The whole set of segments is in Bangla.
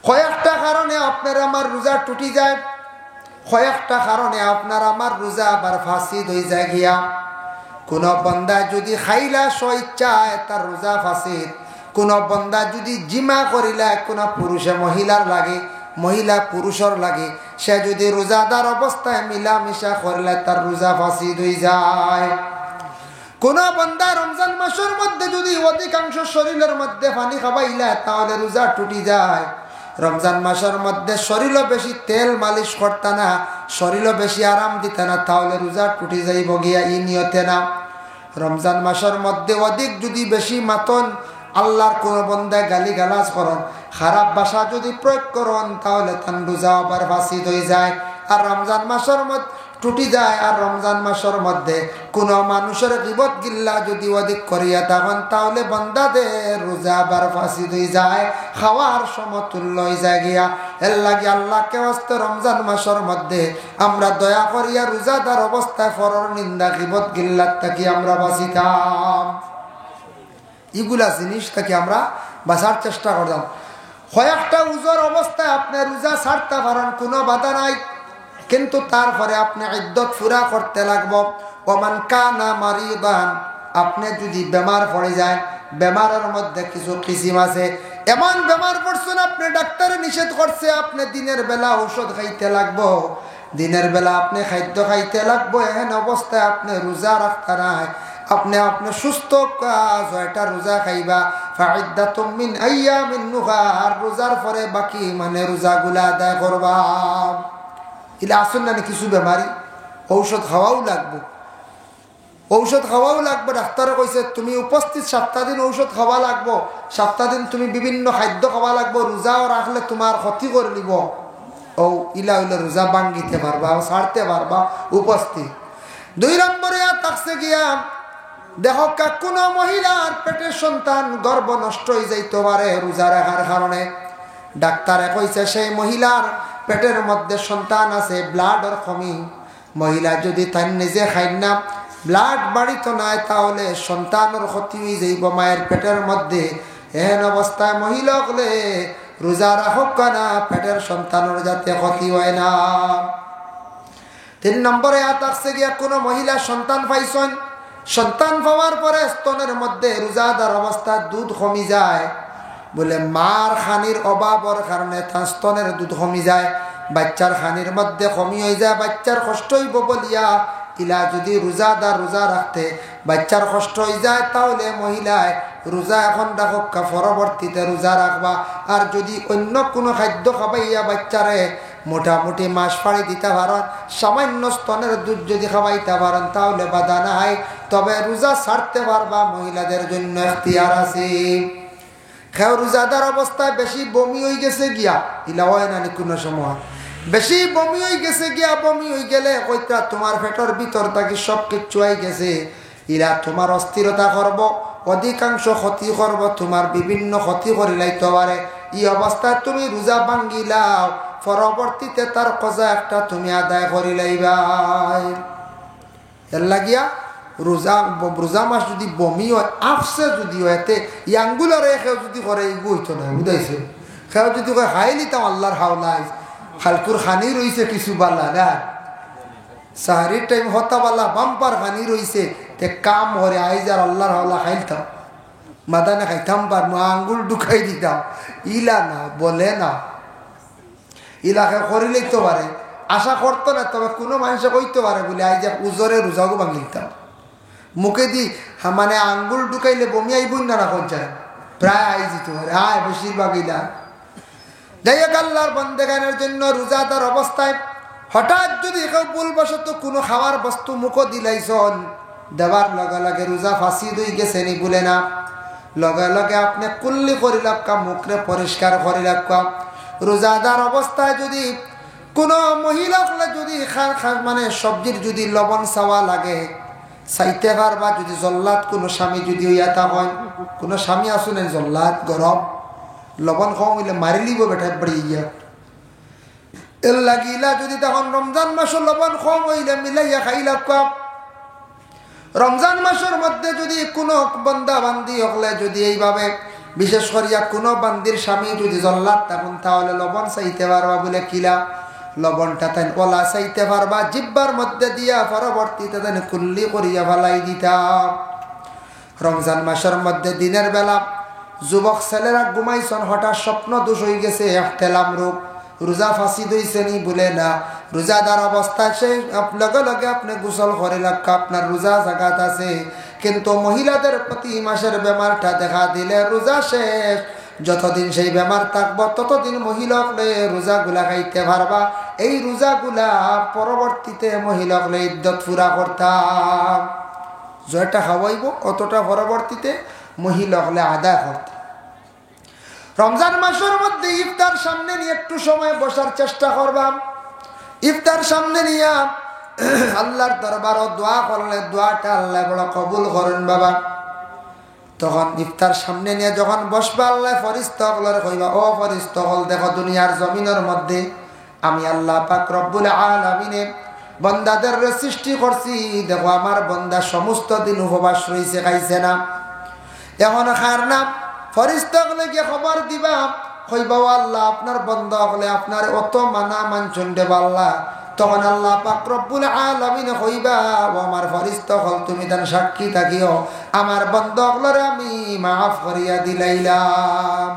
কয়েকটা কারণে আপনার আমার রোজা টুটি যায়, কয়েকটা কারণে আপনার আমার রোজা আবার ফাসিদ হয়ে যায় গিয়া। কোন বন্দা যদি খাইলা স্বইচ্ছায় তার রোজা ফাসিদ। কোন বন্দা যদি জিমা করিলা, কোন পুরুষে মহিলার লাগে, মহিলা পুরুষের লাগে, সে যদি রোজাদার অবস্থায় মিলামিশা করলে তার রোজা ফাসিদ হয়ে যায়। কোন বান্দা রমজান মাসের মধ্যে যদি অধিকাংশ শরীরের মধ্যে পানি খাবাইলা তাহলে রোজা টুটি যায়। রমজান মাসের মধ্যে শরীরও বেশি তেল মালিশ করতে না, শরীরও বেশি আরাম দিতে না, তাহলে রোজা টুটি যাইব গিয়া ই নিয়তে না। রমজান মাসের মধ্যে অধিক যদি বেশি মাতন আল্লাহর কোন বন্দায় গালি গালাজ করন, খারাপ ভাষা যদি প্রয়োগ করন, তাহলে তার রোজা আবার ফাসিদ হয়ে যায়। আর রমজান মাসের মধ্যে টুটি যায়। আর রমজান মাসের মধ্যে কোন মানুষের গীবত গিল্লা যদি অধিক করিয়া থাকেন, তাহলে বান্দাদের রোজা আবার ফাসিদ হয়ে যায়, খাওয়ার সমতুল্য হয়ে যায় গিয়া। এর লাগে আল্লাহকে হস্তে রমজান মাসের মধ্যে আমরা দয়া করিয়া রোজাদার অবস্থায় ফরর নিন্দা গীবত গিল্লার থাকি আমরা বাঁচিতাম। এগুলা জিনিস থেকে আমরা বাঁচার চেষ্টা করতাম। কয়েকটা উজর অবস্থায় আপনি রোজা ছাড়তে পারেন, কোনো বাধা নাই, কিন্তু তারপরে আপনি ইদ্দত পুরা করতে লাগবো। ওমান কানা মারিদান, আপনি যদি বেমার পড়ে যায়, বেমারের মধ্যে কিছু কিসিম আছে। এমন বেমার পড়ছেন আপনি ডাক্তারে নিষেধ করছে, আপনি দিনের বেলা ঔষধ খাইতে লাগবো, দিনের বেলা আপনি খাদ্য খাইতে লাগবো। এহেন অবস্থায় আপনি রোজা রাখতে নাই, আপনি সুস্থ জয়টা রোজা খাইবা। ফাইদ্দাতুম মিন আইয়ামিন নুখা, আর রোজার পরে বাকি মানে রোজাগুলা আদায় করবা। ইলা আসুন না কিছু বেমারি ঔষধ খাওয়াও লাগবো, ঔষধ খাওয়াও লাগবে। ডাক্তারে কইছে তুমি উপস্থিত 7 দিন ঔষধ খাওয়া লাগবো, 7 দিন তুমি বিভিন্ন খাদ্য খাওয়া লাগবো, রোজাও রাখলে তোমার ক্ষতি করে নিব। ও ইলা হইলে রোজা ভাঙ্গিতে পারবা, ছাড়তে পারবা উপস্থিত। 2 নম্বরে থাকছে গিয়া দেখো কোন মহিলার পেটের সন্তান গর্ভ নষ্ট হয়ে যাইতে পারে রোজা রাখার কারণে। ডাক্তারে কইছে সেই মহিলার পেটের মধ্যে সন্তান আছে, ব্লাডের কমি, মহিলা যদি তাই নিজে খাই না ব্লাড বাড়িত নাই, তাহলে সন্তানের ক্ষতি হয়ে যাইব মায়ের পেটের মধ্যে। এহেন অবস্থায় মহিলা হলে রোজা রাখক না, পেটের সন্তানের যাতে ক্ষতি হয় না। 3 নম্বরে আসছে গিয়া কোন মহিলা সন্তান পাইছেন, সন্তান পাওয়ার পরে স্তনের মধ্যে রোজাদার অবস্থায় দুধ কমি যায়, বলে মার খানির অভাবের কারণে তার স্তনের দুধ কমি যায়, বাচ্চার খানির মধ্যে কমি হয়ে যায়, বাচ্চার কষ্ট হইব বলিয়া ইলা যদি রোজাদার রোজা রাখতে বাচ্চার কষ্ট হয়ে যায়, তাহলে মহিলায় রোজা এখন রাখক, পরবর্তীতে রোজা রাখবা। আর যদি অন্য কোনো খাদ্য খাবাইয়া বাচ্চারে মোটামুটি মাস পাড়ি দিতে পারেন, সামান্য স্তনের দুধ যদি খাওয়াইতে পারেন, তাহলে বাধা নাই, তবে রোজা ছাড়তে পারবা, মহিলাদের জন্য এখতিয়ার আছে। খেয়ে রোজাদার অবস্থায় বেশি বমি হয়ে গেছে গিয়া, ইলা হয় না কোনো সময় বেশি বমি হয়ে গেছে গিয়া, বমি হয়ে গেলে কইতা তোমার পেটের ভিতর থাকি সব কিছু হয়ে গেছে, ইরা তোমার অস্থিরতা করব, অধিকাংশ ক্ষতি করব, তোমার বিভিন্ন ক্ষতি করি লাইতে পারে। এই অবস্থায় তুমি রোজা ভাঙ্গিলাও, পরবর্তীতে তার কজা একটা তুমি আদায় করি লাইবা। এর লাগিয়া রোজা মাস যদি বমি হয়, আফসে যদি হয়, এতে ইয়াঙ্গুলার খেয়ে যদি করে এগু হইতো না, বুঝাইছে। খেয়ে যদি কয় খাই নিতাম আল্লাহর হাওলাই, খালকুর খানি রয়েছে কিছু বালা না, সাহারির টাইম হতা বালা বাম্পার খানি রয়েছে, তে কাম হরে আইজার আল্লাহর হাওলা খাইতাম, মাদানে খাইতাম পার আঙ্গুল ঢুকাই দিতাম, ইলা না বলে না, ইলাকে করিলেই তো পারে, আশা করতো না, তবে কোনো মানুষে কইতে পারে বলে আই যে উজরে রোজাগো ভাঙি দিতাম, মুখে দি মানে আঙ্গুল ঢুকাইলে বমি আইবই না রাখ যায়, প্রায় আই যেত পারে, আয় বেশিরভাগ ইলা। যাই হোক, আল্লাহর বন্দেগানের জন্য রোজাদার অবস্থায় হঠাৎ যদি কেউ ভুলবশত কোনো খাওয়ার বস্তু মুখো দিলাইছন, দেওয়ার লগে লগে রোজা ফাঁসি দই গেছে নি বলে না, লগে লগে আপনি কুল্লি করি রাখা, মুখরে পরিষ্কার করে রাখা। রোজাদার অবস্থায় যদি কোনো মহিলা যদি মানে সবজির যদি লবণ চাওয়া লাগে চাইতে পারবা, যদি জল্লাদ কোনো স্বামী যদি ইয়াতা হয়, কোনো স্বামী আসুন জল্লাদ গরম লবণ খাওয়া হইলে মারি লিব বেটা বাড়ি গিয়া, এর লাগিলা যদি তখন রমজান মাসের লবণ কম হইলে মিলাইয়া খাইলা কম। রমজান মাসের মধ্যে যদি কোনো বন্দা বান্দি হলে যদি এইভাবে বিশেষ করিয়া কোনো বান্দির স্বামী যদি জল্লাদ থাকুন তাহলে লবণ চাইতে পারবা বলে কিলা লবণটা তাই ওলা চাইতে পারবা জিব্বার মধ্যে দিয়া পরবর্তীতে তাই কুল্লি করিয়া ফেলাই দিতাম। রমজান মাসের মধ্যে দিনের বেলা যুবক ছেলেরা ঘুমাইছেন, হঠাৎ স্বপ্ন দোষ হয়ে গেছে, এহতেলাম রূপ রোজা ফাঁসি দইছে নি বলে না, রোজাদার অবস্থায় সে লগে লগে আপনি গোসল করে রাখা আপনার রোজা জাগাত আছে। কিন্তু মহিলাদের প্রতি মাসের বেমারটা দেখা দিলে রোজা শেষ, যতদিন সেই বেমার থাকবো ততদিন মহিলাকলে রোজাগুলা খাইতে পারবা। এই রোজাগুলা পরবর্তীতে মহিলাকলে ইদ্যত পুরা করতাম, যেটা খাওয়াইব অতটা পরবর্তীতে মহিলাকলে আদায় করতাম। রমজান মাসের মধ্যে ইফতার সামনে নিয়ে একটু সময় বসার চেষ্টা করবাম। ইফতার সামনে নিয়ে আল্লাহর দরবারও দোয়া করলে দোয়াটা আল্লাহ বড় কবুল করেন বাবা। তখন ইফতার সামনে নিয়ে যখন বসবা আল্লাহ ফরিস্তা হলের কইবা, ও ফরিস্তা হল দেখো দুনিয়ার জমিনের মধ্যে আমি আল্লাহ পাক রব্বুল আলামিনে বন্দাদের সৃষ্টি করছি, দেখো আমার বন্দা সমস্ত দিন উপবাস রয়েছে, খাইছে না, এখন খার না। ফরিস্তা হলে গিয়ে খবর দিবা, কইবা আল্লাহ আপনার বন্দা হলে আপনার অত মানা মানছন দেব আল্লাহ। তখন আল্লাহ পাক রব্বুল আলামিন কইবা, ও আমার ফরিস্তা হল তুমি তার সাক্ষী থাকিও আমার বন্দা হলরে আমি মাফ করিয়া দিলাইলাম।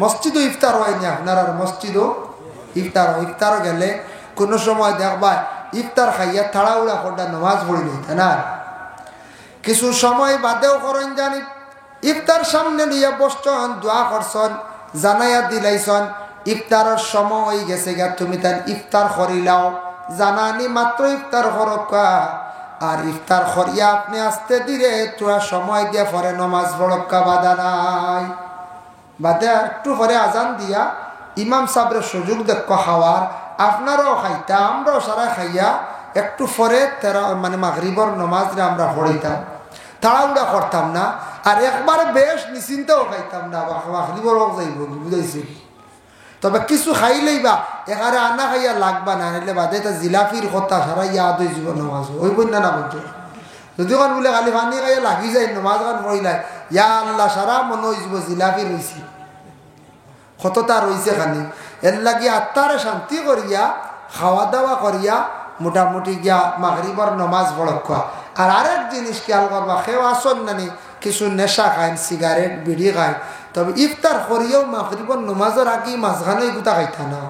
মসজিদও ইফতার হয়নি আপনার, আর মসজিদও ইফতার হয়। ইফতারও গেলে কোনো সময় দেখবা ইফতার খাইয়া তাড়াহুড়া করটা নামাজ পড়ি নিতে না, কিছু সময় বাদেও করেন জানি ইফতার সামনে নিয়ে বসছন, দোয়া করছন, জানাইয়া দিলাইছন ইফতারের সময় হয়ে গেছে গা, তুমি তার ইফতার করিলাও, জানানি মাত্র ইফতার করকা। আর ইফতার করিয়া আপনি আস্তে ধীরে তোরা সময় দিয়ে পরে নমাজ পড়কা, বাধা নাই। বাদে একটু পরে আজান দিয়া ইমাম সাহেবের সুযোগ দেখ খাওয়ার, আপনারাও খাইতা আমরাও সারা খাইয়া একটু পরে মানে মাগরিবর নমাজরে আমরা পড়িতাম, তাড়াহুড়া করতাম না। আর একবারে বেশ নিশ্চিন্তাও খাইতাম না, মাগরিবর যাইব বুঝাইছি। তবে কিছু খাইলেই বা এখানে আনা খাইয়া লাগবা না, নিলে বাদে তা জিলাপির কথা সারা ইয়াদ হয়ে যাব নমাজ ওই বন্যা না বলতো। যদি কান বলে খালি পানি খাইয়া লাগি যায় নমাজ খান পড়িলাই, ইয়া আল্লাহ সারা মনে হয়ে যাব জিলাপি রয়েছে, কতটা রয়েছে খানি। এর লাগি আত্মারে শান্তি করিয়া খাওয়া দাওয়া করিয়া মোটামুটি গিয়া মাগরিবর নমাজ পড়া। আর আরেক জিনিস খেয়াল করবা, কেউ আসন নানি কিছু নেশা খায়, সিগারেট বিড়ি খায়, তবে ইফতার করিয়াও মাগরিবর নমাজের আগে মাঝখানে এগুতা খাইতা না,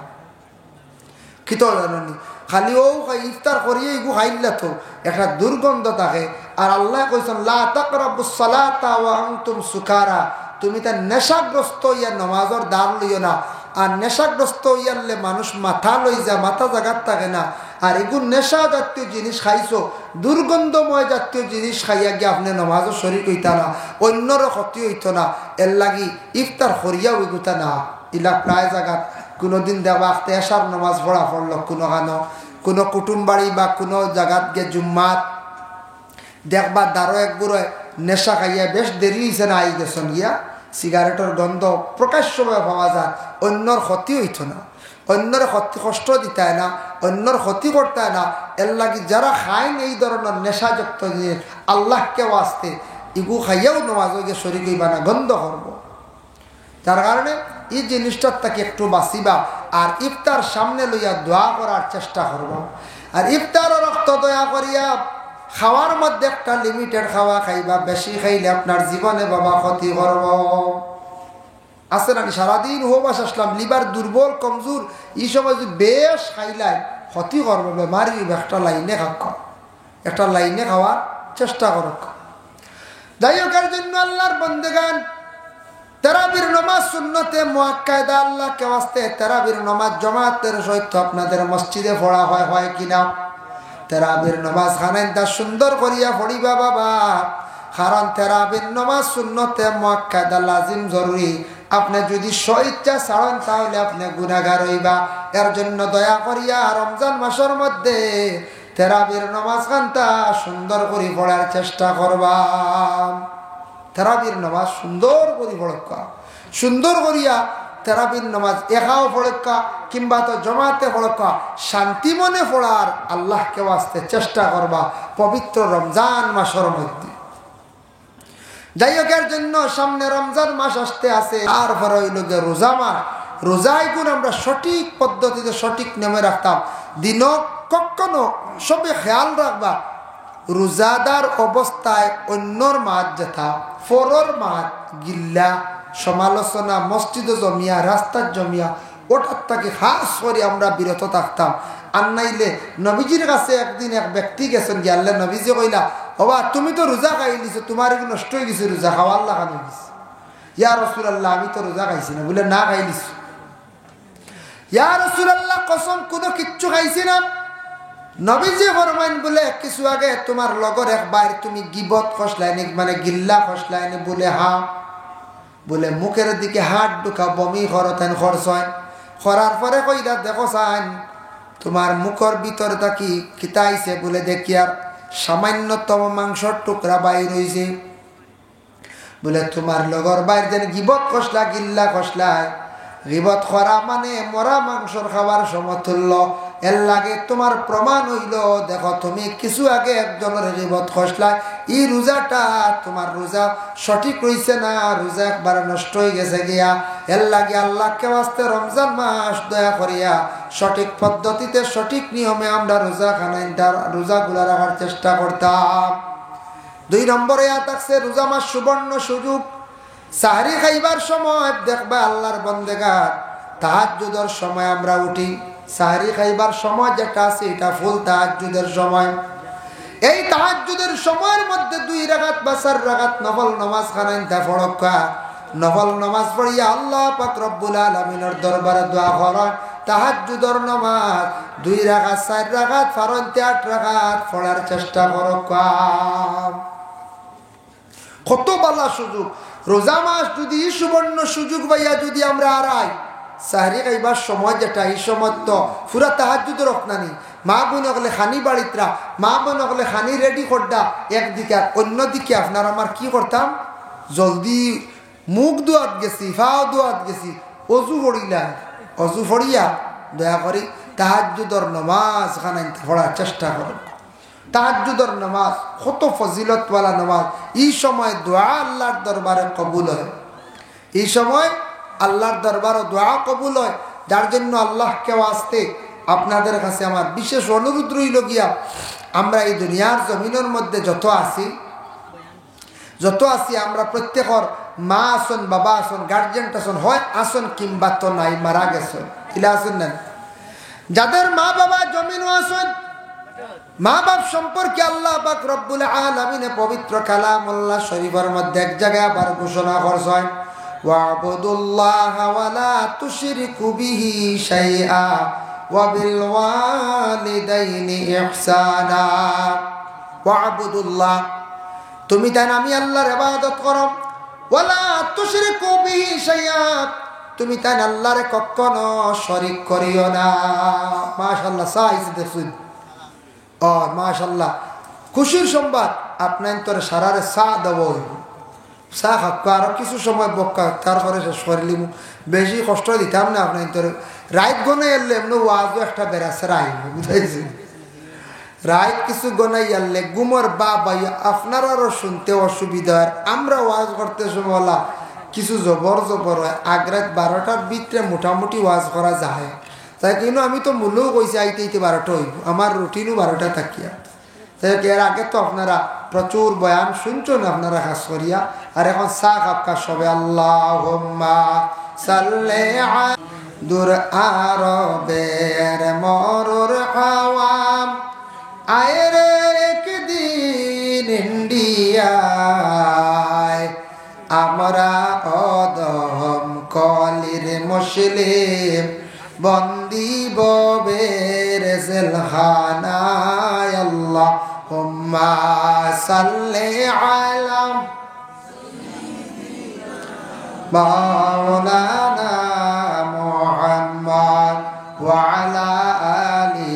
কি তো জানি খালি ও ইফতার করিয়ে এগু খাইলে তো একটা দুর্গন্ধ থাকে। আর আল্লাহ কইছেন লা তাকরাবুস সালাতা ওয়া আনতুম সুকারা, তুমি তার নেশাগ্রস্ত ইয়া নমাজের দ্বার লইও না। আর নেশাগ্রস্ত ইয়ারলে মানুষ মাথা লই যা, মাথা জাগাত থাকে না। আর এগুলো নেশা জাতীয় জিনিস খাইছো, দুর্গন্ধময় জাতীয় জিনিস খাইয়া গিয়ে আপনি নমাজও শরীর হইতা না, অন্যরও ক্ষতি হইত না। এর লাগি ইফতার করিয়াও এগুতা না। ইলা প্রায় জায়গাত কোনোদিন দেওয়া এসার নমাজ পড়া পড়ল কোনো কুটুম বাড়ি বা কোনো জায়গাত গিয়ে জুম্মাত দেখবা দারো এক বুড়োয় নেশা খাইয়া বেশ দেরি হয়েছে না, আই গেছেন গিয়া সিগারেটের গন্ধ প্রকাশ্যভাবে পাওয়া যায়, অন্যর ক্ষতি হইত না, অন্যর ক্ষতি কষ্ট দিতে না, অন্যর ক্ষতি করতে না। এর লাগি যারা খাইন এই ধরনের নেশাযুক্ত জিনিস আল্লাহকে আসতে ইগু খাইয়াও নমাজ গিয়ে শরীর হইবা না, গন্ধ করবো। যার কারণে এই জিনিসটার তাকে একটু বাঁচিবা। আর ইফতার সামনে লইয়া দোয়া করার চেষ্টা করবো। আর ইফতারও রক্ত দয়া করিয়া খাওয়ার মধ্যে একটা লিমিটেড খাওয়া খাইবা, বেশি খাইলে আপনার জীবনে বাবা ক্ষতি করব। আছে নাকি সারাদিন হোবাস আসলাম, লিভার দুর্বল কমজোর, এই সময় যদি বেশ খাইলাই ক্ষতি করবো, বেমারি একটা লাইনে খাওয়া, একটা লাইনে খাওয়ার চেষ্টা করক। যাই হোক, এর জন্য আল্লাহর বন্দেগান তারাবির নমাজ সুন্নতে মুআক্কাদা আল্লাহকে ওয়াস্তে তারাবির নমাজ জামাতের সহিত আপনাদের মসজিদে পড়া হয় কিনা? তারাবির নমাজ খানেন তা সুন্দর করিয়া পড়িবা বাবা, কারণ তারাবির নমাজ সুন্নতে মুআক্কাদা লাজিম জরুরি। আপনি যদি স্বইচ্ছা ছাড়েন তাহলে আপনি গুনাহগার হইবা। এর জন্য দয়া করিয়া রমজান মাসের মধ্যে তারাবির নমাজ খানটা সুন্দর করে পড়ার চেষ্টা করবা। তারাবির নামাজ সুন্দর করে পড়কা, সুন্দর করিয়া তারাবির নামাজ একাও পড়কা কিংবা তো জমাতে পড়কা, শান্তি মনে পড়ার আল্লাহকে ওয়াস্তে চেষ্টা করবা পবিত্র রমজান মাসের মধ্যে। যাই হোক, এর জন্য সামনে রমজান মাস আসতে আছে, তারপরে হইল যে রোজা মাস। রোজায় গুণ আমরা সঠিক পদ্ধতিতে সঠিক নিয়মে রাখতাম। দিন কখনো সবে খেয়াল রাখবা, রোজাদার অবস্থায় অন্যর মাছ যেথা ফরর মাছ গিল্লা সমালোচনা মসজিদে জমিয়া রাস্তার জমিয়া ওটার থেকে খাস করে আমরা বিরত থাকতাম। আর নাইলে নবীজির কাছে একদিন এক ব্যক্তি গেছেন, গিয়ালে নবীজি কইলা, বাবা তুমি তো রোজা খাইলিছো, তোমার নষ্ট হয়ে গেছে রোজা, খাওয়ার লাগানো গেছে। ইয়া রাসূলুল্লাহ, আমি তো রোজা খাইছি না। বলে না খাইলিছো? ইয়া রাসূলুল্লাহ, কসম কোনো কিচ্ছু খাইছি না। নবীজি ফরমাইন, বলে কিছু আগে তোমার লগর একবার তুমি গিবত খসলাইনি, মানে গিল্লা খসলাইনি? বলে হা। বলে মুখের দিকে হাত ঢুকা বমি করতেন, খরচয় করার পরে কইলা, দেখো সাইন তোমার মুখের ভিতরে থাকি খিতাইছে। বলে দেখি আর সামান্যতম মাংসর টুকরা বাইর হইছে। বলে তোমার লগর বাইর যেন গিবত খসলা গিল্লা খসলায়, গিবত করা মানে মরা মাংসর খাবার সমতুল্য। এর লাগে তোমার প্রমাণ হইল, দেখো তুমি কিছু আগে একজনের গিবত খসলায়, এই রোজাটা তোমার রোজা সঠিক হইছে না, রোজা একবার নষ্ট হয়ে গেছে গিয়া। এর লাগে আল্লাহকে ওয়াস্তে রমজান মাস দয়া করিয়া সঠিক পদ্ধতিতে সঠিক নিয়মে আমরা রোজা রোজাগুলা রাখার চেষ্টা করতাম। 2 নম্বরে থাকছে রোজা মাস সুবর্ণ সুযোগ। সাহরি খাইবার সময় দেখবা আল্লাহর বন্দেগার তাহাজ্জুদের সময় আমরা উঠি। সাহরি খাইবার সময় যেটা আছে এটা ফুল তাহাজ্জুদের সময়। এই তাহাজ্জুদের সময়ের মধ্যে 2 রাকাত বা 4 রাকাত নফল নামাজ খানাইতা ফড়কা। নফল নামাজ পড়িয়া আল্লাহ পাক রব্বুল আলামিনের দরবারে দোয়া করেন। তাহাজ্জুদের নামাজ 2 রাকাত 4 রাকাত ফারনতে 8 রাকাত পড়ার চেষ্টা করকা। কত ভালো সুযোগ! রোজা মাস যদি সুবর্ণ সুযোগ ভাইয়া যদি আমরা হারাই, সাহরি খাইবার সময় যেটা, এই সময় তো পুরা তাহাজ্জুদের রক্ষণানি। মা বোন হলে খানি বাড়িতরা, মা বোন হলে খানি রেডি করদা একদিকে, আর অন্যদিকে আপনার আমার কি করতাম, জলদি মুখ দোয়াত গেছি, ফাও দোয়াত গেছি, অজু পড়িলা, অজু পড়িয়া দয়া করি তাহাজ্জুদের নামাজ খানাই পড়ার চেষ্টা করুন। তাহাজ্জুদের নামাজ কত ফজিলতওয়ালা নামাজ। এই সময় দোয়া আল্লাহর দরবারে কবুল হয়, এই সময় আল্লাহর দরবারে দোয়া কবুল হয়। যার জন্য আল্লাহকে ওয়াস্তে আপনাদের কাছে আমার বিশেষ অনুরোধ রইল গিয়া, আমরা এই দুনিয়ার জমিনের মধ্যে যত আছি আমরা প্রত্যেকর মা আসন, বাবা আসন, গার্জেন আসন, হয় আসন কিংবা তো নাই, মারা গেছেন ইলা আসন না। যাদের মা বাবা জমিনও আসন, মা বাপ সম্পর্কে আল্লাহ পাক রব্বুল আলামিন পবিত্র কালামুল্লাহ শরীফের মধ্যে এক জায়গায় আবার ঘোষণা করছেন, ওয়াবুদুল্লাহা ওয়া লা তুশরিকু বিহি শাইআ ওয়া বিল ওয়ালিদাইনি ইহসানা। ওয়াবুদুল্লাহ, তুমি তাই আমি আল্লাহর ইবাদত করো। ওয়া লা তুশরিকু বিহি শাইআ, তুমি তাই আল্লাহর কখনো শরীক করিও না। মাশাআল্লাহ, সাইজ দেখুন। ও মাশাআল্লাহ, খুশির সংবাদ, আপনার তোর সারারে চা দেব, চা খাক আরো কিছু সময় বক্কা, তারপরে শেষ করিলি। বেশি কষ্ট দিতাম না আপনার তোর। রাইত গনে এলে এমনি ওয়াজও একটা বেড়াছে রাই, বুঝাইছি? রাইত কিছু গনাই আনলে গুমর বা ভাই আপনার আরো শুনতে অসুবিধা হয়। আমরা ওয়াজ করতে সময় কিছু জবর হয়, আগ্রাত 12টার ভিতরে মোটামুটি ওয়াজ করা যায়। তাই কিন্তু আমি তো মূল্যও কইছি আইতে 12টা হইব, আমার রুটিনও 12টা থাকিয়া। তাই এর আগে তো আপনারা প্রচুর বয়ান শুনছেন আপনারা খাস করিয়া। আর এখন চা খাপকা সবে আল্লাহুম্মা সাল্লি আলা দূর আরবের মরুর হাওয়াম আয়রে একদিন ইন্ডিয়ায়, আমরা অদম কলির মুসলিম বন্দি ববের জেলখানায়, আল্লাহুম্মা সাল্লি আলা মাওলানা মুহাম্মদ ওয়া আলা আলি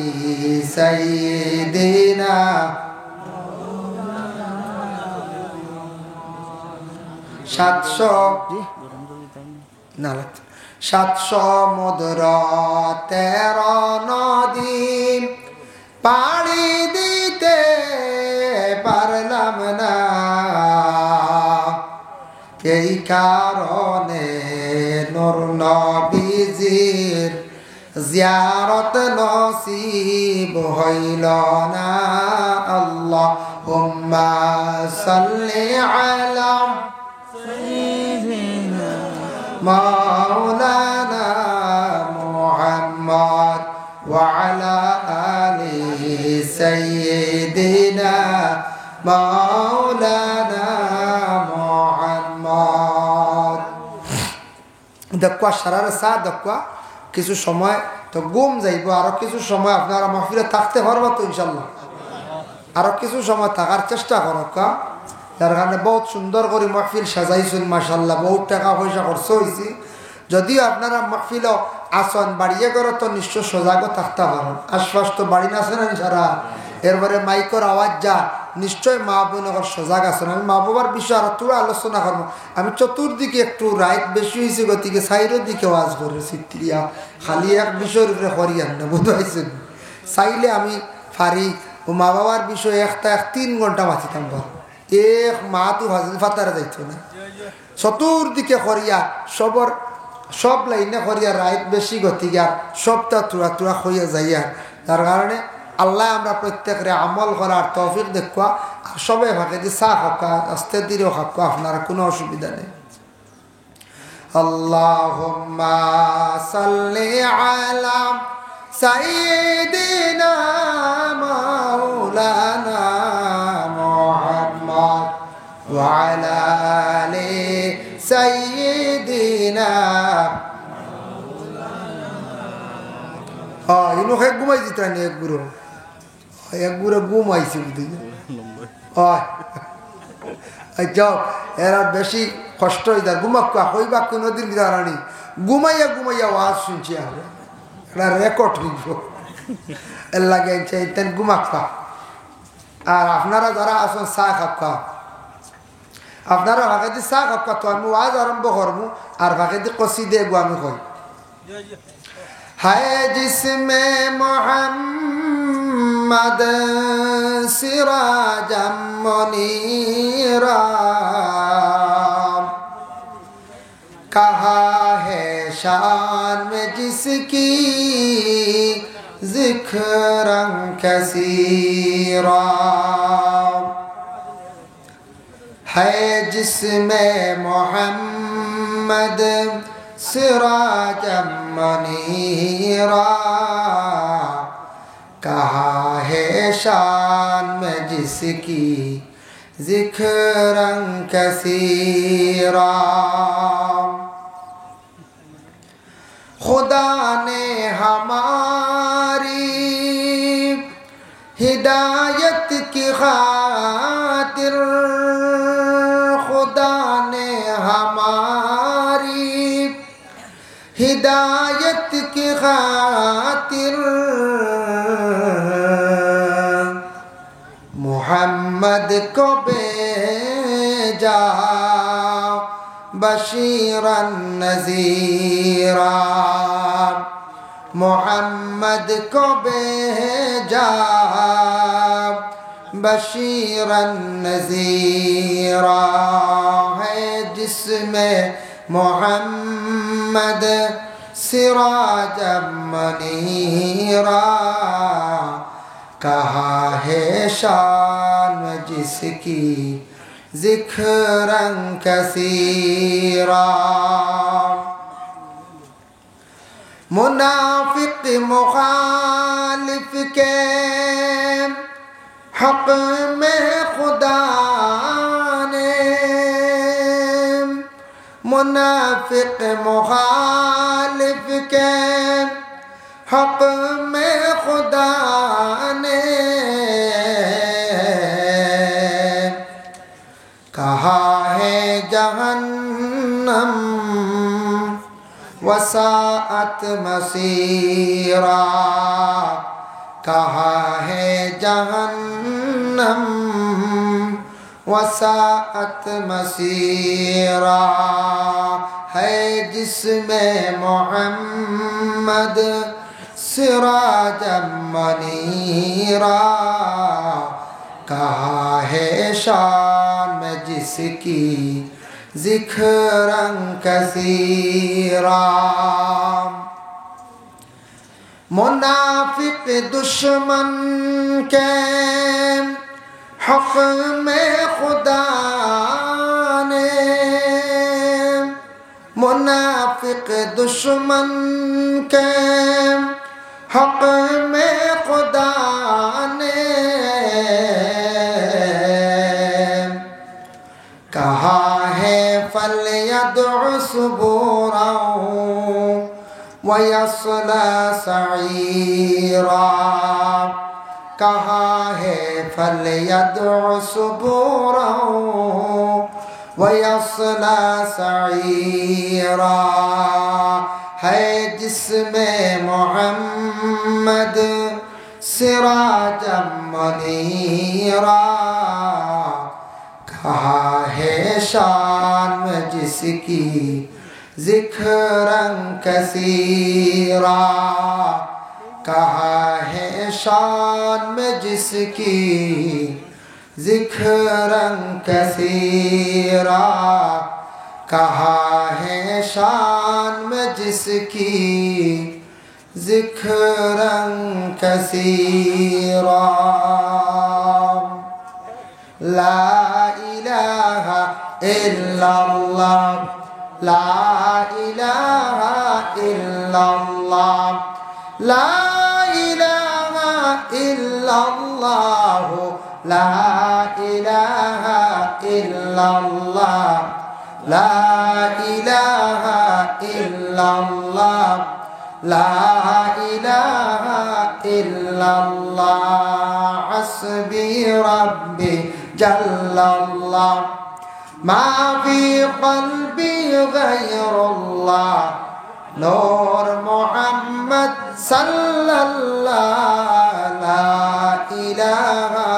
সাইয়্যিদিনা। 700 সমুদ্র 13 নদী পাড়ি দিতে পারলাম না, কারণে নূর নবীজির জিয়ারত নসিব হইল না। আল্লাহুম্মা সাল্লি আলা সাইয়্যিদিনা মাওলানা মুহাম্মদ ওয়া আলা আলি সাইয়্যিদিনা মাওলানা মুহাম্মদ। দেখবা সারারে সা দেখবা কিছু সময় তো গুম যাইব, আরো কিছু সময় আপনারা মাহফিলে থাকতে পারবো তো ইনশাল্লাহ। আরো কিছু সময় থাকার চেষ্টা করো কা, যার কারণে বহুত সুন্দর করে মাহফিল সাজাইছেন মাশাল্লাহ, বহুত টাকা পয়সা খরচ হয়েছে। যদিও আপনারা মাহফিল আসন বাড়িয়ে করো তো নিশ্চয় সজাগও থাকতে পারেন। আশপাশ তো বাড়ি না আছেন সারা, এরপরে মাইকর আওয়াজ যা নিশ্চয় মা বোনগর সজাগ আছেন। আমি মা বাবার বিষয়ে আরো তোরা আলোচনা করবো। আমি চতুর্দিকে একটু রাইট বেশি হয়েছে গতিকে সাইডের দিকে আওয়াজ করে চিত্রিয়া খালি এক বিষয়ের উপরে হরিয়ান না বুঝতে চাইলে আমি ফারি ও মা বাবার বিষয়ে একটা 3 ঘন্টা বাঁচিতাম পার। এক মা তো ফাতারে যাইত না, চতুর্দিকে হরিয়া সবর সব লাইনে হরিয়া রাইট বেশি গতিকে আর সবটা তুরা তুরা হইয়া যাইয়া। যার কারণে আল্লাহ আমরা প্রত্যেকের আমল করার তৌফিক দেখুয়া। আর সবাই ভাগে যে চা খাকা আস্তে দিরেও খাকা, আপনারা কোনো অসুবিধা নেই। আল্লাহুম্মা সাল্লি আলা সাইয়্যিদিনা মাওলানা মুহাম্মদ ওয়া আলা আলি সাইয়্যিদিনা। ইনো খেয়ে ঘুমাই দিত না এক গুরু, এক গুরু ঘুমাইছি যাও। এরা বেশি কষ্ট হয়ে যায় ঘুমাক্কা হইবা কোনোদিন রানি ঘুমাইয়া ঘুমাইয়া ওয়াজ শুনছি আমরা, এটা রেকর্ড হইব এর লাগে ঘুমাক্কা। আর আপনারা যারা আসুন চা খাক্কা, আপনারা ভাগে দি চা খাক্কা তো আমি ওয়াজ আরম্ভ করবো আর ভাগে দি কষি দেবো আমি কই। ہے جس میں محمد سراجا منیرا کہا ہے شان میں جس کی ذکرا کثیرا ہے جس میں محمد سراجا منیرا کہا ہے شان میں جس کی ذکرا کثیرا خدا نے ہماری ہدایت کی خاطر خدا نے ہماری ہدایت کی خاطر محمد کو بھیجا بشیرا نذیرا محمد کو بھیجا بشیرا نذیرا ہے جس میں محمد سراجا منیرا کہا ہے شان جس کی ذکرا کثیرا منافق مخالف کے حق میں خدا نے منافق مخالف کے حق میں خدا نے کہا ہے جہنم وساعت مصیرا کہا ہے جہنم وساعت مصیرا ہے جس میں محمد سراجا منیرا کہا ہے شان میں جس کی ذكرا كثيرا मुनाफिक दुश्मन के हक में खुदा ने मुनाफिक दुश्मन के हक में खुदा ने कहा है फलयदउ सुबूरा वयस्ला सईरा कहा है फलयदउ सुबूरा वयस्ला सईरा है जिसमें मोहम्मद सिराजम मुनीरा कहा है शान में जिसकी ज़िक्रन कसीरा कहा है शान में जिसकी ज़िक्रन कसीरा कहा है शान में जिसकी ज़िक्रन कसीरा ला इलाहा इल्लल्लाह ला इलाहा इल्लल्लाह ला इलाहा इल्लल्लाह ला इलाहा इल्लल्लाह ला इलाहा इल्लल्लाह ला इलाहा इल्लल्लाह हस्बी रब्बी जल्लल्लाह मा फी क़ल्बी गैरुल्लाह नूर मोहम्मद सल्लल्लाहु ला इलाहा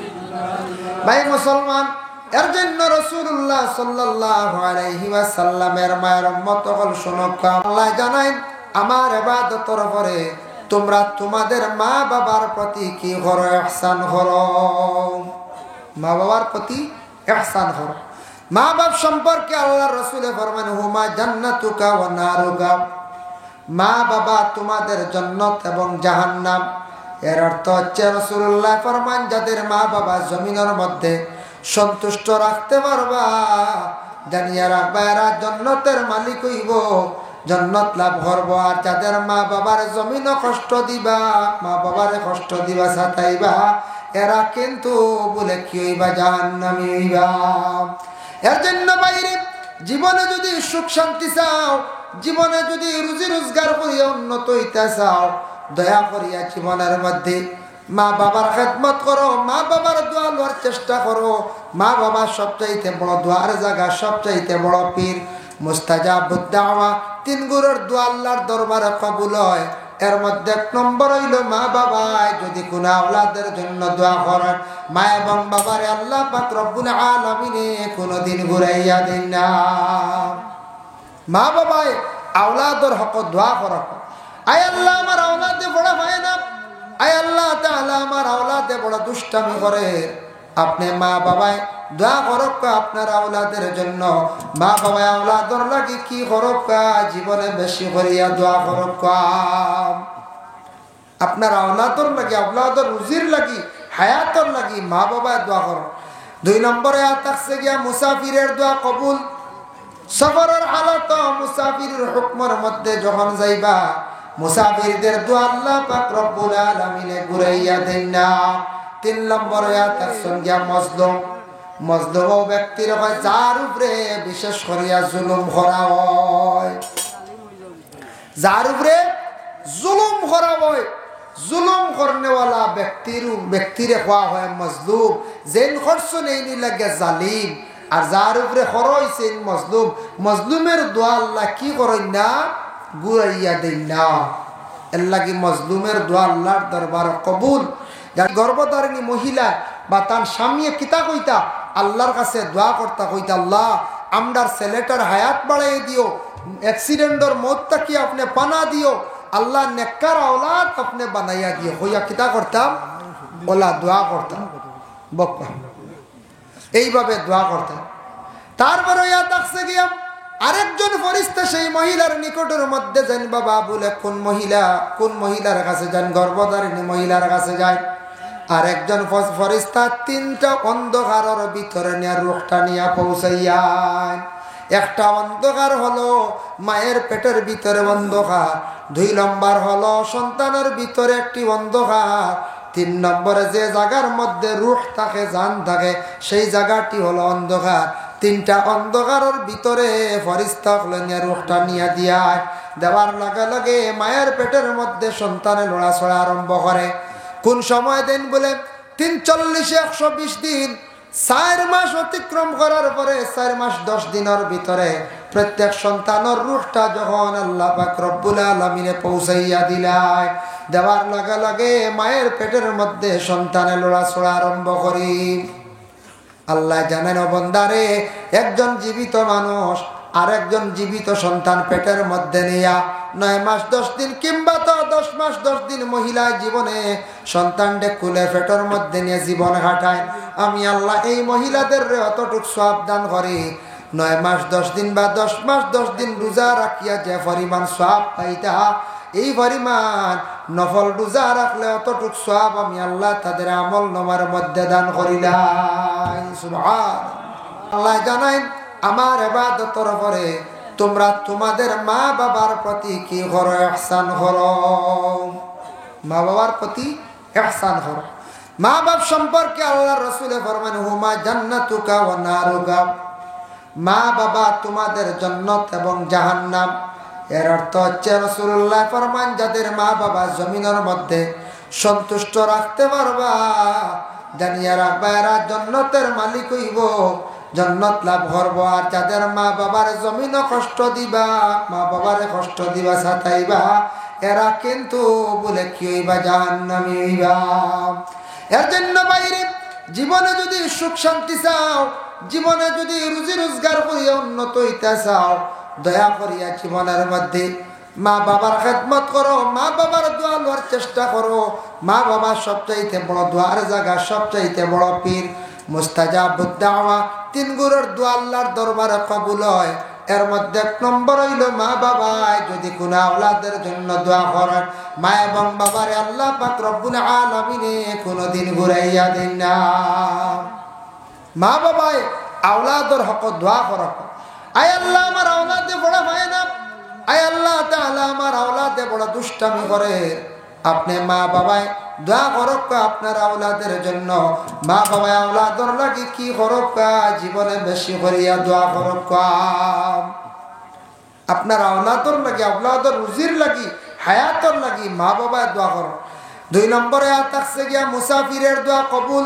इल्लल्लाह। भाई मुसलमान এর জন্য রাসূলুল্লাহ সাল্লাল্লাহু আলাইহি ওয়াসাল্লামের মায়ের উম্মত হল শুনো আল্লাহ জানাই আমার ইবাদতের পরে তোমরা তোমাদের মা বাবার প্রতি কি করো ইহসান করো মা বাবার প্রতি ইহসান করো মা বাপ সম্পর্কে আল্লাহর রাসূল ফরমান হুমা জান্নাতুকা ওয়া নারুকা মা বাবা তোমাদের জান্নাত এবং জাহান্নাম এর অর্থ হচ্ছে রাসূলুল্লাহ ফরমান যাদের মা বাবা জমিনের মধ্যে সন্তুষ্ট রাখতে পারবা জানিয়া রাখবা এরা জান্নাতের মালিক হইব জান্নাত লাভ করব আর যাদের মা বাবার জমিনও কষ্ট দিবা মা বাবারে কষ্ট দিবা সাতাইবা এরা কিন্তু বলে কি হইবা জাহান্নামী হইবা। এর জন্য বাইরে জীবনে যদি সুখ শান্তি চাও জীবনে যদি রুজি রোজগার করিয়া উন্নত হইতে চাও দয়া করিয়া জীবনের মধ্যে মা বাবার খেদমত করো মা বাবার দোয়া লওয়ার চেষ্টা করো মা বাবা সবচাইতে বড় দোয়ার জায়গা সবচাইতে বড় পীর মুস্তাজাবুদ দাওয়া তিন গুরুর দোয়া আল্লাহর দরবারে কবুল হয় এর মধ্যে এক নম্বর হইল মা বাবা যদি কোন আওলাদের জন্য দোয়া করেন মা এবং বাবারে আল্লাহ পাক রব্বুল আলামিনে কোনদিন ঘুরাইয়া দেন না। মা বাবায় আওলাদের হক দোয়া করো আয় আল্লাহ আমার আওলাদে বড় হয় না আয় আল্লাহ তাআলা আমার আওলাদে বড় দুষ্টামি করে আপনি মা বাবায় দোয়া করক আপনার আওলাদের জন্য মা বাবা আওলাদর লাগি কি করক জীবনে বেশি করিয়া দোয়া করক আপনার আওলাদর লাগি আওলাদর রুজির লাগি হায়াতর লাগি মা বাবা দোয়া করো। 2 নম্বরে আতাকছে গিয়া মুসাফিরের দোয়া কবুল সফরের হালত মুসাফিরের হুকমের মধ্যে যখন যাইবা মুসাফিরদের দোয়া আল্লাহ পাক রব্বুল আলামিনে ঘুরাইয়া দেন না। 3 নম্বরে আতাকছে গিয়া মজলুম মজলুম ব্যক্তির হয় যার উপরে বিশেষ করিয়া জুলুম করা হয় যার উপরে জুলুম করা হয় জুলুম করনেওয়ালা ব্যক্তিরে হওয়া হয় মজলুম যেন খরচ নেই লাগে জালিম আর যার উপরে খরচেন মজলুম মজলুমের দোয়া আল্লাহ কি করেন না ঘুরাইয়া দেন না এর লাগি মজলুমের দোয়া আল্লাহর দরবার কবুল। যার গর্ভধারিণী মহিলা বা তার স্বামী কিতা কইতা আল্লাহর কাছে দোয়া করতা কইতা আল্লাহ আমরার ছেলেটার হায়াত বাড়াই দিও অ্যাক্সিডেন্টর মৌতটা কি আপনি পানা দিও আল্লাহ নেককার औलाद আপনি বানাইয়া দিও হইয়া কিতা করতাম ওলা দোয়া করতাম বক্কা এইভাবে দোয়া করতাম। তারপরে ইয়া থাকছে গিয়া আরেকজন ফেরেশতা সেই মহিলার নিকটের মধ্যে যান, বাবা বলে কোন মহিলার কাছে যান, গর্ভধারিণী মহিলার কাছে যায়। আরেকজন ফেরেশতা তিনটা অন্ধকারের ভিতরে নিয়ে রূহটা নিয়ে পৌঁছাইয়া। একটা অন্ধকার হলো মায়ের পেটের ভিতরে অন্ধকার, 2 নম্বর হলো সন্তানের ভিতরে একটি অন্ধকার, 3 নম্বরে যে জায়গার মধ্যে রূহ থাকে, জান থাকে, সেই জায়গাটি হলো অন্ধকার। 3টা অন্ধকারের ভিতরে ফেরেশতা নিয়ে রূহটা নিয়ে দেওয়ার লগে লগে মায়ের পেটের মধ্যে সন্তানের লড়াছড়া আরম্ভ করে। কোন সময় দেন বলে 340-120 দিন, 4 মাস অতিক্রম করার পরে 4 মাস 10 দিনের ভিতরে প্রত্যেক সন্তানের রূহটা যখন আল্লাহ পাক রব্বুল আলামিনে পৌঁছাইয়া দেওয়ার লগে লগে মায়ের পেটের মধ্যে সন্তানের লড়াছড়া আরম্ভ করি। আল্লাহ জানেন ও বান্দারে, একজন জীবিত মানুষ আর একজন জীবিত সন্তান পেটের মধ্যে নিয়া 9 মাস 10 দিন কিংবা তো 10 মাস 10 দিন মহিলা জীবনে সন্তানকে কুলে পেটের মধ্যে নিয়ে জীবন কাটায়। আমি আল্লাহ এই মহিলাদের অতটুক সওয়াব দান করি। 9 মাস 10 দিন বা 10 মাস 10 দিন রোজা রাখিয়া যে পরিমাণ সওয়াব পাইতা, এই পরিমাণ নফল রোজা রাখলে অতটুক সওয়াব আমি আল্লাহ তাদের আমল নামার মধ্যে দান করিলাম। সুবহানাল্লাহ। আল্লাহ জানাই আমার ইবাদতের পরে তোমরা তোমাদের মা বাবার প্রতি কি করো? ইহসান করো। মা বাবার প্রতি ইহসান করো। মা বাপ সম্পর্কে আল্লাহর রাসূল ফরমান, হুমা জান্নাতুকা ওয়া নারুকা। মা বাবা তোমাদের জান্নাত এবং জাহান্নাম। এর অর্থ হচ্ছে রাসূলুল্লাহ ফরমান, যাদের মা বাবা জমিনের মধ্যে সন্তুষ্ট রাখতে পারবা, জানিয়া রাখবা এরা জান্নাতের মালিক হইব, জান্নাত লাভ করব। আর যাদের মা বাবার জমিনও কষ্ট দিবা, মা বাবারে কষ্ট দিবা, সাতাইবা, এরা কিন্তু বলে কি হইবা? জাহান্নামী হইবা। এর জন্য বাইরে জীবনে যদি সুখ শান্তি চাও, জীবনে যদি রুজি রোজগার করিয়া উন্নত হইতে চাও, দয়া করিয়া জীবনের মধ্যে মা বাবার খেদমত করো, মা বাবার দোয়া লওয়ার চেষ্টা করো। মা বাবা সবচাইতে বড় দোয়ার জায়গা, সবচাইতে বড় পীর। মুস্তাজাবুদ দাওয়া, 3 গুরুর দোয়া আল্লাহর দরবারে কবুল হয়। এর মধ্যে 1 নম্বর হইল মা বাবা যদি কোন আওলাদের জন্য দোয়া করেন, মা এবং বাবারে আল্লাহ পাক রব্বুল আলামিনে কোনদিন ঘুরাইয়া দেন না। মা বাবায় আওলাদের হক দোয়া করো। আয় আল্লাহ আমার আওলাদে বড় হয় না, আয় আল্লাহ তাআলা আমার আওলাদে বড় দুষ্টামি করে, আপনি মা বাবায় দোয়া করক আপনার আওলাদের জন্য। মা বাবা আওলাদর লাগি কি করক? জীবনে বেশি করিয়া দোয়া করক। আপনার আওলাদর লাগি, আওলাদর রুজির লাগি, হায়াতর লাগি মা বাবা দোয়া করো। 2 নম্বরে থাকছে গিয়া মুসাফিরের দোয়া কবুল।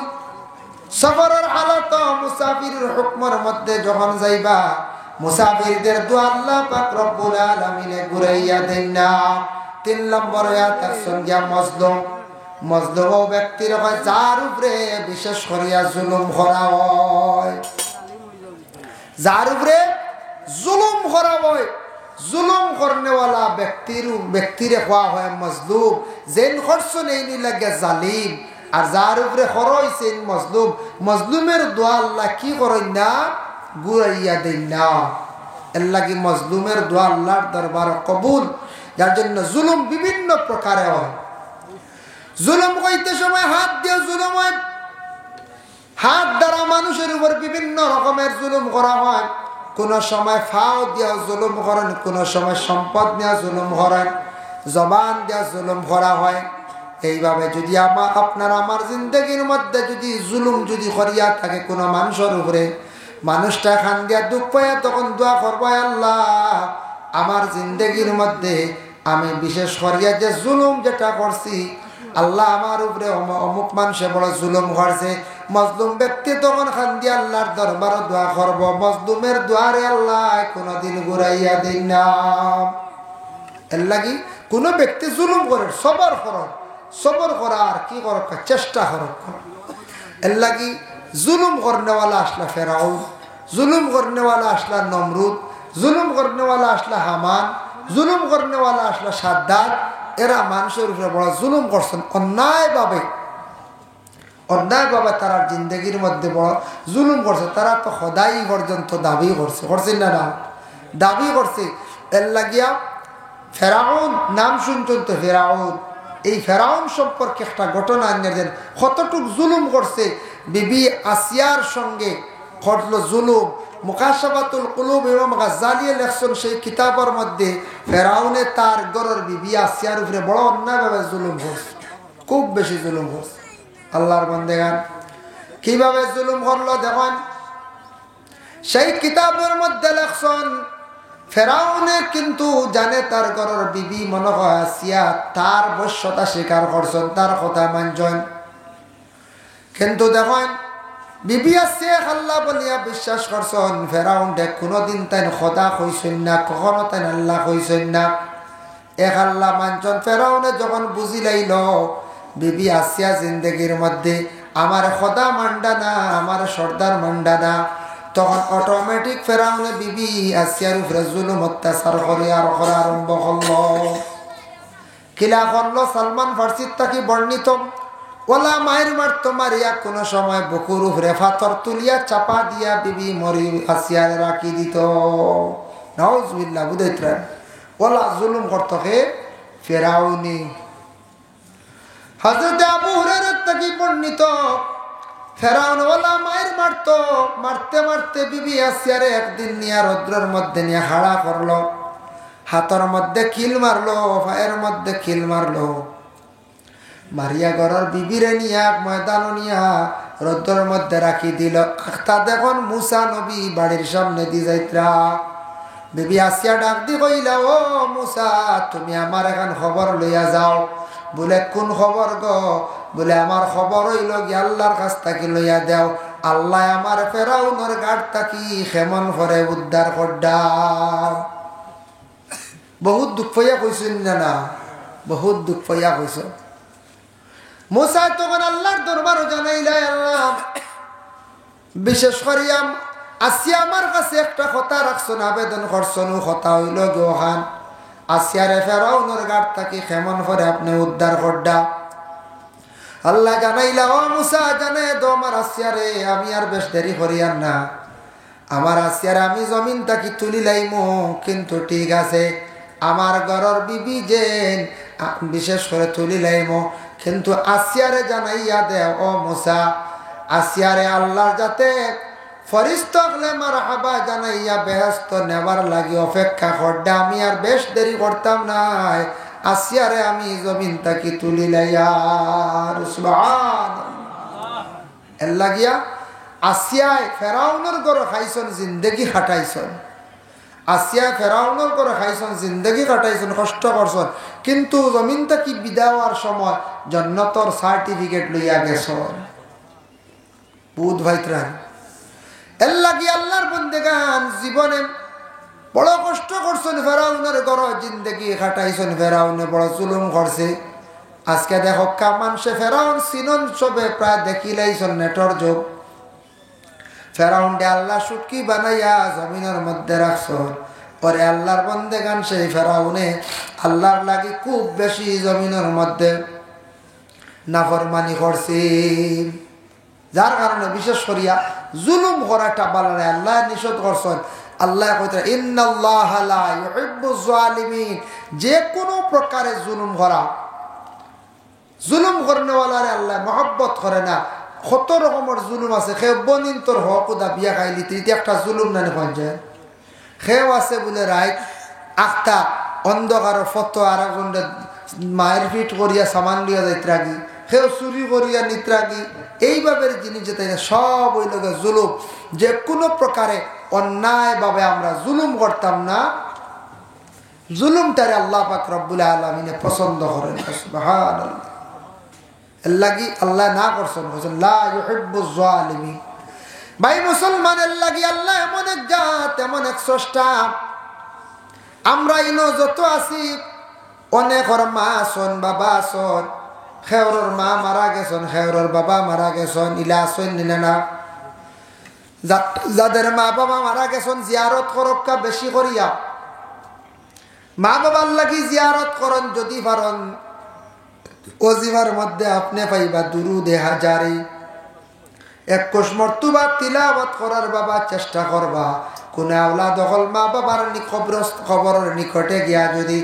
সফরের হালত মুসাফিরের হুকমের মধ্যে যখন যাইবা, মুসাফিরদের দোয়া আল্লাহ পাক রব্বুল আলামিনে ঘুরাইয়া দেন না। 3 নম্বরে থাকছে গিয়া মজলুম। মজলুম ব্যক্তির হয় যার উপরে বিশেষ করিয়া জুলুম করা হয়, যার উপরে জুলুম করা হয়, জুলুম করনেওয়ালা ব্যক্তিরে হওয়া হয় মজলুম। যেন খরচ নেই লাগে জালিম, আর যার উপরে খরচেন মজলুম, মজলুমের দোয়া আল্লাহ কি করেন না? ঘুরাইয়া দেন না। এর লাগি মজলুমের দোয়া আল্লাহর দরবার কবুল। যার জন্য জুলুম বিভিন্ন প্রকারে হয়। জুলুম কইতে সময় হাত দিয়ে জুলুম হয়, হাত দ্বারা মানুষের উপর বিভিন্ন রকমের জুলুম করা হয়। কোন সময় ফাও দিয়া জুলুম করেন, কোন সময় সম্পদ নিয়ে জুলুম করেন, জবান দিয়া জুলুম করা হয়। এইভাবে যদি আপনার আমার জিন্দগির মধ্যে যদি জুলুম যদি করিয়া থাকে কোন মানুষের উপরে, মানুষটা খান দিয়া দুঃখ পায়, তখন দোয়া করবো, আল্লাহ আমার জিন্দগির মধ্যে আমি বিশেষ করিয়া যে জুলুম যেটা করছি, আল্লাহ আমার উপরে অমুক মানুষে বড় জুলুম করছে। মজলুম ব্যক্তি তখন খান দিয়া আল্লাহর দরবার দোয়া করব, মজলুমের দোয়ারে আল্লাহ কোনদিন ঘুরাইয়া দিন না। এর লাগি কোন ব্যক্তি জুলুম করে সবর করো, সবর করার কি কর চেষ্টা করো। এর লাগি জুলুম করনেওয়ালা আসলা ফেরাউন, জুলুম করনেওয়ালা আসলা নমরুদ, জুলুম করনেওয়ালা আসলা হামান, জুলুম করনেওয়ালা আসলা সাদ্দাত। এরা মানুষের উপরে বড় জুলুম করছেন অন্যায়ভাবে। অন্যায়ভাবে তারা জিন্দগির মধ্যে বড় জুলুম করছে। তারা তো সদাই পর্যন্ত দাবি করছেন না না দাবি করছে। এর লাগিয়া ফেরাউন নাম শুনছেন তো, ফেরাউন, এই ফেরাউন সম্পর্কে একটা ঘটনা আনলেন। কতটুক জুলুম করছে বিবি আসিয়ার সঙ্গে ঘটল জুলুম। মুকাশাফাতুল কুলুব এবং গাজ্জালিয়ে লেখছেন সেই কিতাবের মধ্যে, ফেরাউনে তার ঘরের বিবি আসিয়ার উপরে বড় অন্যায়ভাবে জুলুম করছে, খুব বেশি জুলুম করছে। আল্লাহর বান্দেগান কিভাবে জুলুম করলো দেখেন, সেই কিতাবের মধ্যে লেখছেন ফেরাউনে কিন্তু জানে তার ঘরের বিবি মনে হয় আসিয়া তার বশ্যতা স্বীকার করছেন, তার কথা মানছেন। কিন্তু দেখেন বিবি আসিয়া আল্লাহ বলিয়া বিশ্বাস করছেন। ফেরাউন দেখ কোনোদিন তাই খোদা কইছেন না, কখনো তাই আল্লাহ কইছেন না, এক আল্লাহ মানছেন। ফেরাউনে যখন বুঝি লাইল বিবি আসিয়া জিন্দগির মধ্যে আমার খোদা মান্ডা না, আমার সর্দার মান্ডা না, তখন অটোমেটিক ফেরাউনে বিবি আসিয়ার উপরে জুলুম অত্যাচার করে আর করা আরম্ভ করলো। কিলা করলো? সালমান ফার্সির তাকে বর্ণিত, ওলা মায়ের মারতো, মারিয়া কোন সময় বুকুর উপরে পাথর তুলিয়া চাপা দিয়া বিবি মরি আসিয়ার রাখি দিত। নাউজুবিল্লাহ, বুঝাইতেন ওলা জুলুম করতো হে ফেরাউনি। হযরত আবু হুরায়রা থেকে বর্ণিত, ফেরাউন ওলা মায়ের মারতো, মারতে মারতে বিবি আসিয়ারে একদিন নিয়া রৌদ্রের মধ্যে নিয়ে হাড়া করলো, হাতের মধ্যে খিল মারলো, পায়ের মধ্যে খিল মারলো, মারিয়া ঘরের বিবিরে নিয়া ময়দান নিয়া রৌদ্রের মধ্যে রাখি দিল। তা দেখুন মুসা নবী বাড়ির সামনে দি যাইত্রা, বিবি আসিয়া ডাক দি কইলা, ও মুসা তুমি আমার এখন খবর লইয়া যাও। বলে কোন খবর গো? বলে আমার খবর হইল গিয়ে আল্লাহর কাছ থেকে লইয়া দেও, আল্লাহ আমার ফেরাউনের গাড় থাকি কেমন করে উদ্ধার করডা। বহুত দুঃখ পাইয়া কইছেন না না, বহুত দুঃখ পাইয়া কইছ। মুসা তখন আল্লাহর দরবারও জানাইলা, আল্লাহ বিশেষ করিয়া আসিয়া আমার কাছে একটা কথা রাখছেন, আবেদন করছেন। কথা হইল গোহান আসিয়ারে ফেরাউনের গাড় থাকি কেমন করে আপনি উদ্ধার করডা। আল্লাহ জানাইলা, ও মুসা জানে দো আমার আসিয়ারে, আমি আর বেশ দেরি করিয়ার না, আমার আসিয়ারে আমি জমিন থাকি তুলি লাইমু, কিন্তু ঠিক আছে আমার ঘরের বিবি যে বিশেষ করে তুলি লাইমু, কিন্তু আসিয়ারে জানাইয়া দে ও মুসা, আসিয়ারে আল্লাহ যাতে ফরিস্ত হলে মারহাবা জানাইয়া বেহেশত নেবার লাগি অপেক্ষা করডা, আমি আর বেশ দেরি করতাম নাই, আসিয়ারে আমি জমিন তাকি তুলি লাইয়া। সুবহানাল্লাহ। এর লাগিয়া আসিয়ায় ফেরাউনের ঘরে খাইছন, জিন্দগি খাটাইছন। আসিয়া ফেরাউনের ঘরে খাইছন, জিন্দগি কাটাইছন, কষ্ট করছন, কিন্তু জমিন তাকি বিদাওয়ার সময় জান্নাতের সার্টিফিকেট লইয়া গেছন। বুধ ভাইত্রান এর লাগি আল্লাহর বন্দেগান জীবনে বড় কষ্ট করছেন, ফেরাউনের ঘরে জিন্দগি কাটাইছন, ফেরাউনে বড় জুলুম করছে। আজকে দেখো মানুষে ফেরাউন সিনন সবে প্রায় দেখিলাইছন নেটর যোগ। ফেরাউন ডে আল্লাহ সুটকি বানাইয়া জমিনের মধ্যে রাখছন, পরে আল্লাহর বন্দেগান সেই ফেরাউনে আল্লাহর লাগি খুব বেশি জমিনের মধ্যে নাফরমানি করছে, যার কারণে বিশেষ করিয়া জুলুম করাটা ভালো না। আল্লাহ নিষেধ করছেন, আল্লাহ কইতে ইন্নাল্লাহা লা ইউহিব্বুজ জালিমিন, যে কোনো প্রকারে জুলুম করা, জুলুম করনেওয়ালারে আল্লাহ মহব্বত করে না। কত রকমের জুলুম আছে, সে বনিন তোর হক দাবিয়া খাইলি তুই একটা জুলুম না যায়। সেও আছে বলে রাইট আখটা অন্ধকার ফটো আর একজন মায়ের পিঠ করিয়া সামান লিয়া যাইত রাগি, সেও চুরি করিয়া নিত রাগি, এইভাবে জিনিস যেতে সব ওই লোক জুলুম। যে কোনো প্রকারে অন্যায়ভাবে আমরা জুলুম করতাম না, জুলুমটারে আল্লাহ পাক রব্বুল আলামিনে পছন্দ করেন। সুবহানাল্লাহ। এর লাগি আল্লাহ না করছেন, বলছেন লা ইউহিব্বুজ জালিমিন। ভাই মুসলমানের লাগি আল্লাহ এমন এক জাত, এমন এক স্রষ্টা। আমরা ইনো যত আছি অনেকর মা আসন, বাবা আসন, খেওরের মা মারা গেছেন, খেওরের বাবা মারা গেছেন, ইলা আসন নিলে না। যাদের মা বাবা মারা গেছেন জিয়ারত করক্কা বেশি করিয়া, মা বাবার লাগি জিয়ারত করেন যদি পারেন। ওজিফার মধ্যে আপনি পাইবা দুরুদে হাজারি, 21 মর্তবা তিলাওয়াত করার বাবা চেষ্টা করবা। কোন আওলাদ হল মা বাবার কবরের নিকটে গিয়া যদি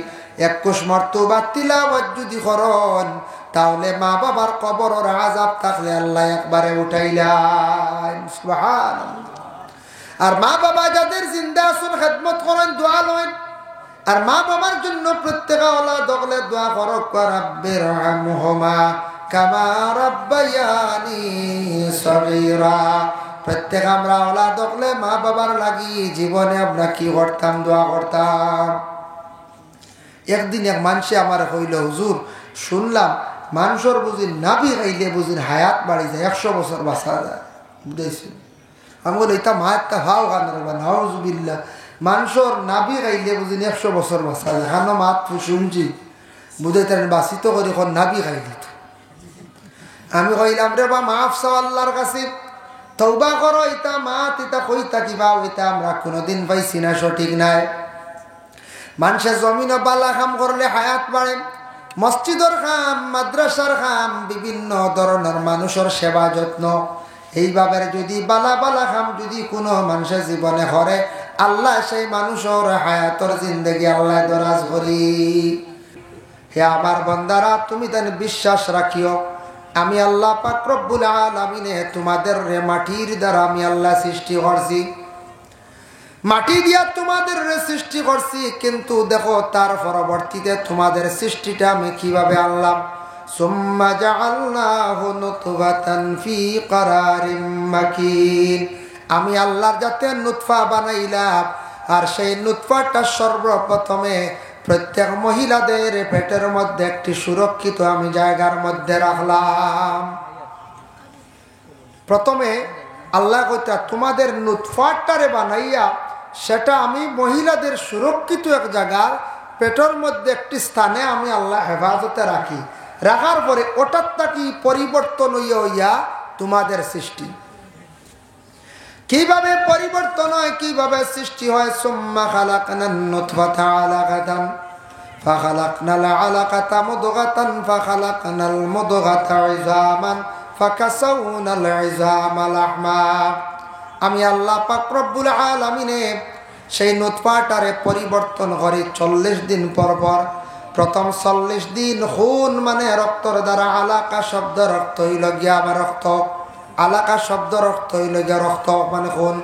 21 মর্তবা তিলাওয়াত যদি করন, তাহলে মা বাবার কবরের আযাব থাকলে আল্লাহ একবারে উঠাইলেন। সুবহানাল্লাহ। আর মা বাবা যাদের জিন্দা আছেন খেদমত করেন, দোয়া লয়েন। আর মা বাবার জন্য প্রত্যেক আওলাদ হলে দোয়া করক, রাব্বিরহামহুমা কামা রাব্বায়ানি সগীরা। প্রত্যেক আমরা আওলাদ হলে মা বাবার লাগি জীবনে আমরা কি করতাম, দোয়া করতাম। একদিন এক মানুষে আমার কইল, হুজুর শুনলাম মানুষের বুঝি নাভি খাইলে বুঝি হায়াত বাড়ি যায়, 100 বছর বাঁচা যায়। বুঝাইছেন? আমি বলি এটা মায়েরটা ভাও গানের বা নাউজুবিল্লাহ, মানুষের নাভি খাইলে বুঝি 100 বছর বাঁচা যায়। কেন মাত শুনছি বুঝাইতেন বাঁচিত করি এখন নাভি খাইলি। আমি কইলাম রে বা মাফ চাও আল্লাহর কাছে, তওবা করো। এটা মাত এটা কইতা কিবা ওইটা আমরা কোনোদিন পাইছি না, সঠিক নাই। মানুষের জমিন বালা কাম করলে হায়াত বাড়ে। মসজিদের কাম, মাদ্রাসার কাম, বিভিন্ন ধরনের মানুষের সেবা যত্ন, এইভাবে যদি বালা বালা কাম যদি কোনো মানুষের জীবনে করে, আল্লাহ সেই মানুষের হায়াতর জিন্দগি আল্লাহ দরাজ করি। হে আমার বান্দারা, তুমি তাই বিশ্বাস রাখিও, আমি আল্লাহ পাক রব্বুল আলামিনে তোমাদের মাটির দ্বারা আমি আল্লাহ সৃষ্টি করছি। মাটি দিয়া তোমাদের সৃষ্টি করছি, কিন্তু দেখো তার পরবর্তীতে তোমাদের সৃষ্টিটা আমি কিভাবে আনলাম। সুম্মা জাআলনাহু নুতফাতান ফি ক্বারারিম মাকিন। আমি আল্লাহর যাতে নুতফা বানাইলাম, আর সেই নুতফাটা সর্বপ্রথমে প্রত্যেক মহিলাদের পেটের মধ্যে একটি সুরক্ষিত আমি জায়গার মধ্যে রাখলাম। প্রথমে আল্লাহ কইতা তোমাদের নুতফাটারে বানাইয়া সেটা আমি মহিলাদের সুরক্ষিত এক জায়গার পেটের মধ্যে একটি স্থানে আমি আল্লাহ হেফাজতে রাখি। রাখার পরে ওটার তাকি পরিবর্তন হইয়া তোমাদের সৃষ্টি। কিভাবে পরিবর্তন হয়, কিভাবে সৃষ্টি হয়? সুম্মা খালাকনান নুতফাতা আলাকাতান ফাখালাকনাল আলাকাতা মুদগাতান ফাখালাকনাল মুদগাতা ইযামান ফাকাসাউনাল ইযামা লাহমা। আমি আল্লাহ পাক রব্বুল আলামিনে সেই নুতফাটারে পরিবর্তন করি 40 দিন পর পর। প্রথম 40 দিন খুন মানে রক্তর দ্বারা, আলাকা শব্দ রক্ত হইল গিয়া আমার রক্ত, আলাকা শব্দর অর্থ হইল গিয়া রক্ত মানে খুন।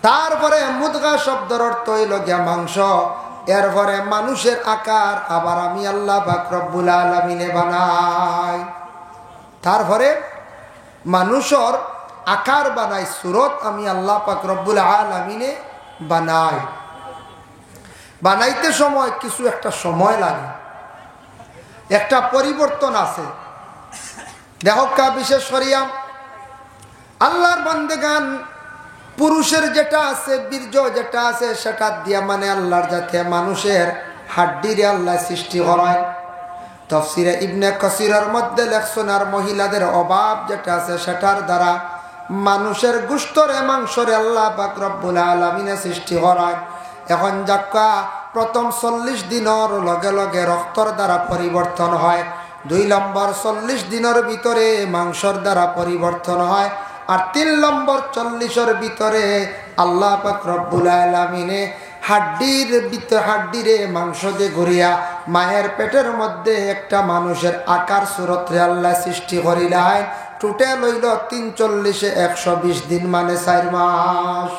তারপরে মুদগা শব্দর অর্থ হইল গিয়া মাংস। এরপরে মানুষের আকার আবার আমি আল্লাহ পাক রব্বুল আলামিনে বানাই। তারপরে মানুষের আকার বানাই, সুরত আমি আল্লাহ পাক রব্বুল আলামিনে বানাই। বানাইতে সময় কিছু একটা সময় লাগে, একটা পরিবর্তন আছে। দেখো কা বিশেষ করিয়া আল্লাহর বান্দেগান পুরুষের যেটা আছে, বীর্য যেটা আছে, সেটা দিয়া মানে আল্লাহর যাতে মানুষের হাড্ডিরে আল্লাহ সৃষ্টি করায়। তাফসীরে ইবনে কাসিরের মধ্যে লেখছেন, আর মহিলাদের অভাব যেটা আছে সেটার দ্বারা মানুষের গোশতরে মাংসরে আল্লাহ পাক রব্বুল আলামিনে সৃষ্টি করায়। এখন যাক্কা প্রথম 40 দিনের লগে লগে রক্তর দ্বারা পরিবর্তন হয়। 2 নম্বর 40 দিনের ভিতরে মাংসর দ্বারা পরিবর্তন হয়। আর 3 নম্বর 40-এর ভিতরে আল্লাহ পাক রব্বুল আলামিনে হাড্ডিরে মাংস দিয়ে ঘুরিয়া মায়ের পেটের মধ্যে একটা মানুষের আকার সুরতে আল্লাহ সৃষ্টি করিলেন। টোটাল হইল 3 40-এ 120 দিন মানে 4 মাস।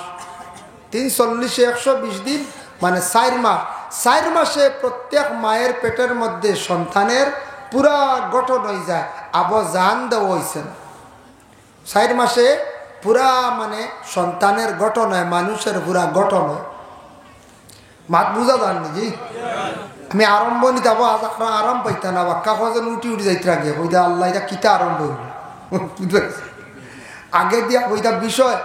3 40-এ 120 দিন মানে 4 মাস। 4 মাসে প্রত্যেক মায়ের পেটের মধ্যে সন্তানের পুরা গঠন হয়ে যায়। আবু জান দেওয়া হয়েছে 4 মাসে পুরা মানে সন্তানের গঠন হয়, মানুষের পুরা গঠন হয়। মাত বুঝা যান নাকি? আমি আরম্ভ নিতে যাবো, আজ আপনার আরাম পাইতা না, বাক্কা যেন উঠি যাইতে আগে ওইটা আল্লাহ এটা কিতা আরম্ভ হইল আগে দিয়া ওইটা বিষয়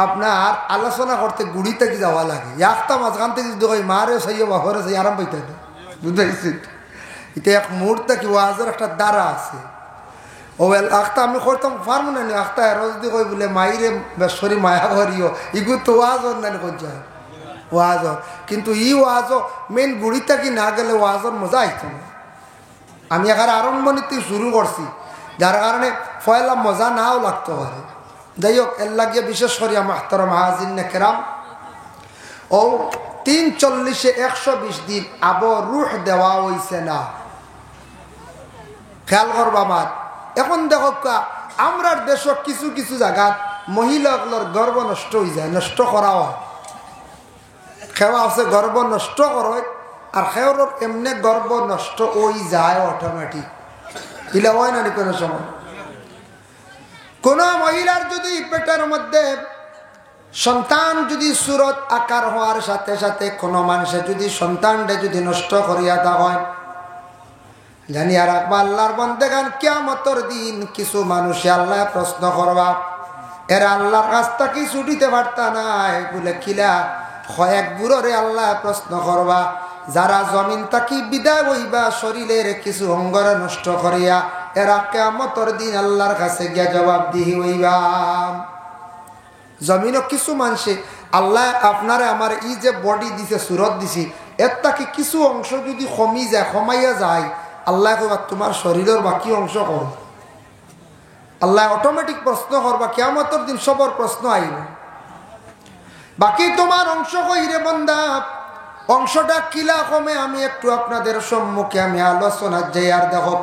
আপনার আলোচনা করতে গুড়ি থেকে যাওয়া লাগে। একটা মাঝখান থেকে যদি কই মারে সাইয়া বাহরে সাই আরাম পাইতে না, বুঝতে পারছি? এটা এক মুহূর্তে কি ওয়াজের একটা দ্বারা আছে। ও আখতা আমি করতাম পারবো না, আখতা এর যদি কই বলে মাইরে বেশরি মায়া করিও, ইগু তো ওয়াজর না যায় ওয়াজর। কিন্তু ই ওয়াজও মেন গুড়িটা কি না গেলে ওয়াজর মজা আইত না। আমি এখানে আরম্ভণীতে শুরু করছি, যার কারণে পয়লা মজা নাও লাগতে পারে। যাই হোক এর লাগিয়ে বিশেষ করিয়া মাহতারাম হাজিরিন কেরাম ও 340 120 দিন আবো রুহ দেওয়া হইছে না। খেয়াল করবা মাত। এখন দেখো আমরা দেশ কিছু কিছু জায়গাত মহিলাগুলোর গর্ব নষ্ট হয়ে যায়, নষ্ট করা হয়। খেওয়া আছে গর্ব নষ্ট করে, আর খেওর এমনি গর্ব নষ্ট হয়ে যায় অটোমেটিক। ইলা হয় না কোনো সময়। কোন মহিলার যদি পেটের মধ্যে সন্তান যদি সুরত আকার হওয়ার সাথে সাথে কোন মানুষের যদি সন্তানটা যদি নষ্ট করিয়া দেওয়া হয়, জানিয়া রাখবা আল্লাহর বন্দেগান কিয়ামতের দিন কিছু মানুষ আল্লাহ প্রশ্ন করবা, এরা আল্লাহর রাস্তা কি ছুটিতে পারতা নাই বলে কিলা কয়েক বুড়রে আল্লাহ প্রশ্ন করবা, যারা জমিন তাকি বিদায় হইবা শরীরের কিছু অঙ্গরে নষ্ট করিয়া, এরা কিয়ামতের দিন আল্লাহর কাছে গিয়া জবাবদিহি হইবা। জমিনও কিছু মানুষে আল্লাহ আপনারে আমার এই যে বডি দিছে, সুরত দিছি, এর তাকে কিছু অংশ যদি কমি যায়, কমাইয়া যায়, আল্লাহ কইবা তোমার শরীরের বাকি অংশ কম। আল্লাহ অটোমেটিক প্রশ্ন করবা, কিয়ামতের দিন সবর প্রশ্ন আইব, বাকি তোমার অংশ কইরে বন্দা, অংশটা কিলা কমে আমি একটু আপনাদের সম্মুখে আমি আলোচনা যাই। আর দেখো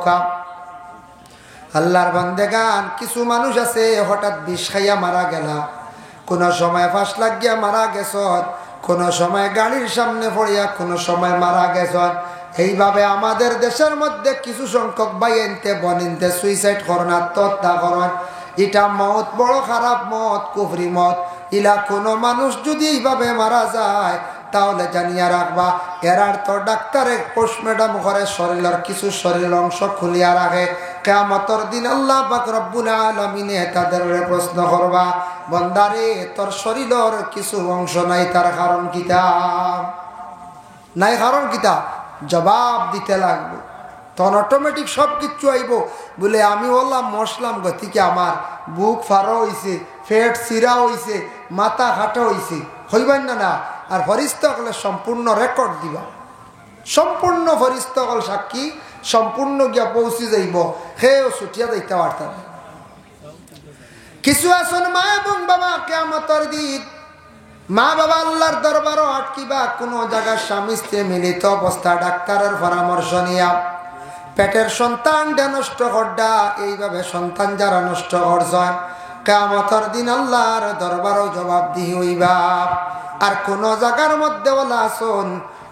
আল্লাহর বান্দেগান কিছু মানুষ আছে হঠাৎ বিষ খাইয়া মারা গেলা, কোন সময় ফাঁস লাগিয়া মারা গেছ, কোন সময় গাড়ির সামনে পড়িয়া কোন সময় মারা গেছ। এইভাবে আমাদের দেশের মধ্যে কিছু সংখ্যক বাইনতে বনিনতে সুইসাইড করেন, আত্মহত্যা করেন। এটা মত বড় খারাপ মত, কুফরি মত। ইলা কোনো মানুষ যদি এইভাবে মারা যায় তাহলে জানিয়া রাখবা এরার তো ডাক্তারে পোস্টমর্টম করে শরীরের কিছু শরীর অংশ খুলিয়া রাখে। কিয়ামতের দিন আল্লাহ পাক রব্বুল আলামিনে তাদের প্রশ্ন করবা, বন্দারে তোর শরীরের কিছু অংশ নাই, তার কারণ কিতা নাই, কারণ কিতা জবাব দিতে লাগবে। তখন অটোমেটিক সব কিছু আইব বলে আমি বললাম মশলাম গতিকে আমার বুক ফাড়া হইছে, পেট চিরা হইছে, মাথা খাটা হইছে, হইবেন না না। আর ফরিস্তাকলে সম্পূর্ণ রেকর্ড দিবা, সম্পূর্ণ ফরিস্তাকল সাক্ষী সম্পূর্ণ গিয়া পৌঁছে যাইব, সেও ছুটিয়া যাইতে পারতাম। কিছু আসন মা এবং বাবা কিয়ামতের দিন মা বাবা আল্লাহর দরবারও আটকিবা, কোনো জায়গায় স্বামী স্ত্রী মিলিত অবস্থা ডাক্তারের পরামর্শ নিয়া পেটের সন্তান নষ্ট করডা, এইভাবে সন্তান যারা নষ্ট করছেন কিয়ামতের দিন আল্লাহর দরবারও জবাবদিহি হইবা। আর কোন জায়গার মধ্যে বলা আসুন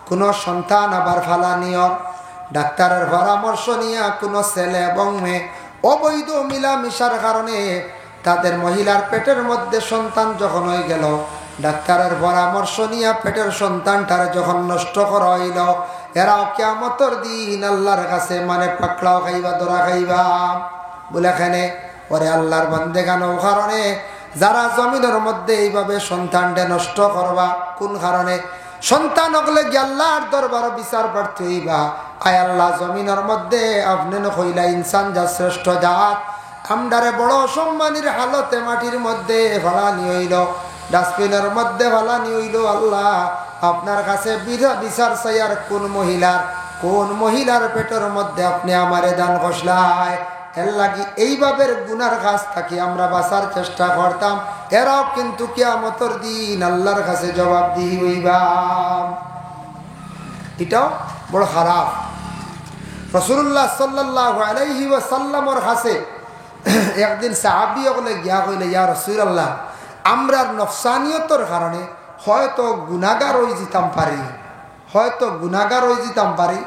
কোন সন্তান আবার ফালানিও ডাক্তারের পরামর্শ নিয়া কোন ছেলে এবং মেয়ে অবৈধ মিলামিশার কারণে তাদের মহিলার পেটের মধ্যে সন্তান যখন হয়ে গেল, ডাক্তারের পরামর্শ নিয়া পেটের সন্তানটার যখন নষ্ট করা হইল, এরাও কিয়ামতের দিন আল্লাহর কাছে মানে পাকড়াও খাইবা, ধরা খাইবা। বলে এখানে ওরে আল্লাহর বান্দেগানো কারণে যারা জমিনের মধ্যে এইভাবে সন্তানটা নষ্ট করবা, কোন কারণে সন্তান হলে আল্লাহর দরবার বিচার প্রার্থী হইবা। আয় আল্লাহ জমিনের মধ্যে আপনি কইলা ইনসান যা শ্রেষ্ঠ জাত, আমদারে বড় সম্মানের হালতে মাটির মধ্যে ফালানি হইল, ডাস্টবিনের মধ্যে ফালানি হইল। আল্লাহ আপনার কাছে বিচার চাই আর কোন মহিলার পেটের মধ্যে আপনি আমারে দান কষলায়। এর লাগি এইভাবে গুনার কাছ থাকি আমরা বাঁচার চেষ্টা করতাম, এরাও কিন্তু কিয়ামতের দিন আল্লাহর কাছে জবাবদিহি হইবা। এটাও বড় খারাপ। রাসূলুল্লাহ সাল্লাল্লাহু আলাইহি ওয়াসাল্লামের কাছে একদিন সাহাবী হলে গিয়া কইলে, ইয়া রাসূলুল্লাহ আমরার নফসানিয়তের কারণে হয়তো গুনাহগার হয়ে যেতাম পারি, হয়তো গুনাহগার হয়ে যেতাম পারি,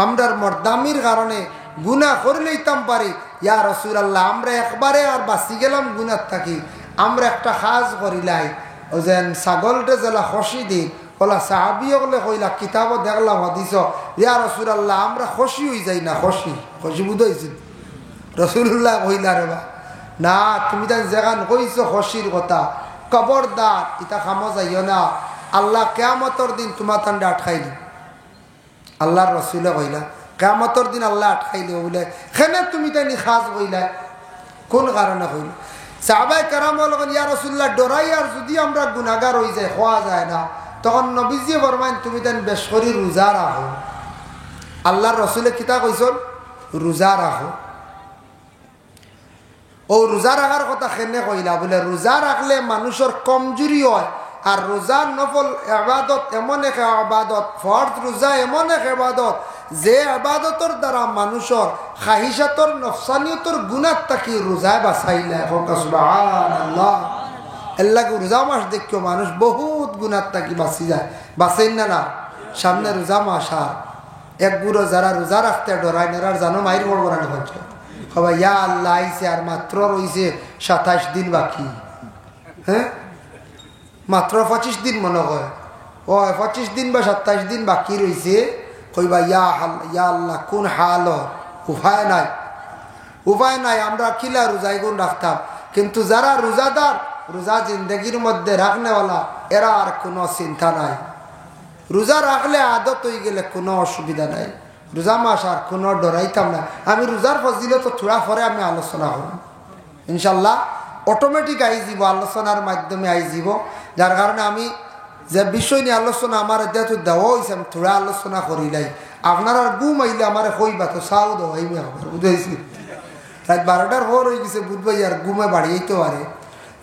আমরার মর্দামির কারণে গুনাহ করে লইতাম পারি। ইয়া রাসূলুল্লাহ আমরা একবারে আর বাঁচি গেলাম গুনার থাকি, আমরা একটা কাজ করিলাই, ও যেন ছাগলটা জেলা খসি দিই বলা সাহাবী হলে কইলা কিতাবও দেখলাম হাদিস, ইয়া রাসূলুল্লাহ আমরা খুশি হয়ে যাই না, খুশি খুশি বুঝাইছিল। রাসূলুল্লাহ কইলা রে বা না, তুমি তাই যেখান কইছো খুশির কথা, খবরদার ইটা খামো যাইও না, আল্লাহ কিয়ামতের দিন তোমার তান্ডে আটকাই দিন। আল্লাহর রাসূলে কইলা কিয়ামতের দিন আল্লাহ আটকাই দিব বলে, খেনে তুমি তাই খাস কইলা, কোন কারণে কইলা? সাহাবায়ে কেরাম বলেন ইয়া রাসূলুল্লাহ ডরাই আর যদি আমরা গুনাহগার হয়ে যাই, হওয়া যায় না, তখন নবীজি ফরমাইন তুমি তাই বেশ করে রোজা রাখো। আল্লাহর রাসূলে কিতা কইছেন? রোজা রাখো। ও রোজা রাখার কথা কেনে কইলা বলে রোজা রাখলে মানুষের কমজোরি হয় আর রোজার নফল ইবাদত এমন এক ইবাদত ফরজ রোজা এমন এক ইবাদত যে ইবাদতের দ্বারা মানুষের খাহিশাতর নফসানিয়তর গুনাহ থাকি রোজায় বাঁচাইলা সুবহানাল্লাহ আল্লাহকে রোজা মাস দেখিও মানুষ বহুত গুনাহ থাকি বাঁচি যায় বাঁচেন না সামনে রোজা মাস আর এক গুরো যারা রোজা রাখতে ডরায় নেরার জানো মাইর বড় বড় হচ্ছে সবাই ইয়া আল্লাহ আইছে আর মাত্র রইছে 27 দিন বাকি হ্যাঁ মাত্র 25 দিন মনে হয় ও 25 দিন বা 27 দিন বাকি রইছে কইবা ইয়া আল্লাহ কোন হাল উপায় নাই আমরা কিলা রোজাই গুণ রাখতাম কিন্তু যারা রোজাদার রোজা জিন্দগির মধ্যে রাখনেওয়ালা এরা আর কোনো চিন্তা নাই রোজা রাখলে আদত হয়ে গেলে কোনো অসুবিধা নাই রোজা মাস আর কোনো ডরাইতাম না আমি রোজার ফজিলত থোড়া পরে আমি আলোচনা করব ইনশাল্লাহ অটোমেটিক আই যাব আলোচনার মাধ্যমে আই যাব যার কারণে আমি যে বিষয় নিয়ে আলোচনা আমার যেহেতু দেওয়া হয়েছে আমি থোড়া আলোচনা করিলাই আপনার আর গুম আইলে আমার কইবা তো চাও দেওয়া আমি আমার বুঝাইছি রাত 12টার পর হয়ে গেছে বুধবাই আর গুমে বাড়িয়েইতে পারে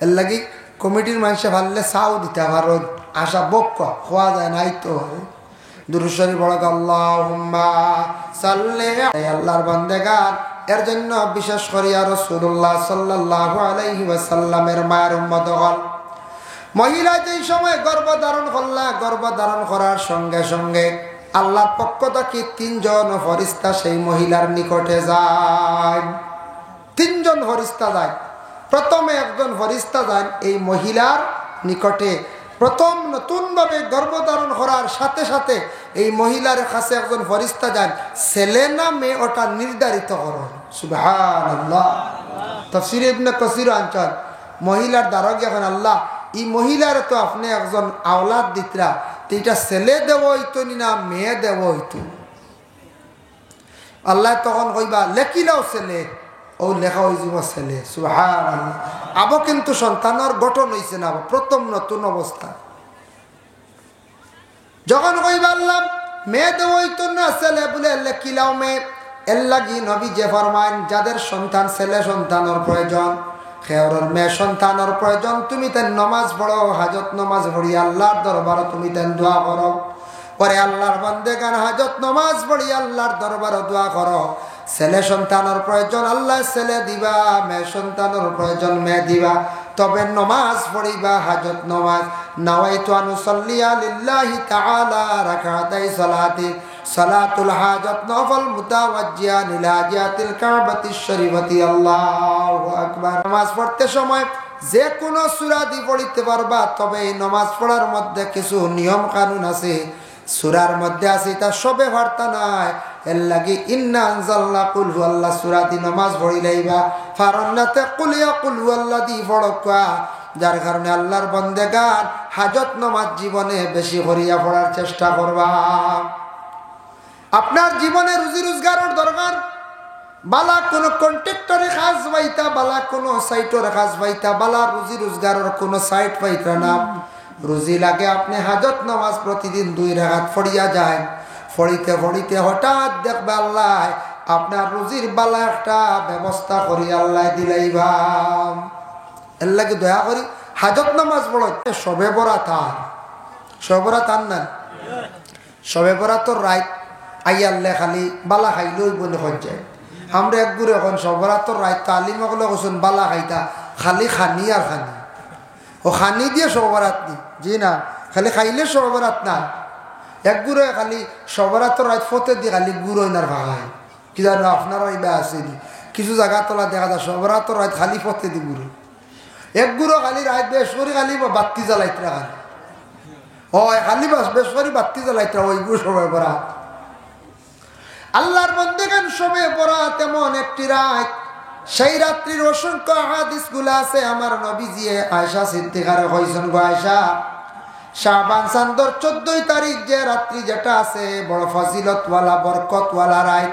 এর লাগি কমিটির মানুষে ভাললে চাও দিতে আমার আশা বক্ক খোয়া যায় নাই তো দুরূদ শরীফ পড়া আল্লাহুম্মা সাল্লি আল্লাহর বান্দেগান এর জন্য বিশেষ করে রাসূলুল্লাহ সাল্লাল্লাহু আলাইহি ওয়াসাল্লামের মায়ের উম্মতগণ মহিলা যেই সময় গর্ভধারণ করলা গর্ভধারণ করার সঙ্গে সঙ্গে আল্লাহর পক্ষ থেকে 3 জন ফেরেশতা সেই মহিলার নিকটে যায় 3 জন ফেরেশতা যায় প্রথমে একজন ফেরেশতা যায় এই মহিলার নিকটে প্রথম নতুনভাবে গর্ভধারণ করার সাথে সাথে এই মহিলার কাছে একজন ফেরেশতা যান ছেলে না মেয়ে ওটা নির্ধারিত করেন সুবহানাল্লাহ তাফসীরে ইবনে কাসির আনছেন মহিলার দ্বারা এখন আল্লাহ এই মহিলার তো আপনি একজন আওলাদ দিতরা তো এটা ছেলে দেব হইতো না মেয়ে দেব হইতো আল্লাহ তখন কইবা লেখিলাও ছেলে ও লেখা হয়ে যাব ছেলে সুবহানাল্লাহ আবো কিন্তু সন্তানের গঠন হয়েছে না প্রথম নতুন অবস্থা যখন কইবা আল্লাহ মেয়ে দেব হইতো না ছেলে বলে লেখিলাও মেয়ে এর লাগি নবী যে ফরমান যাদের সন্তান ছেলে সন্তানের প্রয়োজন খেয়রের মেয়ে সন্তানের প্রয়োজন তুমি তেন নামাজ পড়ো হাজত নামাজ পড়ি আল্লাহর দরবারে তুমি তেন দোয়া করো পরে আল্লাহর বান্দেগান হাজত নামাজ পড়ি আল্লাহর দরবারে দোয়া করো ছেলে সন্তানের প্রয়োজন আল্লাহ ছেলে দিবা মেয়ে সন্তানের প্রয়োজন মেয়ে দিবা তবে নামাজ পড়িবা হাজত নামাজ নাওয়াইতু আন উসাল্লিয়া লিল্লাহি তাআলা রাকাতাই সালাতি সালাতুল হাজত নফল মুতাওয়াজ্জিয়ান ইলা জিয়াতিল কাবাতিশ শরীফতি আল্লাহু আকবার নামাজ পড়তে সময় যে কোনো সূরা দি পড়তে পারবা তবে এই নামাজ পড়ার মধ্যে কিছু নিয়ম কানুন আছে সূরার মধ্যে আছে তা সবে বার্তা নাই এর লাগি ইন্না আনজালনা কুল হুয়াল্লাহ সূরা দি নামাজ পড়িলাইবা ফারান্নাতে কুল ইয়া কুল হুয়াল্লাযী পড়কা যার কারণে আল্লাহর বান্দেগান হাজত নামাজ জীবনে বেশি করিয়া পড়ার চেষ্টা করবা আপনার জীবনে রুজি রোজগারের দরকার বালা কোন কন্ট্রাক্টরে কাজ পাইতা বালা কোন সাইটের কাজ পাইতা বালা রুজি রোজগারের কোন সাইট পাইতা না রুজি লাগে আপনি হাজত নামাজ প্রতিদিন 2 রাকাত পড়িয়া যায় পড়িতে পড়িতে হঠাৎ দেখবে আল্লাহ আপনার রুজির বালা একটা ব্যবস্থা করি আল্লাহ দিলাইবা এর লাগে দয়া করি হাজত নামাজ পড়ো সবে বরাত না সবে বরাত রাত আইয়াল্লে খালি বালা খাইলেই বলে হয়ে যায় আমরা একগুলো এখন সবরাত রাত তালিম হলে কইছেন বালা খাইতা খালি খানি আর খানি ও খানি দিয়ে সবরাত নি জি না খালি খাইলে সবরাত না একগুলো খালি সবরাত রাত ফতে দিয়ে খালি গুড় হইনার ভাগায় কি জানো আপনারা এইবা আসেনি কিছু জায়গা তোলা দেখা যায় সবরাত রাত খালি ফতে দি গুড় একগুলো খালি রাত বেশ করে খালি বাত্তি জ্বালাইতরা খালি ও খালি বেশ করে বাত্তি জ্বালাইতরা ওই গুড় সবাই বরাত আল্লাহর বান্দাগান সবে বরাত এমন একটি রাত সেই রাত্রির অসংখ্য হাদিসগুলো আছে আমার নবীজি আয়েশা সিদ্দিকারে কইছেন গো আয়েশা শাবান চাঁদের 14 তারিখ যে রাত্রি যেটা আছে বড় ফজিলতওয়ালা বরকতওয়ালা রাত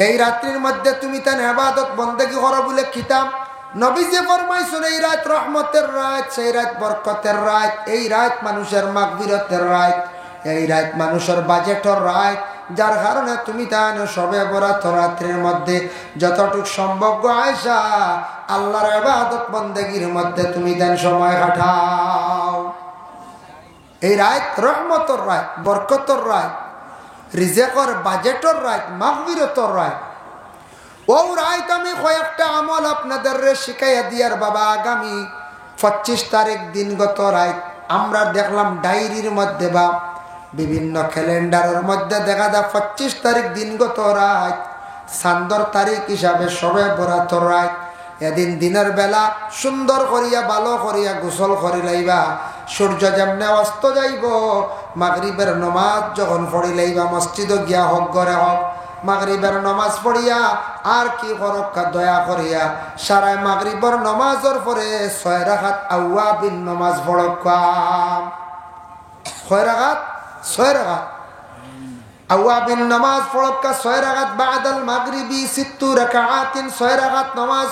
এই রাত্রির মধ্যে তুমি তার ইবাদত বندگی করো বলে কিতাব নবীজি ফরমাইছেন এই রাত রহমতের রাত সেই রাত বরকতের রাত এই রাত মানুষের মাগফিরাতের রাত এই রাত মানুষের বাজেটের রাত যার কারণে তুমি তাই সবে বরাত রাত্রির মধ্যে যতটুক সম্ভব গো আয়েশা আল্লাহর ইবাদত বন্দেগীর মধ্যে তুমি দেন সময় কাটাও। এই রাত রহমতর রাত, বরকতর রাত, রিজেকর বাজেটর রাত, মাগফিরতর রাত। ও রাত আমি কয়েকটা আমল আপনাদের শিখাইয়া দিয়ার বাবা। আগামী 25 তারিখ দিনগত রাত আমরা দেখলাম ডায়েরির মধ্যে বা বিভিন্ন ক্যালেন্ডারের মধ্যে দেখা যায় 25 তারিখ দিনগত রাত চাঁদর তারিখ হিসাবে সবে বরাতর রাত। এদিন দিনের বেলা সুন্দর করিয়া ভালো করিয়া গোসল করি লাইবা, সূর্য যেমনে অস্ত যাইব মাগরিবের নমাজ যখন পড়ি লাইবা, মসজিদে গিয়া হোক ঘরে হোক মাগরিবের নমাজ পড়িয়া আর কি করক্কা দয়া করিয়া সারায় মাগরিবের নমাজের পরে 6 রাকাত আওয়াবিন নমাজ পড়ক্কা। 6 রাকাত 6 রাকাত আওয়াবিন নমাজ পড়ক্কা। 6 রাকাত বাদাল মাগরিবি 6 রাকাতিন 6 রাকাত নমাজ।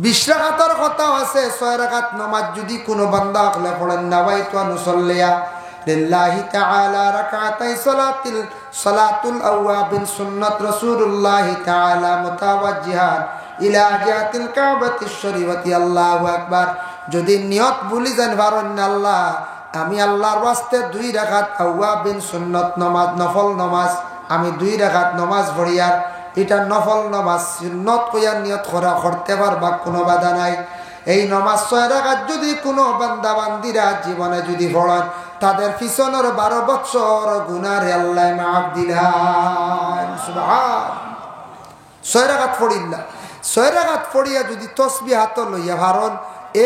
20 রাকাতের কথা আছে। 6 রাকাত নমাজ যদি কোনো বান্দা আকলে পড়েন নাওয়াইতু নুসাল্লিয়া লিল্লাহি তাআলা রাকাতাই সালাতুল আওয়াবিন সুন্নাত রাসূলুল্লাহ তাআলা মুতাওয়াজ্জিহান ইলা জিহাতিল কাবাতিশ শরীফাতি। আল্লাহু আকবার। যদি নিয়ত ভুলি যান পারেন আল্লাহ আমি আল্লাহর ওয়াস্তে 2 রাকাত আওয়াবিন সুন্নাত নামাজ নফল নামাজ আমি 2 রাকাত নামাজ পড়িয়ার এটা নফল নামাজ সুন্নাত কইয়া নিয়ত করা করতে পারবা, কোনো বাধা নাই। এই নামাজ 6 রাকাত যদি কোনো বান্দা বান্দিরা জীবনে যদি পড়েন তাদের পিছনের 12 বছর গুনাহ আল্লাহ মাফ দিলেন। সুবহান। 6 রাকাত পড়িলা 6 রাকাত পড়িয়া যদি তাসবিহ হাত লইয়া ভারন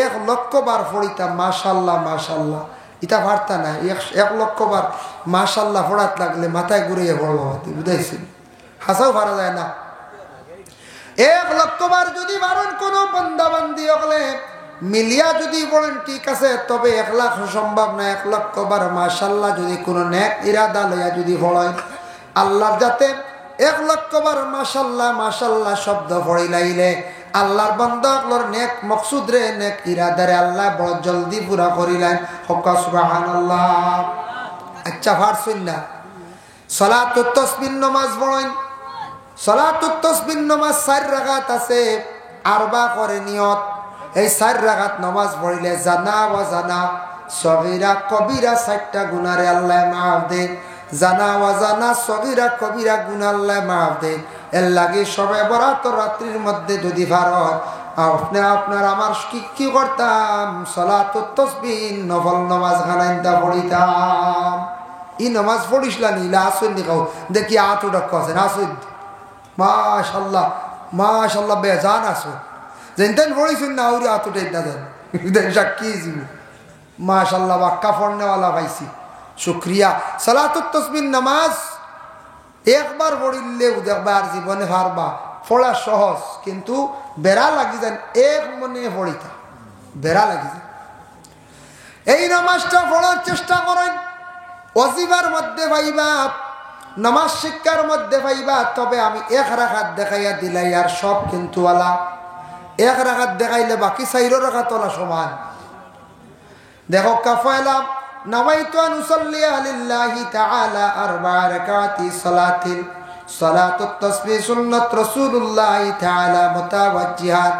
1 লক্ষ বার পড়িতা মাশাআল্লাহ মাশাআল্লাহ এটা ভারতা না। 1 লক্ষ বার মাশাআল্লাহ পড়াত লাগলে মাথায় ঘুরিয়ে পড়ব বুঝাইছেন, হাসাও ভাড়া যায় না। 1 লক্ষ বার যদি ভারন কোনো বান্দা বান্দি হলে মিলিয়া যদি বলেন ঠিক আছে, তবে 1 লাখ সম্ভব না। 1 লক্ষ বার মাশাআল্লাহ যদি কোনো নেক ইরাদা লইয়া যদি পড়েন আল্লাহর যাতে 1 লক্ষ বার মাশাআল্লাহ মাশাআল্লাহ শব্দ পড়িলাইলে আল্লাহর বান্দাগুলোর নেক মকসুদ রে নেক ইরাদারে আল্লাহ বড় জলদি পুরা করিলেন। হক সুবহানাল্লাহ। আচ্ছা ভারছুন না সালাতুত তাসবিহ নামাজ পড়েন। সালাতুত তাসবিহ নামাজ 4 রাকাত আছে, 4 করে নিয়ত। এই 4 রাকাত নামাজ পড়িলে জানা ওয়া জানা সগীরা কবিরা 4টা গুনাহরে আল্লাহ মাফ দেন। জানা ওয়া জানা সগীরা কবিরা গুনাহ আল্লাহ মাফ দেন। এর লাগে সবে বরাত রাত্রির মধ্যে যদি ভারত আপনি আপনার আমার কি করতাম সালাতুত তাসবিহ নফল নামাজ খানাইতা পড়িতাম। ই নামাজ পড়িসলা নিলা আসুন দেখাও দেখি আটো ডাক আছেন আসুন মাশাআল্লাহ মাশাআল্লাহ বেজান আসুন যেন পড়িছুন না ওরে আটোটাই না দেন সাক্ষী মাশাআল্লাহ বাক্কা পড়নেওয়ালা পাইছি শুক্রিয়া। সালাতুত তাসবিহ নামাজ একবার পড়িলে দেখবার জীবনে পারবা, পড়া সহজ কিন্তু বেড়া লাগি যান এক মনে পড়িতা বেড়া লাগি যান। এই নামাজটা পড়ার চেষ্টা করেন। ওয়াজিবার মধ্যে পাইবা, নামাজ শিক্ষার মধ্যে পাইবা। তবে আমি 1 রাকাত দেখাইয়া দিলাই আর সব কিন্তু ওয়ালা 1 রাকাত দেখাইলে বাকি 4 রাকাত ওলা সমান। দেখো কাফাইলা নাওয়াইতু আন উসাল্লিয়া লিল্লাহি তাআলা 4 রাকাতি সালাতিন সালাতুত তাসবিহ সুন্নাত রাসূলুল্লাহ তাআলা মুতাওয়াজ্জিহান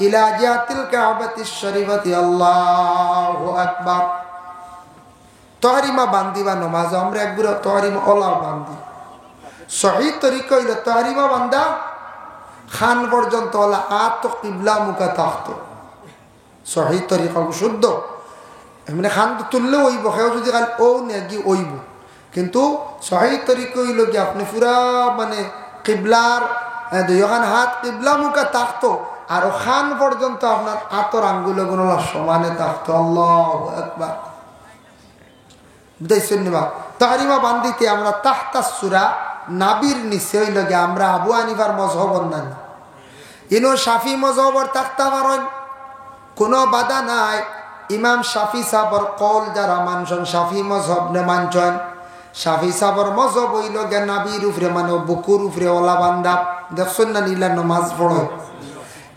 ইলা জিহাতিল কাবাতিশ শরীফাতি। আল্লাহু আকবার। তহরিমা বান্দিবা নমাজ আমরা একবার তহরিমা ওলা বান্দি সহি তরিকা হইল তহরিমা বান্দা খান পর্যন্ত ওলা আত কিবলা মুখা থাকতো সহি তরিকা শুদ্ধ মানে খান তো তুললে ওইব সেও যদি খালি ও নেগি ওইব, কিন্তু সহি তরিকা হইল কি আপনি পুরা মানে কিবলার 2খান হাত কিবলা মুখা থাকতো আর খান পর্যন্ত আপনার আতর আঙ্গুল গুলো সমানে থাকতো। আল্লাহু আকবার। বুঝাইছেন না? তাহরিমা বান্দিতে আমরা তাহতা সূরা নাবির নিচে হইল গিয়ে আমরা আবু হানিফার মযহবর না ইনো শাফি মযহবর তাখতা পারেন, কোনো বাধা নাই। ইমাম শাফি সাহর কল যারা মানছেন শাফি মযহব নে মানছেন, শাফি সাহর মযহব হইল গিয়ে নাবির উপরে মানে বুকুর উপরে ওলা বান্দা দেখছেন না নিলা নামাজ পড়ে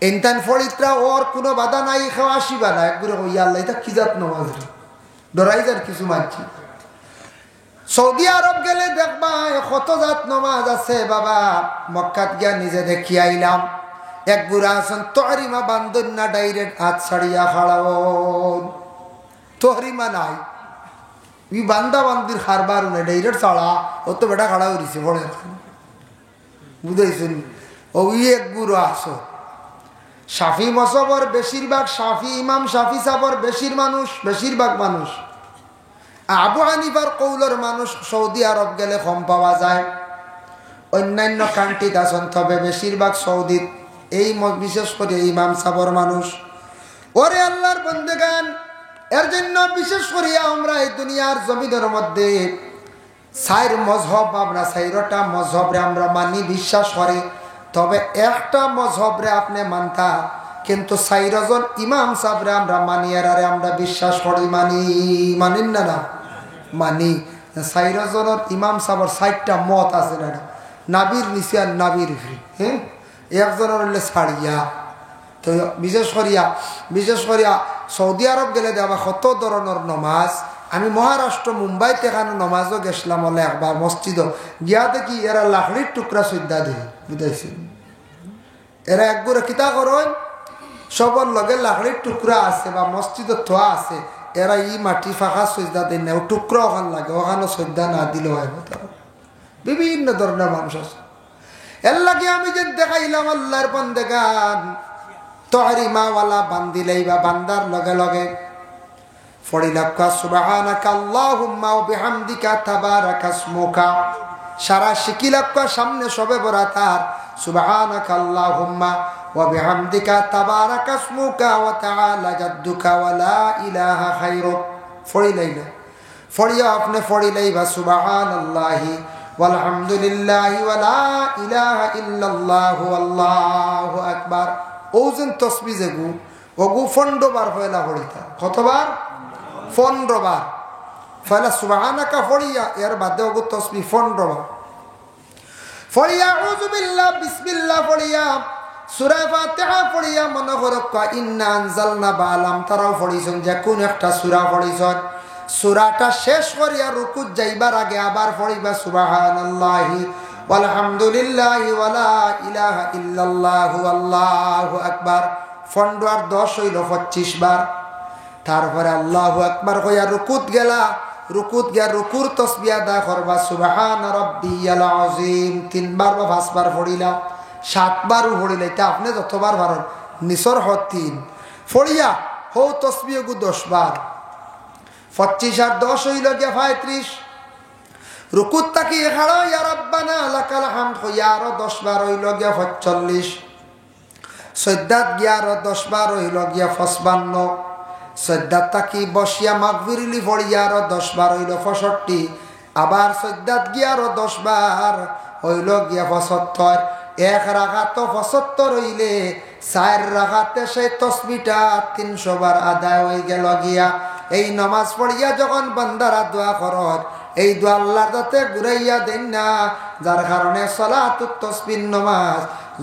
ইনতান ফরিত্রা ওর কোনো বাধা নাই। খাওয়া আসিবা না একবারে হইয়া আল্লাহ এটা কি জাত নামাজ রে ডরাই যার কিছু মানছি সৌদি আরব গেলে দেখবা কত জাত নমাজ আছে বাবা। মক্কাত গিয়া নিজে দেখি আইলাম, এক বুড়া আছেন তহরিমা বান্ধন না, ডাইরেক্ট হাত ছাড়িয়া খাড়াও, তহরিমা নাই, ই বান্দা বান্দির খারবার নেই, ডাইরেক্ট ছাড়া ও তো বেটা খাড়া করেছে পড়ে, বুঝাইছেন? ও এক বুড়া আছো। শাফি মসবর বেশিরভাগ, শাফি ইমাম শাফি সাবর বেশিরভাগ মানুষ, আবু হানিফার কৌলর মানুষ সৌদি আরব গেলে কম পাওয়া যায়। অন্যান্য কান্ট্রিতে আছেন, তবে বেশিরভাগ সৌদিত এই বিশেষ করে ইমাম সাবর মানুষ। ওরে আল্লাহর বন্দেগান, এর জন্য বিশেষ করে আমরা এই দুনিয়ার জমিনের মধ্যে চার মজহব, আমরা চারটা মজহবরে আমরা মানি, বিশ্বাস করি। তবে একটা মজহবরে আপনি মানতা, কিন্তু 4 জন ইমাম সাবরে আমরা মানি, আর আমরা বিশ্বাস করি, মানিন না? না মানি। 4 জনের ইমাম সাবর 4টা মত আছে না, নাবির নিচে আর নাবির উপরে, হ্যাঁ, একজনের হইলে ছাড়িয়া। তো বিশেষ করিয়া সৌদি আরব গেলে দেওয়া কত ধরনের নমাজ। আমি মহারাষ্ট্র মুম্বাইতে এখানে নমাজও গেছিলাম, হলে একবার মসজিদ গিয়া দেখি এরা লাকড়ির টুকরা সজ্জা দেয়, বুঝাইছি? এরা একগুড়ে কিতা করেন, সবর লগে লাকড়ির টুকরা আছে বা মসজিদে থোয়া আছে, এরা ই মাটি ফাঁকা সজ্জা দেয় না, টুকরা ওখান লাগে, ওখানে সজ্জা না দিলেও হয়। বিভিন্ন ধরনের মানুষ আছে। এর লাগে আমি যে দেখাইলাম আল্লাহর বন্দেগান, তহরিমাওয়ালা বান্দিলেই বা বান্দার লগে লগে ফড়িলাক্কা সুবহানাকা আল্লাহুম্মা ওয়া বিহামদিকা তাবারাকা ইসমুকা, সারা শিকিলাক্কা সামনে সবে বরাতার সুবহানাকা আল্লাহুম্মা ওয়া বিহামদিকা তাবারাকা ইসমুকা ওয়া তাআলা জাদ্দুকা ওয়া লা ইলাহা খায়রুক। ফড়িলাইলা ফড়িয়া আপনি ফড়িলাইবা সুবহানাল্লাহি ওয়ালহামদুলিল্লাহি ওয়া লা ইলাহা ইল্লাল্লাহু আল্লাহু আকবার। ওজন তসবিহ যেগু ওগু 15 বার পয়লা পড়িতা। কতবার? 15 বার। পয়লা সুবহানাকা পড়িয়া এর বাদে ওগু তসবিহ 15 বার পড়িয়া, আউযু বিল্লাহ বিসমিল্লাহ পড়িয়া, সূরা ফাতিহা পড়িয়া, মনে করো ইন্না আনজালনা বা আলাম তারাও পড়িছেন, যে কোন একটা সূরা পড়িছেন, সূরাটা শেষ করিয়া রুকুত যাইবার আগে আবার পড়িবা সুবহানাল্লাহি আলহামদুলিল্লাহি ওয়া লা ইলাহা ইল্লাল্লাহু আল্লাহু আকবার। 15 আর 10 হইল 25 বার। তারপরে আল্লাহু আকবার কইয়া রুকুত গেলা, রুকুত গিয়া রুকুর তাসবিহ আদা করবা সুবহান রাব্বিয়াল আযীম 3 বার বা 5 বার পড়িলা, 7 বারও পড়িলা, এটা আপনি যতবার পারেন, নিসর হত 3 পড়িয়া হো তাসবিহ গু 10 বার। 25 আর 10 হইল গিয়া 35। রুকুত তাকি খাড়া ইয়া রাব্বানা লাকাল হামদ হইয়া আরো 10 বার হইল গিয়া 45। সজ্জাত গিয়া আরো 10 বার হইল গিয়া 55। সজ্জাত তাকি বসিয়া মাগফিরলি পড়িয়া আরো 10 বার হইল 65। আবার সজ্জাত গিয়া আরো 10 বার হইল গিয়া 75। এক রাকাত 75 হইলে 4 রাকাতে সেই তাসবিহটা 300 বার আদায় হয়ে গেল গিয়া। এই নামাজ পড়িয়া যখন বান্দারা দোয়া করত, এই দোয়া আল্লাহর কাছে ঘুরাইয়া দেন না, যার কারণে সালাতুত তাসবিহ নামাজ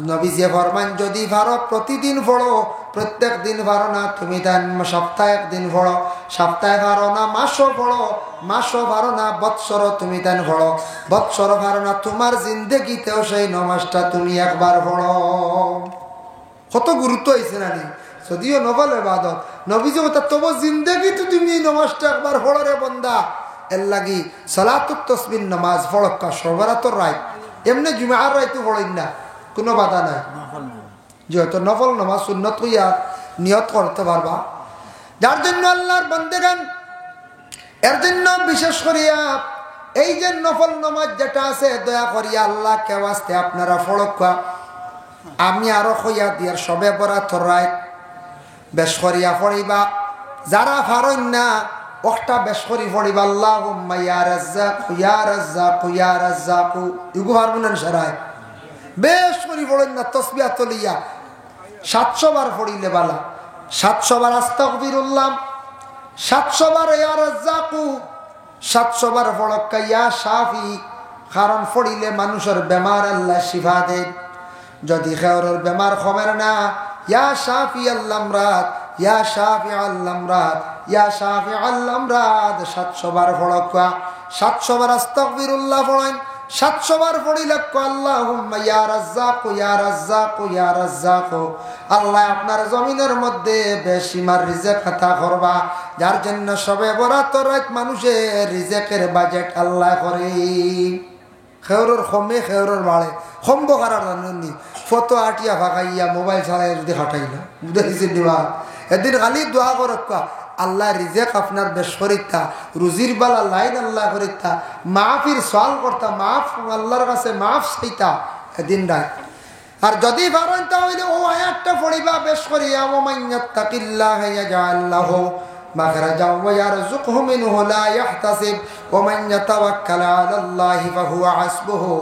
নবীজি ফরমান, যদি পারো প্রতিদিন পড়ো, প্রত্যেক দিন পারো না তুমি তাই সপ্তাহে একদিন পড়ো, সপ্তাহে পারো না মাসও পড়ো, মাসও পারো না বৎসর তুমি তাই পড়ো, বৎসর পারো না তোমার জিন্দেগিতেও সেই নামাজটা তুমি একবার পড়ো। কত গুরুত্ব হয়েছে না? যদিও নফল ইবাদত, নবীজি বলতে তবু জিন্দেগিতে তুমি এই নামাজটা একবার পড়ো রে বন্দা। এর লাগি সালাতুত তাসবিহ নামাজ পড়কা সর্বরাতর রাত, এমনি জুমার রাইতে পড়েন না, কোনো বাধা নাই। যেহেতু নফল নামাজ সুন্নত হইয়া নিয়ত করতে পারবা। যার জন্য আল্লাহর বান্দাগান, এর জন্য বিশেষ করিয়া এই যে নফল নামাজ যেটা আছে, দয়া করিয়া আল্লাহ কে ওয়াস্তে আপনারা পড়কা। আমি আরো কইয়া দিয়ার সবে বরাতর রাত বেশ করিয়া পড়িবা। যারা পারেন না ওটা বেশ করি পড়িবা আল্লাহুম্মা ইয়া রাজ্জাক ইয়া রাজ্জাক ইয়া রাজ্জাক, ইগু পারবেন না সারায় বেশ করি পড়েন না। তাসবিহ তলিয়া 700 বার পড়িলে বালা, 700 বার আস্তাগফিরুল্লাহ, 700 বার ইয়া রাজ্জাক, 700 বার পড়কা ইয়া শাফি। কারণ পড়িলে মানুষের বেমার আল্লাহ শিফা দেন। যদি খেওরের বেমার কমের না, ইয়া শাফি আল্লাহ রাত, ইয়া শাফিআল আমরাদ, ইয়া শাফিআল আমরাদ 700 বার পড়া, 700 বার আস্তাগফিরুল্লাহ পড়েন, 700 বার পড়িলে আল্লাহুম্মা ইয়া রাজ্জাক ইয়া রাজ্জাক ইয়া রাজ্জাক, আল্লাহ আপনার জমিনের মধ্যে বেশিমার রিজিক আতা করবা, যার জন্য সবে বরাত রাত মানুষের রিজিকের বাজেট আল্লাহ করে। খেউরর কমে খেউরর বাড়ে, কমবো কারার জানি ফটো আটিয়া ফাঁকাইয়া মোবাইল ছাড়াই যদি হাঁটাইল বুঝেছি দিবা। এদিন খালি দোয়া করক্কা, আল্লাহ রিজেক আপনার বেশ করিতা, রুজির বালা লাইন আল্লাহ করিতা, মাফির সওয়াল করতা, মাফ আল্লাহর কাছে মাফ চাইতা এদিন রাত। আর যদি পারেন তাহলে ও আয়াতটা পড়িবা বেশ করিয়া, ও মাইয়াত্তাকিল্লাহ ইয়াজআল লাহু মাখরাজা ওয়া ইয়ারযুকহু মিনহু লা ইয়াহতাসিব ওয়া মান ইয়াতাওয়াক্কাল আলাল্লাহি ফাহুয়া হাসবুহু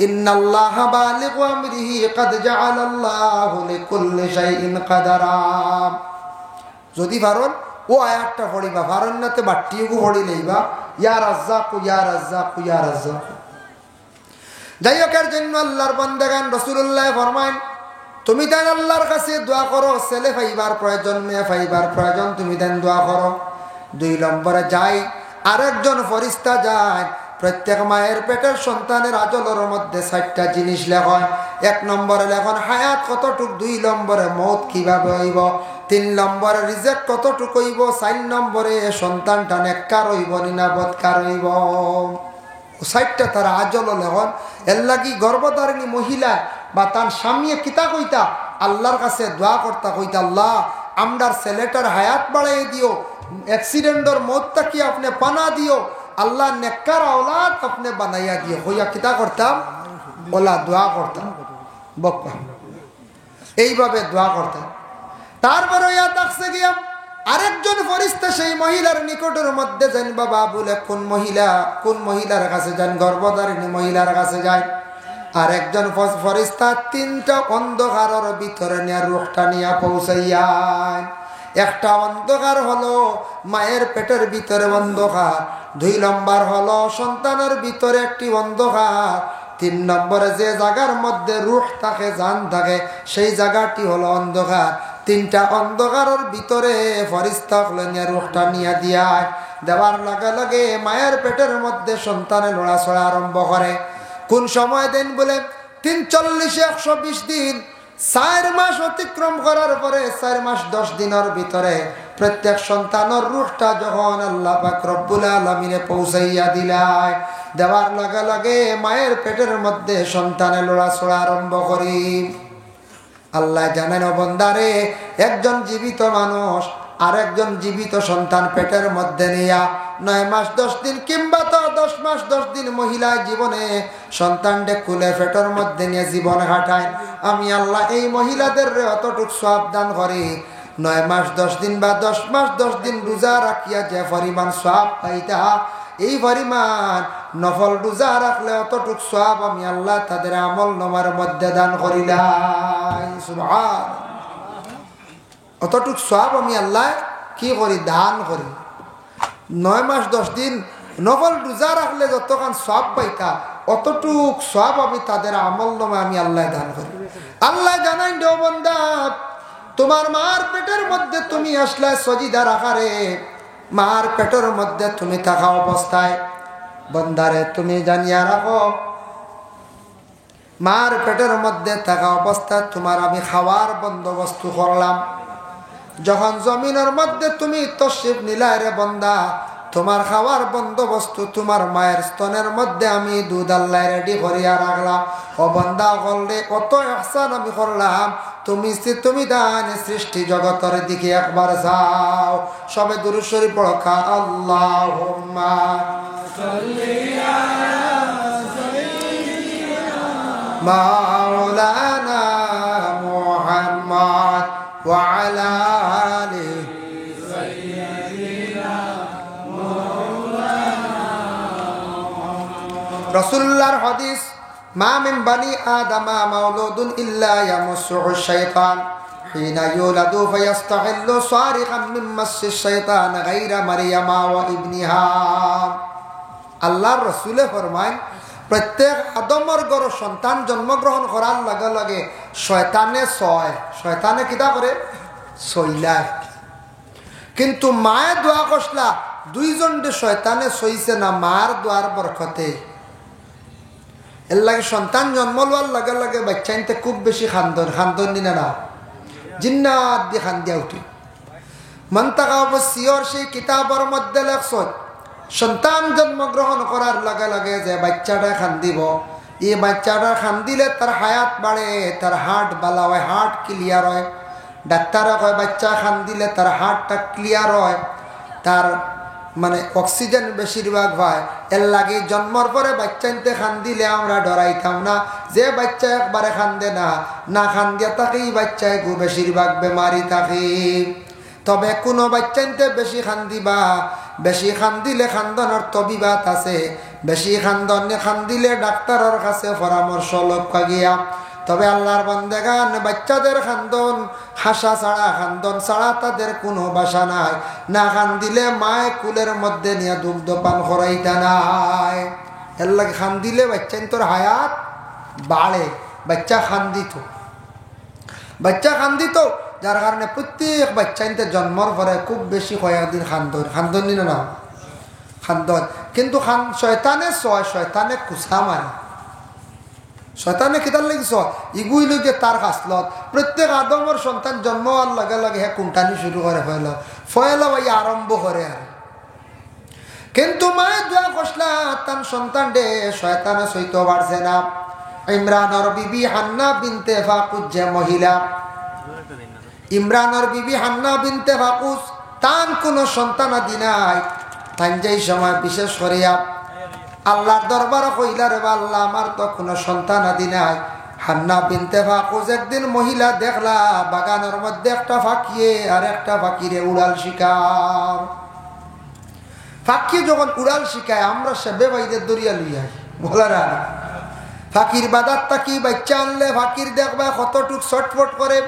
ইন্নাল্লাহা বালিগু আমরিহি ক্বাদ জাআলাল্লাহু লিকুল্লি শাইইন কাদারা। যদি পারেন ও আয়াতটা পড়িবা, পারেন নাতে বাট্টিও পড়িলেইবা ইয়া রাজ্জাক ইয়া রাজ্জাক ইয়া রাজ্জাক। যাই হোক, এর জন্য আল্লাহর বান্দাগান রাসূলুল্লাহ ফরমায়েন, তুমি দেন আল্লাহর কাছে দোয়া করো, ছেলে পাইবার প্রয়োজন, মেয়ে পাইবার প্রয়োজন, তুমি দেন দোয়া করো। 2 নম্বরে যাই আরেকজন ফেরেশতা যায়, প্রত্যেক মায়ের পেটের সন্তানের আজলের মধ্যে 4টা জিনিস লেখন। 1 নম্বরে লেখন হায়াত কতটুক, 2 নম্বরে মৌত কিভাবে হইব, 3 নম্বরে রিজেক কতটুক হইব, 4 নম্বরে সন্তানটা নেককার হইব না বদকার হইব। 4টা তারা আজল লেখন। এর লাগি গর্ভধারিণী মহিলা বা তার স্বামী কিতা কইতা আল্লাহর কাছে দোয়া করতা, কইতা আল্লাহ আমরার ছেলেটার হায়াত বাড়াই দিও, অ্যাক্সিডেন্টর মৌতটা কি আপনি পানা দিও, আল্লাহ নেককার औलाद আপনি বানাইয়া দিও। হইয়া কিতা করতাম, ওলা দোয়া করতাম, বক্কা এইভাবে দোয়া করতাম। তারপরে ইয়া তাকসে গিয়া আরেকজন ফেরেশতা সেই মহিলার নিকটের মধ্যে যান, বাবা বলে কোন মহিলার কাছে যান, গর্ভধারিণী মহিলার কাছে যায়। আর একজন ফেরেশতা 3টা অন্ধকারের ভিতরে নিয়ে রূহটা নিয়ে পৌঁছাইয়া। একটা অন্ধকার হলো মায়ের পেটের ভিতরে অন্ধকার, 2 নম্বর হলো সন্তানের ভিতরে একটি অন্ধকার, 3 নম্বরে যে জায়গার মধ্যে রূহ থাকে, জান থাকে, সেই জায়গাটি হলো অন্ধকার। 3টা অন্ধকারের ভিতরে ফেরেশতা নিয়ে রূহটা নিয়ে দিয়ায়, দেওয়ার লগে লগে মায়ের পেটের মধ্যে সন্তানের লড়াচড়া আরম্ভ করে। কোন সময় দেন বলে 3 40 120 দিন, 4 মাস অতিক্রম করার পরে 4 মাস 10 দিনের ভিতরে প্রত্যেক সন্তানের রূহটা যখন আল্লাহ পাক রব্বুল আলামিনে পৌঁছাইয়া দিলায়, দেওয়ার লগে লগে মায়ের পেটের মধ্যে সন্তানের লড়াচড়া আরম্ভ করি। আল্লাহ জানেন ও বান্দারে, একজন জীবিত মানুষ আর একজন জীবিত সন্তান পেটের মধ্যে নিয়া 9 মাস 10 দিন কিংবা তো 10 মাস 10 দিন মহিলা জীবনে সন্তানকে কুলে পেটের মধ্যে নিয়ে জীবন কাটায়। আমি আল্লাহ এই মহিলাদের অতটুক সওয়াব দান করি, 9 মাস 10 দিন বা 10 মাস 10 দিন রোজা রাখিয়া যে পরিমাণ সওয়াব পাইতা, এই পরিমাণ নফল রোজা রাখলে অতটুক সওয়াব আমি আল্লাহ তাদের আমল নামার মধ্যে দান করিলাই। সুবহান, অতটুক সওয়াব আমি আল্লাহ কি করি, দান করি। 9 মাস 10 দিন নফল রোজা রাখলে যতক্ষণ সওয়াব পাইতা, অতটুক সওয়াব আমি তাদের আমল নামে আমি আল্লাহ দান করি। আল্লাহ জানাই দো বান্দা, তোমার মার পেটের মধ্যে তুমি আসলে সজিদা রাখারে, মার পেটের মধ্যে তুমি থাকা অবস্থায় বান্দারে তুমি জানিয়া রাখো, মার পেটের মধ্যে থাকা অবস্থায় তোমার আমি খাওয়ার বন্দোবস্ত করলাম। যখন জমিনের মধ্যে তুমি তশরিফ নিলাই রে বান্দা, তোমার খাওয়ার বন্দোবস্ত তোমার মায়ের স্তনের মধ্যে আমি দুধ আল্লাহ রেডি করিয়া রাখলাম। ও বান্দা করলে কত ইহসান আমি করলাম। তুমি দান সৃষ্টি জগতের দিকে একবার যাও, সবে দুরূদ শরীফ পড়ো, আল্লাহুম্মা সাল্লি আলা সাইয়্যিদিনা মাওলানা মুহাম্মদ ওয়া আলা আলিহি সাইয়্যিদিনা মাওলানা। রাসূলুল্লাহর হাদিস, মা মিন বানি আদামা মাওলুদুন ইল্লা ইয়ামুসসুহু শাইতান হিনা ইউলাদু ফায়াস্তাহিল্লু সারিকাম মিন মাসসি শাইতান গায়রা মারইয়ামা ওয়া ইবনিহা। আল্লাহর রাসূলে ফরমায়, প্রত্যেক আদমের ঘরে সন্তান জন্মগ্রহণ করার লগে লগে শয়তানে কিতা করে, সইলায়। কিন্তু মায়ে দোয়া করলা দুইজন শয়তানে সইছে না মার দোয়ার বরকতে। এর লাগে সন্তান জন্ম লওয়ার লগে লগে বাচ্চাইতে খুব বেশি খান্দন নিনা না জিন্নাত দিয়ে খান্দিয়া উঠি। মন্তাকাবসিয়র সেই কিতাবর মধ্যে লেখছ সন্তান জন্মগ্রহণ করার লগে লগে যে বাচ্চাটা খান্দিব, এই বাচ্চাটা খান্দিলে তার হায়াত বাড়ে, তার হার্ট বালা হয়, হার্ট ক্লিয়ার হয়। ডাক্তাররা কয় বাচ্চা খান্দিলে তার হার্টটা ক্লিয়ার হয়, তার মানে অক্সিজেন বেশিরভাগ হয়। এর লাগে জন্মর পরে বাচ্চাইতে খান্দিলে আমরা ডরাইতাম না যে বাচ্চা একবারে খান্দে না খান্দিয়া তাকেই বাচ্চায় বেশিরভাগ বেমারি থাকে। তবে কোনো বাচ্চাইতে বেশি খান্দিবা, বেশি খান্দিলে খান্দনের তবিবাত আছে, বেশি খান্দিলে ডাক্তারের কাছে পরামর্শ লক্ষ্য গিয়া। তবে আল্লাহর বান্দাগান বাচ্চাদের খান্দন হাসা ছাড়া, খান্দন ছাড়া তাদের কোনো বাসা নাই। না খান্দিলে মায় কুলের মধ্যে নিয়ে দুগ্ধ পান করাইতা নাই। এর লাগে খান্দিলে বাচ্চা তোর হায়াত বাড়ে। বাচ্চা খান্দিত যার কারণে প্রত্যেক বাচ্চাইতে জন্মর পরে খুব বেশি কয়েকদিন খান্দন নিল না খান্দন। কিন্তু শয়তানে কুসা মারে। শয়তানে কিতার লাগিস ইগুই লোকে তার কাছলত প্রত্যেক আদমর সন্তান জন্ম হওয়ার লগে লগে হে কুমটানি শুরু করে ফয়লা ভাই আরম্ভ করে। আর কিন্তু মায়ে দোয়া কষলা তার সন্তান ডে শয়তানে সইতে পারছে না। ইমরানের বিবি হান্না বিনতে ফাকুস যে মহিলা, ইমরানের বিবি হান্না বিনতে ফাকুস তার কোনো সন্তান আদি নাই। তাই যেই সময় বিশেষ করিয়া আল্লাহর দরবার কইলা রে আল্লাহ আমার তো কোনো সন্তান আদি নাই। হান্না বিনতে ফাকুস একদিন মহিলা দেখলা বাগানের মধ্যে একটা ফাঁকিয়ে আর একটা ফাঁকিরে উড়াল শিকার। ফাঁকি যখন উড়াল শিখায় আমরা সেবে বাইদের দরিয়া লইয়া বলার আর ফাঁকির বাজার তাকি বাচ্চা আনলে ফাঁকির দেখবা কতটুক ছটফট করে।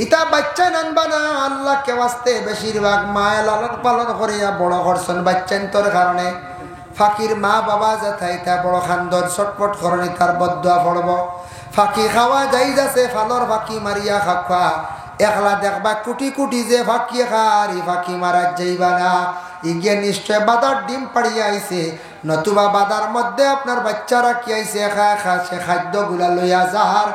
ইটা বাচ্চা নানবা না আল্লাহ কে বাঁচতে বেশিরভাগ মায়ে লালন পালন করিয়া বড় করছেন বাচ্চান্তর কারণে। ফাঁকির মা বাবা যেথায় তা বড় খান্দর ছটফট করনি তার বদুয়া পড়ব। ফাঁকি খাওয়া যাই যাচ্ছে ফালর ফাঁকি মারিয়া খাওয়া একলা দেখবা কুটি কুটি যে ফাঁকি খার ই ফাঁকি মারা যাইবা না। ইগিয়ে নিশ্চয় বাদার ডিম পাড়িয়া আইছে, নতুবা বাদার মধ্যে আপনার বাচ্চারা কি আইছে সে খাদ্য গুলা লইয়া যার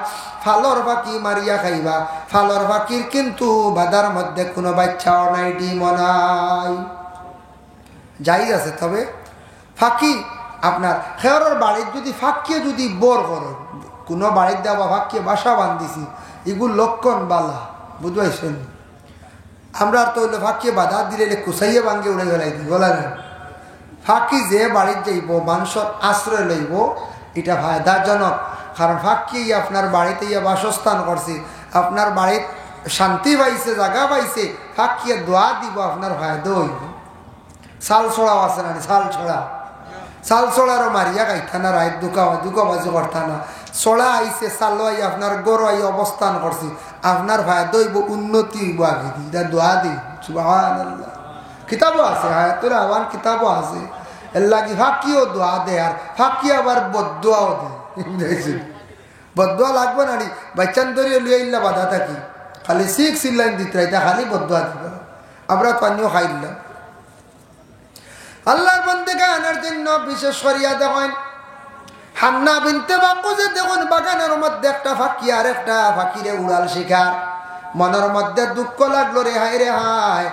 ফালর ফাঁকি মারিয়া খাইবা। ফালর ফাঁকির কিন্তু বাদার মধ্যে কোনো বাচ্চাও নাই, ডিমও নাই, যাই আছে। তবে ফাঁকি আপনার খেয়ারের বাড়ির যদি ফাঁকিয়ে যদি বোর করো, কোনো বাড়ির দেওয়া ফাঁকিয়ে বাসা বান্ধিছি এগুলো লক্ষণ বালা বুঝবাইছেন। আমরা তো হইলে ফাঁকিয়ে বাধা দিলে কুসাইয়ে ভাঙ্গে উড়ে গেলাই দিই বলা না। ফাঁকি যে বাড়ির যাইব মানুষের আশ্রয় লইব এটা ফায়দাজনক। কারণ ফাঁকি আপনার বাড়িতে ইয়ে বাসস্থান করছে, আপনার বাড়ির শান্তি পাইছে, জায়গা পাইছে, ফাঁকিয়ে দোয়া দিব আপনার ফায়দা হইব। চাল ছড়াও আছে না, চাল ছড়ারও মারিয়া খাইতা না, রায় দুকাবাজি করতা না। ছড়া আইছে চাল আই আপনার গরু আই অবস্থান করছি, আপনার ফায়দা হইব, উন্নতি হইব। আগে এটা দোয়া দিই সুবহানাল্লাহ। কিতাবও আছে, হায়াতুল আহওয়াল কিতাবও আছে। এর লাগি ফাঁকিও দোয়া দেয়, আর ফাঁকি আবার বদদোয়াও দেয়। বদদোয়া লাগবে না নি বাচ্চান ধরিয়ে লুয়ে ইল্লা বাধা থাকি খালি সিল্লাইন দিতে এটা খালি বদদোয়া দিবা। আমরা পানিও খাই দিলাম। আল্লাহর বান্দাকে আনার জন্য বিশেষ করিয়া দেখেন হান্না বিনতে ফাকুসে দেখুন বাগানের মধ্যে একটা ফাঁকি আর একটা ফাঁকিরে উড়াল শিকার। মনের মধ্যে দুঃখ লাগলো, রে হায়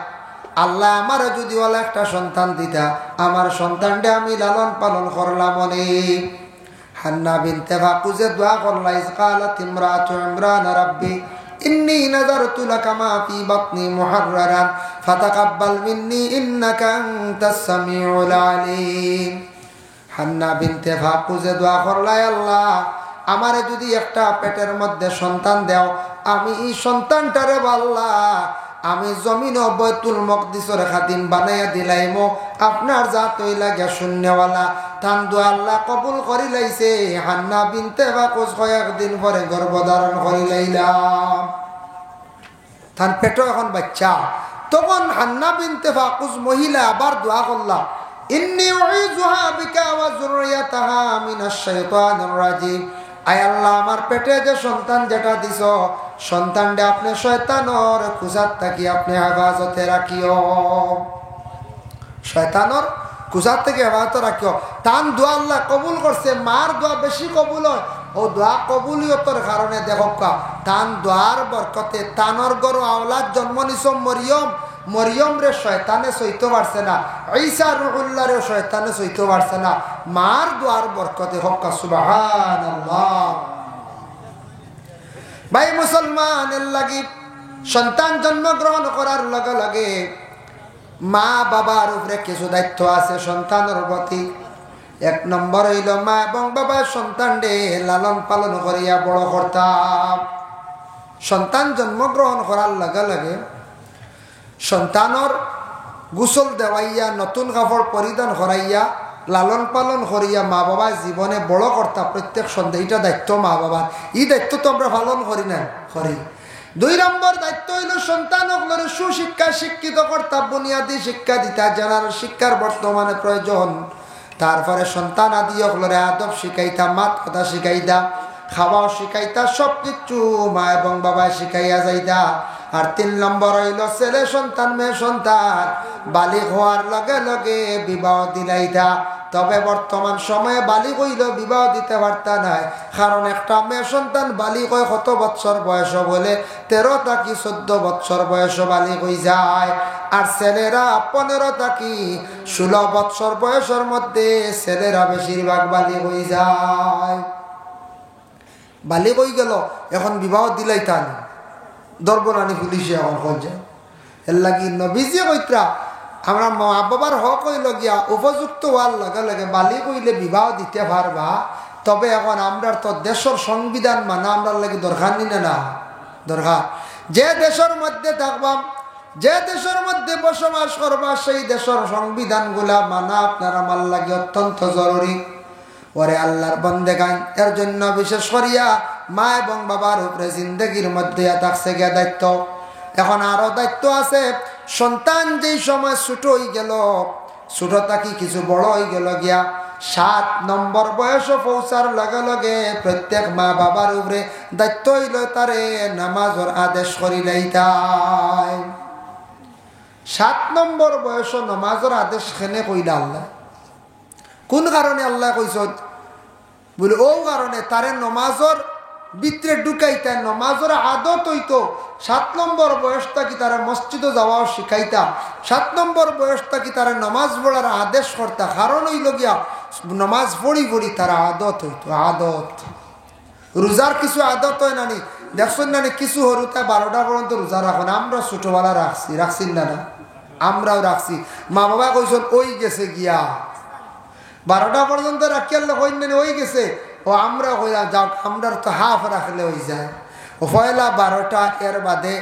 আল্লাহ আমার যদি ওলা একটা সন্তান দিতা, আমার সন্তানটা আমি লালন পালন করলাম অনেক। হান্না বিনতে ফাকুসে দোয়া করলা, ইজ কালাত ইমরাতু ইমরান রাব্বি ইন্নী নাযারতু লাকা মা ফি বাতনি মুহাররারান ফাতাকাব্বাল মিন্নী ইন্নাকা আনতাস সামিউল আলিম। হান্না বিনতে ফাকুসে দোয়া করলা, আল্লাহ আমারে যদি একটা পেটের মধ্যে সন্তান দাও, আমি এই সন্তানটারে আল্লাহ আমি জমিন ও বাইতুল মকদিসের খাদিম বানাইয়া দিলাইম। আপনার জাত হইলা গে শূন্যওয়ালা। তান দোয়া আল্লাহ কবুল করি লাইছে। হান্না বিনতে ফাকুস কয়েকদিন পরে গর্ভধারণ করি লাইলাম, তার পেটে এখন বাচ্চা। তখন হান্না বিনতে ফাকুস মহিলা আবার দোয়া করলা, ইন্নী উইযুহা বিকা ওয়া যুররিয়াতাহা মিনাশ শাইতানির রাজিম। আয় আল্লাহ আমার পেটে যে সন্তান যেটা দিছ সন্তানটা আপনি শয়তানর কুজাত থাকি আপনি হেফাজতে রাখিও, শয়তানর কুজাত থেকে হেফাজতে রাখিও। তান দোয়া আল্লাহ কবুল করছে, মার দোয়া বেশি কবুল হয়। ও দোয়া কবুলিয়তর কারণে দেখো তান দোয়ার বরকতে তানর গরু আওলাদ জন্ম নিছ মরিয়ম, মরিয়ম রে শয়তানে সইতে পারছে না, ঈসা রুহুল্লাহ রে শয়তানে সইতে পারছে না, মার দোয়ার বরকতে হক্কা সুবহানাল্লাহ। ভাই মুসলমানের লাগি সন্তান জন্মগ্রহণ করার লগে লগে মা বাবার উপরে কিছু দায়িত্ব আছে সন্তানের প্রতি। এক নম্বর হইল মা এবং বাবা সন্তান রে লালন পালন করিয়া বড় করতাম। সন্তান জন্মগ্রহণ করার লগে লগে সন্তানর গোসল দেওয়াইয়া নতুন কাপড় পরিধান করাইয়া লালন পালন করিয়া মা বাবা জীবনে বড় কর্তা প্রত্যেক সন্তান, এটা দায়িত্ব মা বাবার। এই দায়িত্ব তো আমরা পালন করি না, করি। 2 নম্বর দায়িত্ব হইল সন্তানগুলোর সুশিক্ষা শিক্ষিত কর্তা, বুনিয়াদী শিক্ষা দিতা জানার শিক্ষার বর্তমানে প্রয়োজন। তারপরে সন্তান আদি ওগুলোরে আদব শিখাইতা, মাত কথা শিখাইতা, খাওয়াও শিখাইতা, সব কিছু মা এবং বাবা শিখাইয়া যাইতা। আর 3 নম্বর হইল ছেলে সন্তান মেয়ে সন্তান বালিগ হওয়ার লগে লগে বিবাহ দিলাইতা। তবে বর্তমান সময়ে বালিগ হইল বিবাহ দিতে পারতা নাই, কারণ একটা মেয়ে সন্তান বালিগ হয় কত বৎসর বয়স বলে 13 থেকে 14 বৎসর বয়স বালিগ হয়ে যায়। আর ছেলেরা 15 থেকে 16 বৎসর বয়সের মধ্যে ছেলেরা বেশিরভাগ বালিগ হয়ে যায়। বালিগ হয়ে গেল, এখন বিবাহ দিলাইতা না, দরবরানি পুলিশে এখন খোঁজে। এর লাগি নবীজি কইত্রা আমরা মা বাবার হক হইল গিয়া উপযুক্ত হওয়ার লগে লগে বালি কইলে বিবাহ দিতে পারবা। তবে এখন আমরা তো দেশের সংবিধান মানা আমরা লাগে দরকার নিনে না, দরকার। যে দেশের মধ্যে থাকবাম, যে দেশের মধ্যে বসবাস করবা সেই দেশের সংবিধান গুলা মানা আপনার আমার লাগে অত্যন্ত জরুরি। ওরে আল্লাহর বন্দেগান, এর জন্য বিশেষ করিয়া মা এবং বাবার উপরে জিন্দগির মধ্যে থাকছে গিয়া দায়িত্ব। এখন আরো দায়িত্ব আছে। সন্তান যেই সময় ছোট হয়ে গেল, ছোট থাকি কিছু বড় হয়ে গেল গিয়া 7 নম্বর বয়স পৌঁছার লগে লগে প্রত্যেক মা বাবার উপরে দায়িত্ব হইল তারে নামাজের আদেশ করিলাইতাই। 7 নম্বর বয়স নামাজের আদেশ খেনে কইলা আল্লাহ। কোন কারণে আল্লাহ কইস বলে ও কারণে তারে নমাজর ভিতরে ঢুকাইতা, নমাজের আদত হইতো। 7 নম্বর বয়স থাকি তারা মসজিদে যাওয়াও শিখাইতা, 7 নম্বর বয়স থাকি তারা নমাজ পড়ার আদেশ করতা। কারণ হইল গিয়া নমাজ পড়ি পড়ি তারা আদত হইতো। আদত রোজার কিছু আদত হয় নানি, দেখছেন নানি কিছু হরুতা 12টা পর্যন্ত রোজা রাখেন। আমরা ছোটবেলা রাখছি না, আমরাও রাখছি। মা বাবা কইছেন ওই গেছে গিয়া 12টা পর্যন্ত রাখিয়াল হইন ওই গেছে। ও আমরা হইলাম যাও, আমরা তো হাফ রাখলে হয়ে যায়। ও পয়লা 12টা, এর বাদে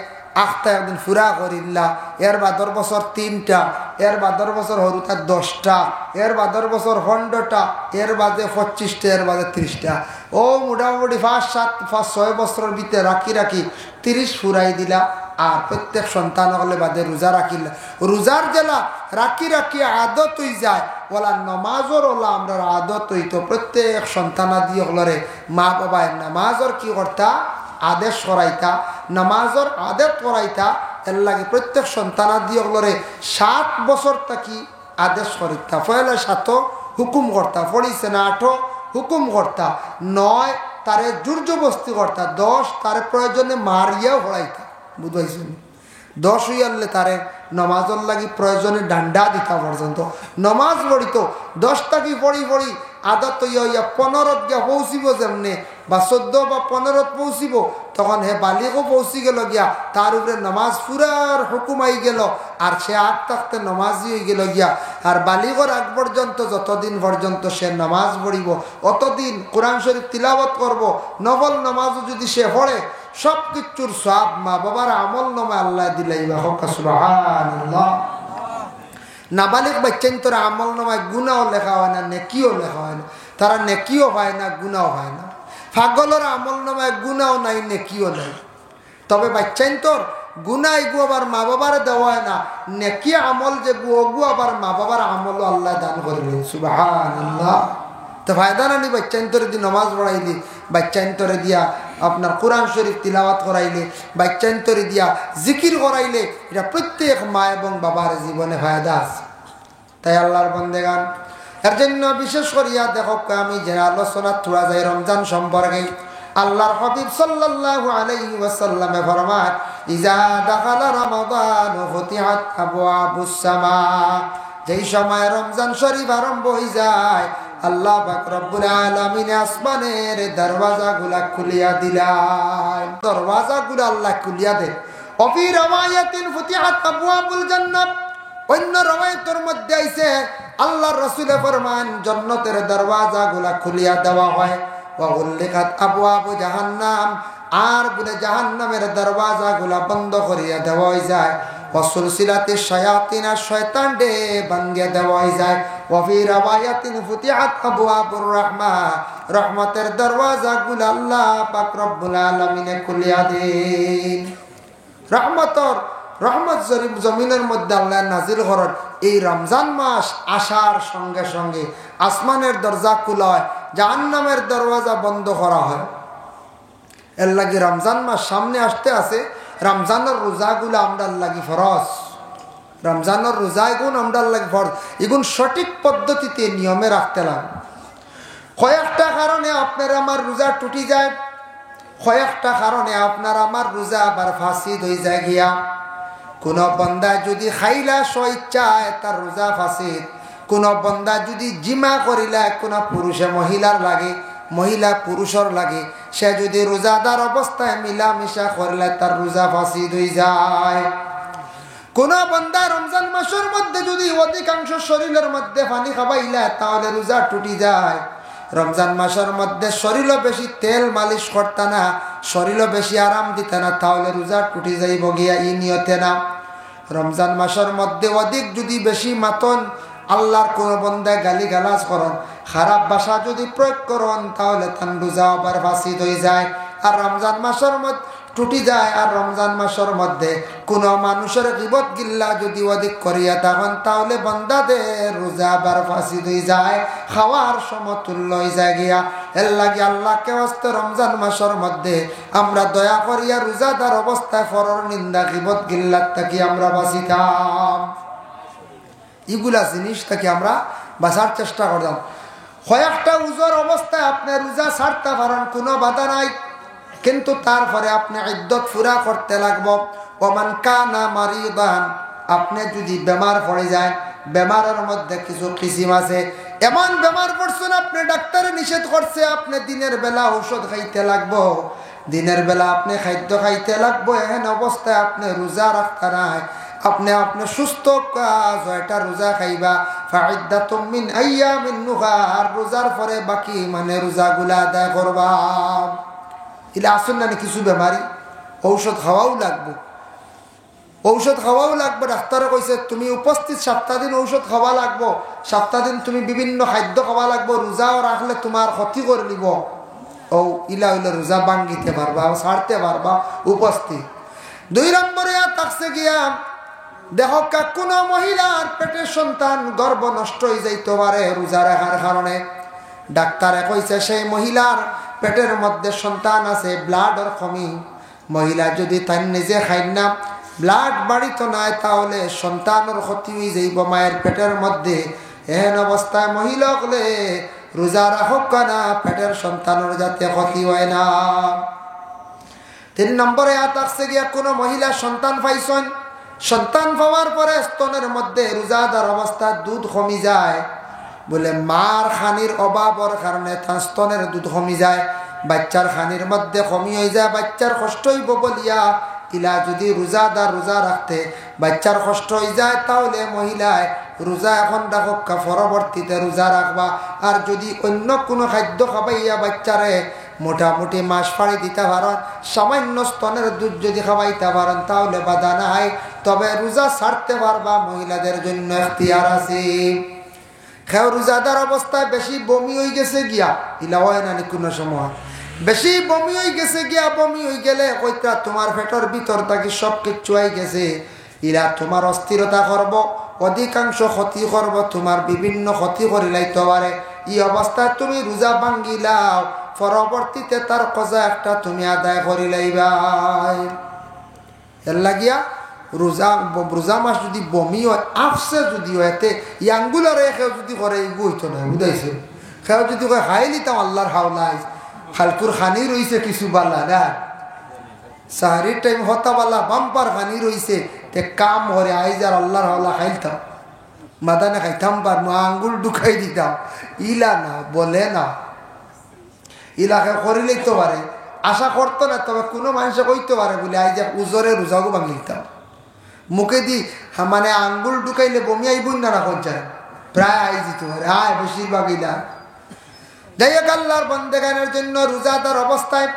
8টা একদিন ফুরা করিল্লা, এর বাদর বছর 3টা, এর বাদর বছর হরুতা 10টা, এর বাদর বছর 15টা, এর বাদে 25টা, এর বাদে 30টা। ও মোটামুটি 5-6 বছরের ভিতরে রাখি রাখি 30 ফুরাই দিলা। আর প্রত্যেক সন্তান হলে বাদে রোজা রাখিলা, রোজার জেলা রাখি রাখি আদত হয়ে যায়। ওলা নমাজর ওলা আমরা আদত হইতো। প্রত্যেক সন্তানাদি হলরে মা বাবায় নামাজর কি করতা আদেশ করাইতা, নামাজর আদেশ করাইতা। এর লাগে প্রত্যেক সন্তানাদি হলরে 7 বছর থাকি আদেশ করিতা। পয়লা 7 হুকুম করতা, পড়িছে না 8 হুকুম করতা, 9 তারে জোরজবস্তি করতা, 10 তারে প্রয়োজনে মারিয়াও পড়াইতা। বুঝাইছেন? 10 হইয়ালে তারে নমাজর লাগি প্রয়োজনে ডান্ডা দিতা পর্যন্ত নমাজ পড়িত। 10 থাকি পড়ি পড়ি আদত হইয়া 15 গিয়া পৌঁছিব যেমনে, বা 14 বা 15 পৌঁছিব, তখন হে বালিগও পৌঁছি গেল গিয়া তার উপরে নমাজ পুরার হুকুম আই গেল। আর সে 8 থাকতে নমাজই হয়ে গেল গিয়া। আর বালিগর আগ পর্যন্ত যতদিন পর্যন্ত সে নমাজ পড়িব অতদিন কোরআন শরীফ তিলাওয়াত করব। নফল নমাজও যদি সে পড়ে সব কিছুর সব মা বাবার আমল নামে আল্লাহ দিলাইবা। সুবহানাল্লাহ। নাবালিক বাচ্চান তোর আমল নামায় গুনাও লেখা হয় না, নেকিও লেখা হয় না। তারা নেকিও হয় না, গুনাও হয় না। পাগলের আমল নামায় গুনাও নাই, নেকিও নাই। তবে বাচ্চান তোর গুনা এগু আবার মা বাবার দেওয়া হয় না, নেকি আমল যে গু আবার মা বাবার আমলও আল্লাহ দান করবেন। সুবহানাল্লাহ। তো ফায়দা নানি বাচ্চান্তরে দিয়ে নমাজ পড়াইলে, বাচ্চান্তরে দিয়া আপনার কোরআন শরীফ তিলাওয়াত করাইলে, বাচ্চান্তরে দিয়া জিকির করাইলে এটা প্রত্যেক মা এবং বাবার জীবনে ফায়দা আছে। তাই আল্লাহর বান্দেগান এর জন্য বিশেষ করিয়া দেখো আমি যে আলোচনা তোলা যায় রমজান সম্পর্কে, আল্লাহর হাবিব সাল্লাল্লাহু আলাইহি ওয়াসাল্লামে ফরমান ইজা দাখালা রমাদান ফুতিহাত আবওয়াবুস সামা, যেই সময় রমজান শরীফ আরম্ভ হয়ে যায় আল্লাহ পাক রব্বুল আলামিন আসমানের দরওয়াজাগুলা খুলিয়া দিলেন, দরওয়াজাগুলা আল্লাহ খুলিয়া দেন। ওফি রাওয়ায়াতিন ফুতিহাত আবওয়াবুল জান্নাত, অন্য রাওয়ায়াতের মধ্যে আইছে আল্লাহর রাসূলে ফরমান জান্নাতের দরওয়াজাগুলা খুলিয়া দেওয়া হয়, ওয়া গুলিকাত আবওয়াবু জাহান্নাম, আর বলে জাহান্নামের দরওয়াজাগুলা বন্ধ করিয়া দেওয়া হয়ে যায়, ওয়া সুলসিলাতিশ শায়াতিন, শয়তান দে ভাঙিয়া দেওয়া হয়ে যায়। ওয়া ফি রাওয়ায়াতিন ফুতিহাত আবওয়াবুর রাহমা, রহমতের দরওয়াজাগুলা আল্লাহ পাক রব্বুল আলামিনে খুলিয়া দেন। রহমত জমিনের মধ্যে আল্লাহ নাজিল করেন। এই রমজান মাস আসার সঙ্গে সঙ্গে আসমানের দরজা খোলা হয়, জাহান্নামের দরওয়াজা বন্ধ করা হয়। এর লাগি রমজান মাস সামনে আসতে আছে, রমজানের রোজাগুলো আমরা লাগি ফরজ, রমজানের রোজাগুলো আমরা লাগি ফরজ, এগুলো সঠিক পদ্ধতিতে নিয়মে রাখতে লাগে। কয়েকটা কারণে আপনার আমার রোজা টুটি যায়, কয়েকটা কারণে আপনার আমার রোজা আবার ফাঁসিদ হয়ে যায় গিয়া। কোন বন্দা যদি খাইলা স্বইচ্ছায় তার রোজা ফাঁসিদ, কোন বন্দা যদি জিমা করিলা, কোন পুরুষে মহিলার লাগে, মহিলা পুরুষের লাগে, সে যদি রোজাদার অবস্থায় মিলামিশা করলে তার রোজা ফাঁসিদ হয়ে যায়। কোন বন্দা রমজান মাসের মধ্যে যদি অধিকাংশ শরীরের মধ্যে পানি খাবাইলা তাহলে রোজা টুটি যায়। রমজান মাসের মধ্যে শরীরও বেশি তেল মালিশ করতে না, শরীরও বেশি আরাম দিতে না, তাহলে রোজা টুটি যাইব গিয়া ই নিয়তে না। রমজান মাসের মধ্যে অধিক যদি বেশি মাতন আল্লাহর কোন বন্দায় গালি গালাজ করন, খারাপ ভাষা যদি প্রয়োগ করন, তাহলে তার রোজা আবার ফাঁসিদ হয়ে যায়। আর রমজান মাসের মধ্যে টুটি যায়। আর রমজান মাসের মধ্যে কোন মানুষের গীবত গিল্লা যদি অধিক করিয়া থাকেন, তাহলে বন্দাদের রোজা আবার ফাঁসিদ হয়ে যায়, খাওয়ার সমতুল্য হয়ে যায় গিয়া। এর লাগে আল্লাহকে হস্তে রমজান মাসের মধ্যে আমরা দয়া করিয়া রোজাদার অবস্থায় ফরর নিন্দা গীবত গিল্লার থাকি আমরা বাঁচিতাম। এগুলা জিনিস থেকে আমরা বাঁচার চেষ্টা করতাম। কয়েকটা উজোর অবস্থায় আপনি রোজা ছাড়তে পারেন, কোনো বাধা নাই, কিন্তু তারপরে আপনি ইদ্দত পুরা করতে লাগবো। ওমান কানা মারিদান, আপনি যদি বেমার পড়ে যায়, বেমারের মধ্যে কিছু কিসিম আছে, এমন বেমার পড়ছেন আপনি ডাক্তারে নিষেধ করছে, আপনি দিনের বেলা ঔষধ খাইতে লাগবো, দিনের বেলা আপনি খাদ্য খাইতে লাগবো, এহেন অবস্থায় আপনি রোজা রাখতে নাই, আপনি সুস্থ জয়টা রোজা খাইবা, ফাইদ্দাতুম মিন আইয়ামিন নুহা, আর রোজার পরে বাকি মানে রোজাগুলা আদায় করবা। এলে আসুন না কিছু বেমারি ঔষধ খাওয়াও লাগবো, ঔষধ খাওয়াও লাগবে। ডাক্তারে কইছে তুমি উপস্থিত 7 দিন ঔষধ খাওয়া লাগবো, 7 দিন তুমি বিভিন্ন খাদ্য খাওয়া লাগবো, রোজাও রাখলে তোমার ক্ষতি করে নিব। ও ইলা হইলে রোজা ভাঙ্গিতে পারবা, ছাড়তে পারবা উপস্থিত। 2 নম্বরে থাকছে গিয়া দেখো কোন মহিলার পেটের সন্তান গর্ভ নষ্ট হয়ে যাইতে পারে রোজা রাখার কারণে। ডাক্তারে কইছে সেই মহিলার পেটের মধ্যে সন্তান আছে, ব্লাডের কমি, মহিলা যদি তাই নিজে খাই না ব্লাড বাড়িত নাই, তাহলে সন্তানের ক্ষতি হয়ে যাইব মায়ের পেটের মধ্যে। এহেন অবস্থায় মহিলা হলে রোজা রাখক না, পেটের সন্তানের যাতে ক্ষতি হয় না। 3 নম্বরে আসছে গিয়া কোন মহিলা সন্তান পাইছেন, সন্তান পাওয়ার পরে স্তনের মধ্যে রোজাদার অবস্থায় দুধ কমি যায়, বলে মার খানির অভাবের কারণে তার স্তনের দুধ কমি যায়, বাচ্চার খানির মধ্যে কমি হয়ে যায়, বাচ্চার কষ্ট হইব বলিয়া ইলা যদি রোজাদার রোজা রাখতে বাচ্চার কষ্ট হয়ে যায়, তাহলে মহিলায় রোজা এখন রাখক, পরবর্তীতে রোজা রাখবা। আর যদি অন্য কোনো খাদ্য খাবাইয়া বাচ্চারে মোটামুটি মাস ফাড়ি দিতে পারেন, সামান্য স্তনের দুধ যদি খাওয়াইতে পারেন, তাহলে বাধা নাই, তবে রোজা ছাড়তে পারবা, মহিলাদের জন্য এখতিয়ার আছে। খেয়ে রোজাদার অবস্থায় বেশি বমি হয়ে গেছে গিয়া, ইলা হয় না কোনো সময় বেশি বমি হয়ে গেছে গিয়া, বমি হয়ে গেলে কইতা তোমার পেটের ভিতর থাকি সব কিছু হয়ে গেছে, ইরা তোমার অস্থিরতা করব, অধিকাংশ ক্ষতি করব, তোমার বিভিন্ন ক্ষতি করে লাইতে পারে। এই অবস্থায় তুমি রোজা ভাঙ্গিলাও, পরবর্তীতে তার কজা একটা তুমি আদায় করি লাইবাই। এর লাগিয়া রোজা মাস যদি বমি হয়, আফসে যদি হয়, এতে ইয়াঙ্গুলার কেউ যদি করে এগু হইতো না, বুঝাইছে? কেউ যদি কয় খাই নিতাম আল্লাহর হাওলাই, খালকুর খানি রয়েছে কিছু বালা না, সাহারির টাইম হতাবালা বাম্পার খানি রয়েছে, তে কাম হরে আইজ আর আল্লাহর হাওলা খাইতাম, মাদানে খাইতাম পার আঙ্গুল ঢুকাই দিতাম, ইলা না বলে না, ইলাকে করিলেই তো পারে, আশা করতো না, তবে কোনো মানুষে কইতে পারে বলে আইজ উজরে রোজাগো ভাঙি দিতাম, মুখে দি মানে আঙ্গুল ঢুকাইলে বমি আইবুন না রাখ যায়, প্রায় আই দিতে পারে, আয় বেশিরভাগই না। যাই হোক, আল্লাহর বন্দেগানের জন্য রোজাদার অবস্থায়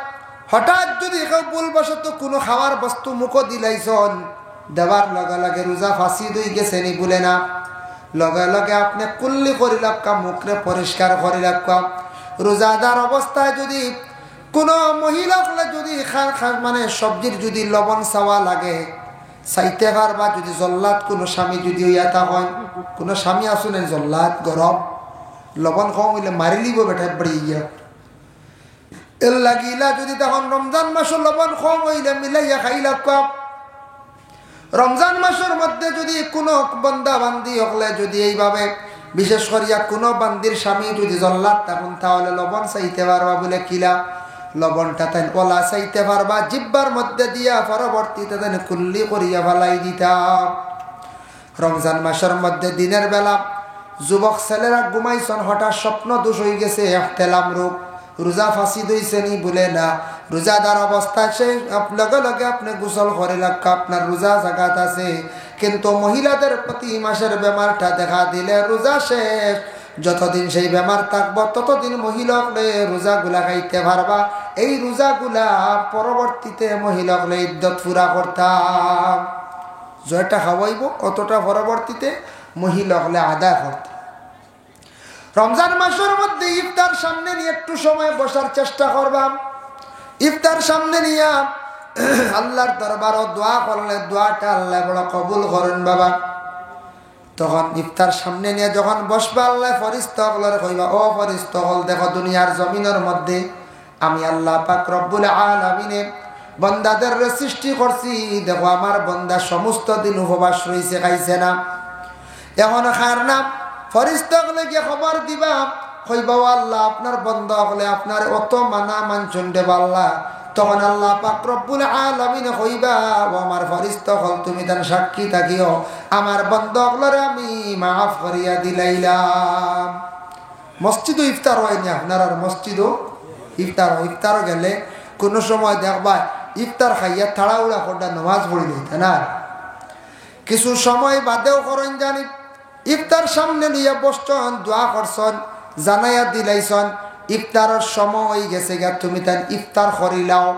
হঠাৎ যদি কেউ ভুলবশত কোনো খাওয়ার বস্তু মুখো দিলাইছন, দেওয়ার লগে লগে রোজা ফাঁসি দই গেছে নি বলে না, লগে লগে আপনি কুল্লি করি রাখা, মুখরে পরিষ্কার করে রাখা। রোজাদার অবস্থায় যদি কোনো মহিলা যদি মানে সবজির যদি লবণ চাওয়া লাগে চাইতে পারবা, যদি জল্লাদ কোনো স্বামী যদি ইয়াতা হয়, কোনো স্বামী আসুন জল্লাদ গরম লবণ কম হইলে মারি লিব বেটা বাড়ি গিয়া, এর লাগিলা যদি তখন রমজান মাসের লবণ কম হইলে মিলাইয়া খাইলা কম। রমজান মাসের মধ্যে যদি কোনো বন্দা বান্দি হলে যদি এইভাবে বিশেষ করিয়া কোনো বান্দির স্বামী যদি জল্লাদ তখন তাহলে লবণ চাইতে পারবা বলে কিলা, লবণটা তাই ওলা চাইতে পারবা, জিব্বার মধ্যে দিয়া পরবর্তীতে তাই কুল্লি করিয়া ফালাই দিতাম। রমজান মাসের মধ্যে দিনের বেলা যুবক ছেলেরা ঘুমাইছন, হঠাৎ স্বপ্ন দোষ হয়ে গেছে, একতেলাম রূপ, রোজা ফাঁসি দইছে নি বলে না, রোজাদার অবস্থায় সে লগে লগে আপনি গোসল করে রাখা, আপনার রোজা জাগাত আছে। কিন্তু মহিলাদের প্রতি মাসের বেমারটা দেখা দিলে রোজা শেষ, যতদিন সেই বেমার থাকবো ততদিন মহিলাকে রোজাগুলা খাইতে পারবা, এই রোজাগুলা পরবর্তীতে মহিলাকে ইদ্যত পুরা করতাম, জয়টা খাওয়াইব অতটা পরবর্তীতে মহিলাকে আদায় করতাম। রমজান মাসের মধ্যে ইফতার সামনে নিয়ে একটু সময় বসার চেষ্টা করবাম, ইফতার সামনে নিয়ে আল্লাহর দরবারও দোয়া করলে দোয়াটা আল্লাহ বড় কবুল করেন বাবা। তখন ইফতার সামনে নিয়ে যখন বসবা, আল্লাহ ফরিস্তা হলের কইবা, ও ফরিস্তা হল দেখো দুনিয়ার জমিনের মধ্যে আমি আল্লাহ পাক রব্বুল আলামিনে বন্দাদের সৃষ্টি করছি, দেখো আমার বন্দা সমস্ত দিন উপবাস রয়েছে, খাইছে না, এখন খার না। ফরিস্তা হলে গিয়ে খবর দিবা, কইবা আল্লাহ আপনার বন্দা হলে আপনার অত মানা মানছন দেব আল্লাহ। তখন আল্লাহ পাক রব্বুল আলামিন কইবা, ও আমার ফরিস্তা হল তুমি তার সাক্ষী থাকিও, আমার বন্দা হলরে আমি মাফ করিয়া দিলাইলাম। মসজিদও ইফতার হয়নি আপনার, আর মসজিদও ইফতার হয়। ইফতারও গেলে কোনো সময় দেখবা ইফতার খাইয়া তাড়াহুড়া করটা নামাজ পড়ি দিতে না, কিছু সময় বাদেও করেন জানি, ইফতার সামনে নিয়ে বসছন, দোয়া করছন, জানাইয়া দিলাইছন, ইফতারের সময় হয়ে গেছে গা, তুমি তাই ইফতার করিলাও,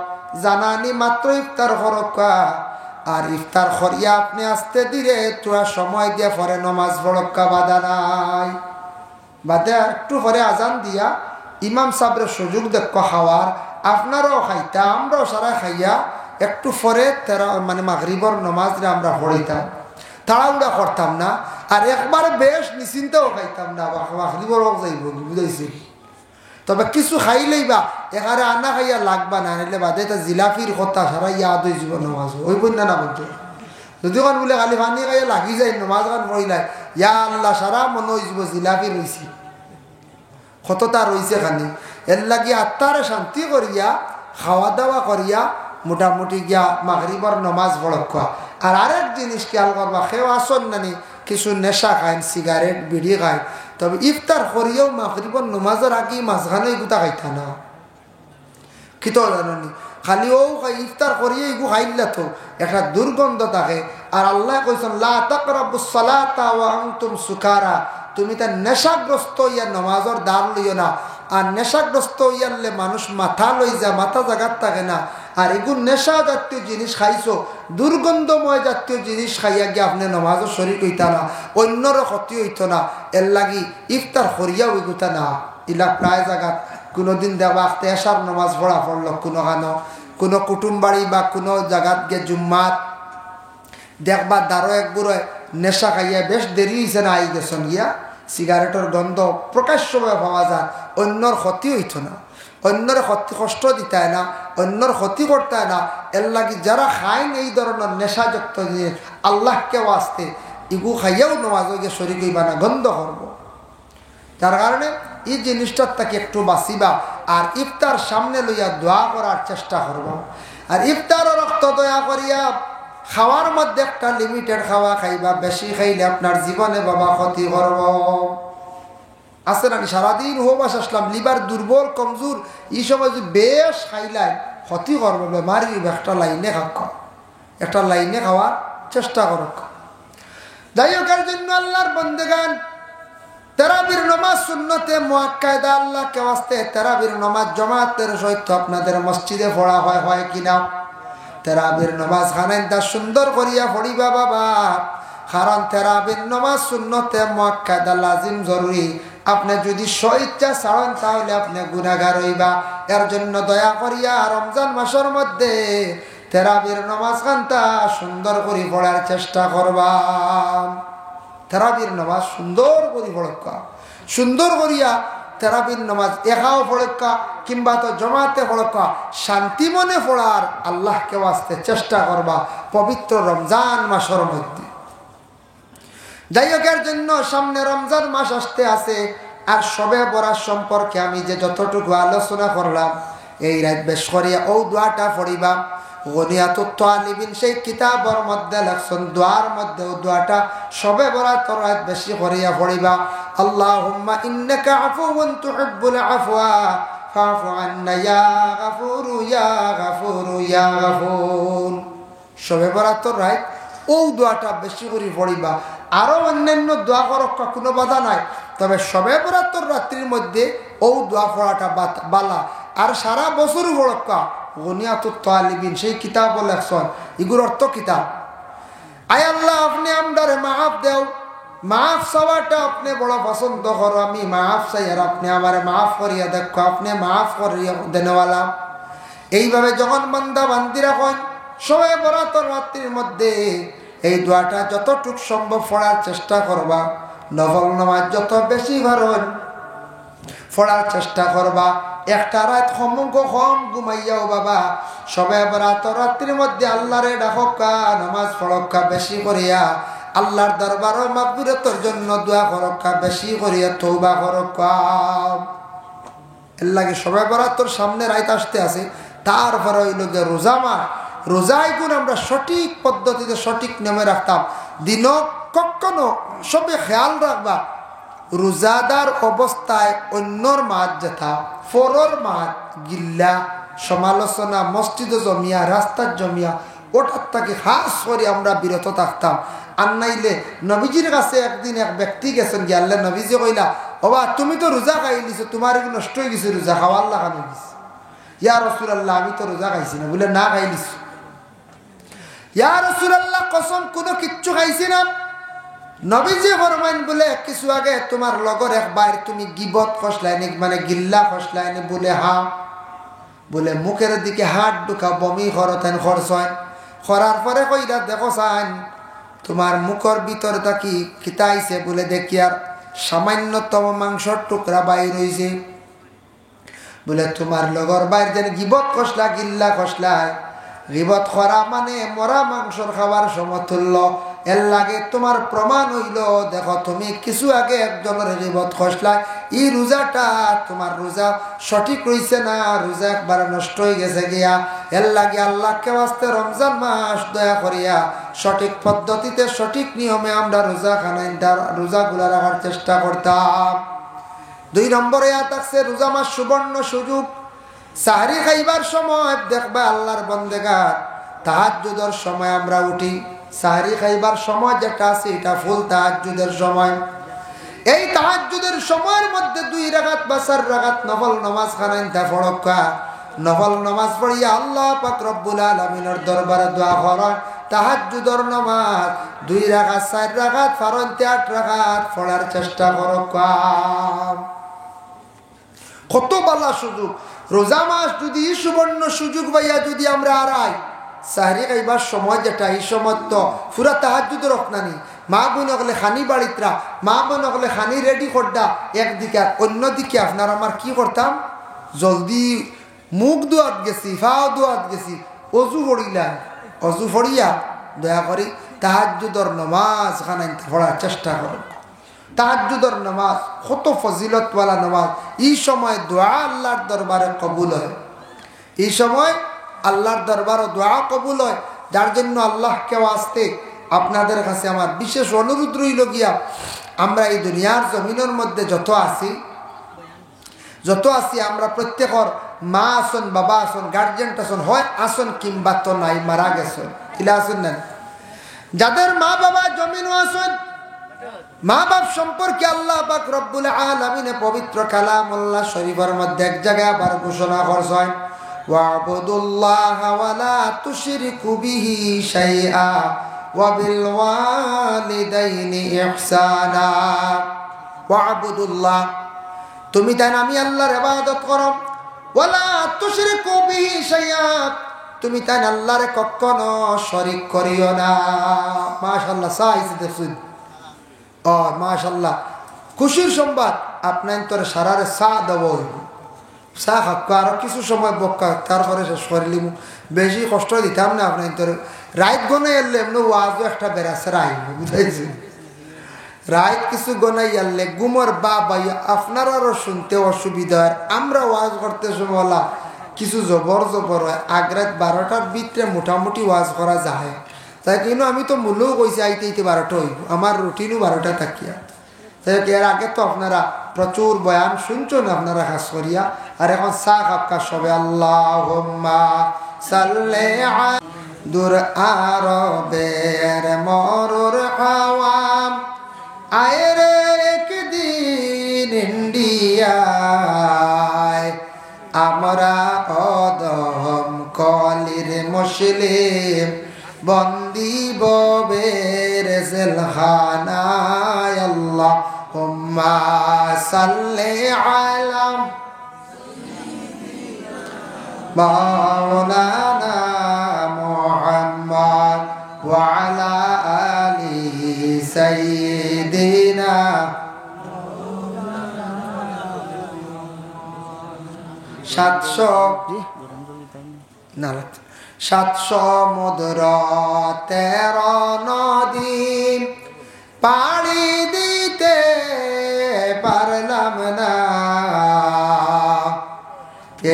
জানানি মাত্র ইফতার করকা, আর ইফতার করিয়া আপনি আস্তে ধীরে তোরা সময় দিয়ে পরে নমাজ পড়কা, বাধা নাই। বাদে একটু পরে আজান দিয়া ইমাম সাহেবের সুযোগ দেখ খাওয়ার, আপনারাও খাইতা আমরাও সারা খাইয়া একটু পরে মানে মাগরিবর নমাজরে আমরা পড়িতাম, তাড়াহুড়া করতাম না, আর একবারে বেশ নিশ্চিন্তাও খাইতাম না, মাগরিবর যাইব বুঝাইছি। তবে কিছু খাইলেই বা এখানে আনা খাইয়া লাগবা না, নিলে বাদে তা জিলাপির কথা সারা ইয়াদ হয়ে যাব নমাজ, ওই বন্যা না বলতো যদি কান বলে খালি পানি খাইয়া লাগি যায় নমাজ খান পড়িলাই, ইয়া আল্লাহ সারা মনে হয়ে যাব জিলাপি রয়েছে, কতটা রয়েছে খানি। এর লাগি আত্মারে শান্তি করিয়া খাওয়া দাওয়া করিয়া মোটামুটি গিয়া মাগরিবর নমাজ পড়া। আর আরেক জিনিস খেয়াল করবা, কেউ আসন নানি কিছু নেশা খায়, সিগারেট বিড়ি খায়, তবে ইফতার করিয়াও মাগরিবর নমাজের আগে মাঝখানে এগুতা খাইতা না, কি তো জানি খালি ও ইফতার করিয়ে এগু খাইলা তো একটা দুর্গন্ধ থাকে। আর আল্লাহ কইছেন লা তাকরাবুস সালাতা ওয়া আনতুম সুকারা, তুমি তার নেশাগ্রস্ত ইয়া নমাজের দ্বার লইও না। আর নেশাগ্রস্ত ইয়ারলে মানুষ মাথা লই যা, মাথা জাগাত থাকে না। আর এগুলো নেশা জাতীয় জিনিস খাইছো, দুর্গন্ধময় জাতীয় জিনিস খাইয়া গিয়ে আপনি নমাজও শরীর হইতা না, অন্যরও ক্ষতি হইত না। এর লাগি ইফতার করিয়াও এগুতা না। ইলা প্রায় জায়গাত কোনোদিন দেওয়া এসার নমাজ পড়া পড়ল কোনো খানো, কোনো কুটুম বাড়ি বা কোনো জায়গাত গিয়ে জুম্মাত দেখবা দারো এক বুড়ো নেশা খাইয়া বেশ দেরি হয়েছে না আই গেছেন গিয়া, সিগারেটের গন্ধ প্রকাশ্যভাবে পাওয়া যায়, অন্যর ক্ষতি হইত না, অন্যর ক্ষতি কষ্ট দিতে না, অন্যর ক্ষতি করতে না। এর লাগি যারা খাইন এই ধরনের নেশাযুক্ত জিনিস আল্লাহকে আসতে ইগু খাইয়াও নমাজ গিয়ে শরীর হইবা না, গন্ধ করবো। যার কারণে এই জিনিসটার তাকে একটু বাঁচিবা আর ইফতার সামনে লইয়া দোয়া করার চেষ্টা করবো। আর ইফতারও রক্ত দয়া করিয়া খাওয়ার মধ্যে একটা লিমিটেড খাওয়া খাইবা, বেশি খাইলে আপনার জীবনে বাবা ক্ষতি করব। আছে নাকি সারাদিন হোবাস আসলাম, লিভার দুর্বল কমজোর, এই সময় যদি বেশ খাইলাই ক্ষতি করবো, বেমারি একটা লাইনে খাওয়া, একটা লাইনে খাওয়ার চেষ্টা করো। যাই হোক, এর জন্য আল্লাহর বন্দেগান তারাবির নামাজ সুন্নতে মুআক্কাদা আল্লাহকে ওয়াস্তে তারাবির নামাজ জামাতের সহিত আপনাদের মসজিদে পড়া হয় কিনা? তারাবির নামাজ খানাইটা সুন্দর করিয়া পড়িবা বাবা, কারণ তারাবির নামাজ সুন্নতে মুআক্কাদা লাজিম জরুরি। আপনি যদি স্বইচ্ছা ছাড়েন তাহলে আপনি গুনাহগার হইবা। এর জন্য দয়া করিয়া রমজান মাসের মধ্যে তারাবির নামাজ খানটা সুন্দর করে পড়ার চেষ্টা করবা। তারাবির নামাজ সুন্দর করে পড়কা, সুন্দর করিয়া তারাবির নামাজ একাও পড়কা কিংবা তো জমাতে পড়কা, শান্তি মনে পড়ার আল্লাহকে ওয়াস্তে চেষ্টা করবা পবিত্র রমজান মাসের মধ্যে। যাই হোক, এর জন্য সামনে রমজান মাস আসতে আছে। আর সবে বরাত সম্পর্কে আমি যে যতটুকু আলোচনা করলাম, এই রাত বেশ করিয়া ও দোয়াটা পড়িবা। গনিয়াতুত তালিবিন সেই কিতাবের মধ্যে লেখছেন দোয়ার মধ্যে ও দোয়াটা সবে বরাত রাত বেশি করিয়া পড়িবা। আল্লাহুম্মা ইন্নাকা আফুউন তুহিব্বুল আফওয়া ফাফু আন্না ইয়া গাফুরু ইয়া গাফুরু ইয়া গাফুর। সবে বরাত রাত ও দোয়াটা বেশি করে পড়িবা। আরো অন্যান্য দোয়া করার কোনো বাধা নাই, তবে সবে বরাতের রাত্রির মধ্যে ও দোয়া পড়াটা বালা। আর সারা বছর পড়কা গনিয়াতুত তালিবিন সেই কিতাব লেখছেন, এগুলোর অর্থ কিতাব। আয় আল্লাহ, আপনি আমদারে মাফ দেও, মাফ চাওয়াটা আপনি বড় পছন্দ করো। আমি মাফ চাই আর আপনি আমার মাফ করিয়া দেখো, আপনি মাফ করিয়া দেনওয়ালা। এইভাবে যখন বান্দা বান্দিরা কন সবে বরাতের রাত্রির মধ্যে এই দোয়াটা যতটুক সম্ভব পড়ার চেষ্টা করবা। নফল নামাজ যত বেশি ঘরেন পড়ার চেষ্টা করবা। একটা রাত কম ঘুমাইয়াও বাবা সবে বরাতের রাত্রির মধ্যে আল্লাহরে ডাকা, নামাজ পড়কা বেশি করিয়া, আল্লাহর দরবারও মাগফিরাতের জন্য দোয়া করকা বেশি করিয়া, তওবা করকা। এর লাগে সবে বরাতের সামনে রাত আসতে আছে। তারপরে হইল যে রোজা মাস, রোজায় গুণ আমরা সঠিক পদ্ধতিতে সঠিক নিয়মে রাখতাম। দিন কখনো সবে খেয়াল রাখবা রোজাদার অবস্থায় অন্যর মাঝ যেথা ফরর মাঝ গিল্লা সমালোচনা মসজিদে জমিয়া রাস্তার জমিয়া ওটার থেকে খাস করে আমরা বিরত থাকতাম। আর নাইলে নবীজির কাছে একদিন এক ব্যক্তি গেছেন, গিয়াল্লে নবীজি কইলা, ওবা তুমি তো রোজা খাইলিছো, তোমার নষ্ট হয়ে গেছে রোজা, খাওয়ার লাগানো গেছে। ইয়া রাসূলুল্লাহ, আমি তো রোজা খাইছি না। বলে না খাইলিছো? ইয়া রাসূলুল্লাহ, কসম কোনো কিচ্ছু খাইছি না। নবীজি ফরমাইন বলে কিছু আগে তোমার লগর একবার তুমি গিবত ফসলাইনি, মানে গিল্লা ফসলাইনি? বলে হ্যাঁ। বলে মুখের দিকে হাত ঢুকা বমি খরতেন খরচয় করার পরে কইরা দেখো চান তোমার মুখের ভিতরে থাকি খিতাইছে। বলে দেখি আর সামান্যতম মাংসর টুকরা বাইর হইছে। বলে তোমার লগর বাইর যেন গিবত খসলা গিল্লা খসলায়, গিবত করা মানে মরা মাংসর খাবার সমতুল্য। এর লাগে তোমার প্রমাণ হইল, দেখো তুমি কিছু আগে একজনের গিবত খসলায়, এই রোজাটা তোমার রোজা সঠিক রইছে না, রোজা একবার নষ্ট হয়ে গেছে গিয়া। এর লাগে আল্লাহকে ওয়াস্তে রমজান মাস দয়া করিয়া সঠিক পদ্ধতিতে সঠিক নিয়মে আমরা রোজা রোজাগুলা রাখার চেষ্টা করতাম। 2 নম্বরে থাকছে রোজা মাস সুবর্ণ সুযোগ। সাহরি খাইবার সময় দেখবা আল্লাহর বন্দেগার তাহাজ্জুদের সময় আমরা উঠি। সাহরি খাইবার সময় যেটা আছে এটা ফুল তাহাজ্জুদের সময়। এই তাহাজ্জুদের সময়ের মধ্যে 2 রাকাত বা 4 রাকাত নফল নামাজ খানাইতা পড়কা। নফল নামাজ পড়িয়া আল্লাহ পাক রব্বুল আলামিনের দরবারে দোয়া করা। তাহাজ্জুদের নামাজ 2 রাকাত 4 রাকাত ফারনতে 8 রাকাত পড়ার চেষ্টা করকা। কত ভালো সুযোগ! রোজা মাস যদি সুবর্ণ সুযোগ ভাইয়া যদি আমরা হারাই, সাহরি খাইবার সময় যেটা এই সময় তো পুরা তাহাজ্জুদ রখনানি মা বোন হলে খানি বাড়িতরা মা বোন হলে খানি রেডি করডা একদিকে আর অন্যদিকে আপনার আমার কি করতাম জলদি মুখ দোয়াত গেছি ফাও দোয়াত গেছি অজু পড়িলা অজু পড়িয়া দয়া করি তাহাজ্জুদর নামাজ খানাই পড়ার চেষ্টা করো তাহাজ্জুদর নামাজ কত ফজিলতওয়ালা নামাজ এই সময় দোয়া আল্লাহর দরবারে কবুল হয় এই সময় আল্লাহর দরবারে দোয়া কবুল হয় যার জন্য আল্লাহকে আসতে আপনাদের কাছে আমার বিশেষ অনুরোধ রইল গিয়া আমরা এই দুনিয়ার জমিনের মধ্যে যত আছি আমরা প্রত্যেকের মা আসন বাবা আসন গার্জেন আসন হয় আসন কিংবা তো নাই মারা গেছেন কিলা আসন নেন যাদের মা বাবা জমিনও আসন মা বাপ সম্পর্কে আল্লাহ পাক রব্বুল আলামিন পবিত্র কালামুল্লাহ শরীফের মধ্যে এক জায়গায় আবার ঘোষণা করছেন ওয়াবুদুল্লাহ ওয়ালা তুশরিকু বিহি শাইআ ওয়া বিল ওয়ালিদাইনি ইহসানা ওয়াবুদুল্লাহ তুমি তাই আমি আল্লাহর ইবাদত করো ওয়ালা তুশরিকু বিহি শাইআ তুমি তাই আল্লাহর কখনো শরীক করিও না মাশাআল্লাহ সাইজ দেখুন ও মাশাআল্লাহ খুশির সংবাদ আপনার তোর সারারে চা দেব চা খাক আরো কিছু সময় বক্কা তারপরে শেষ করিলি বেশি কষ্ট দিতাম না আপনার তোর রাইত গনে এলে এমনি ওয়াজও একটা বেড়াচ্ছে রাই বুঝাইছি রাইত কিছু গনাই আনলে গুমর বা বাইয়া আপনার আরো শুনতে অসুবিধা হয় আমরা ওয়াজ করতে সময় কিছু জবর হয় আগ্রাত 12টার ভিতরে মোটামুটি ওয়াজ করা যায় তাই কিন্তু আমি তো মূল্যও কইছি আইতে 12টা হইব আমার রুটিনও 12টা থাকিয়া তাই এর আগে তো আপনারা প্রচুর বয়ান শুনছেন আপনারা খাস করিয়া আর এখন চা খাপকা সবে আল্লাহুম্মা সাল্লি আলা দূর আরবের মরুর হাওয়াম আয়রে একদিন ইন্ডিয়ায় আমরা অদম কলির মুসলিম বন্দি ববের জেলখানায় আল্লাহুম্মা সাল্লি আলা মাওলানা মুহাম্মদ ওয়া আলা আলি সাইয়্যিদিনা 700 মুদ্র 13 নদী পাড়ি দিতে পারলাম না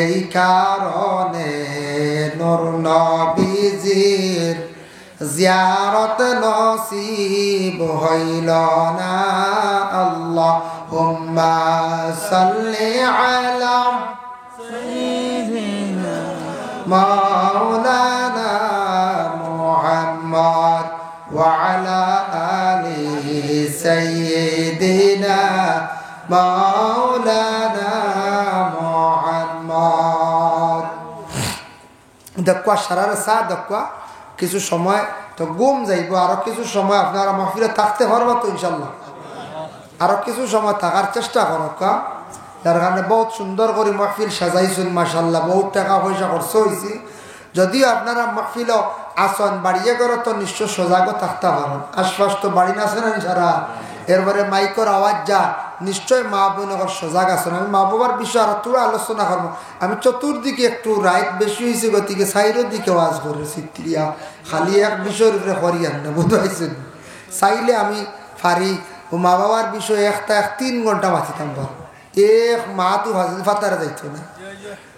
এই কারণে নূর নবীজির জিয়ারত নসিব হইল না আল্লাহুম্মা সাল্লি আলা মাওলানা মুহাম্মদ ওয়া আলা আলি সাইয়্যিদিনা মাওলানা মুহাম্মদ দেখবা সারার সা দেখবা কিছু সময় তো গুম যাইব আরো কিছু সময় আপনারা মাহফিলে থাকতে পারবো তো ইনশাল্লাহ আরো কিছু সময় থাকার চেষ্টা করো যার কারণে বহুত সুন্দর করে মাহফিল সাজাইছেন মাশাআল্লাহ বহুত টাকা পয়সা খরচ হয়েছে যদিও আপনারা মাহফিল আসন বাড়িয়ে করে তো নিশ্চয় সজাগ থাকতে পারেন আশপাশ তো বাড়ি না আছেন সারা এরপরে মাইকর আওয়াজ যা নিশ্চয় মা বোনগর সজাগ আছেন আমি মা বাবার বিষয়ে আর তোরা আলোচনা করবো আমি চতুর্দিকে একটু রাইট বেশি হয়েছে গতিকে সাইডের দিকে ওয়াজ করেছি ত্রিয়া খালি এক বিষয়ের উপরে করিয়ান না বুঝতে চাইলে আমি পারি ও মা বাবার বিষয়ে একটা 3 ঘন্টা বাঁচিতাম পারবো এক মা তো ফাতারে যাইত না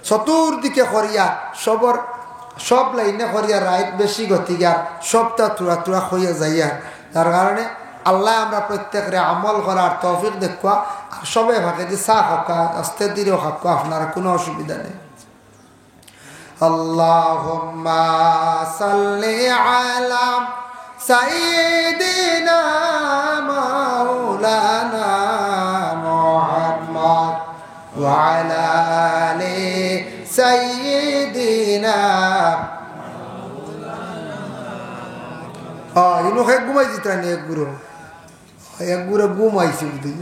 চতুর্দিকে করিয়া সব লাইনে করিয়া রাইট বেশি গতিকে আর সবটা তুরা তুরা হইয়া যাইয়া তার কারণে আল্লাহ আমরা প্রত্যেকের আমল করার তৌফিক দেখবা আর সবাই ভাগে দিয়ে চা খাকা আস্তে দিলেও খাকা আপনারা কোনো অসুবিধা নেই আল্লাহুম্মা সাল্লি আলা সাইয়্যিদিনা মাওলানা মুহাম্মদ ওয়া আলা আলি সাইয়্যিদিনা ইনো হে ঘুমাই দিত না এক গুরু ঘুমাইছি বুঝি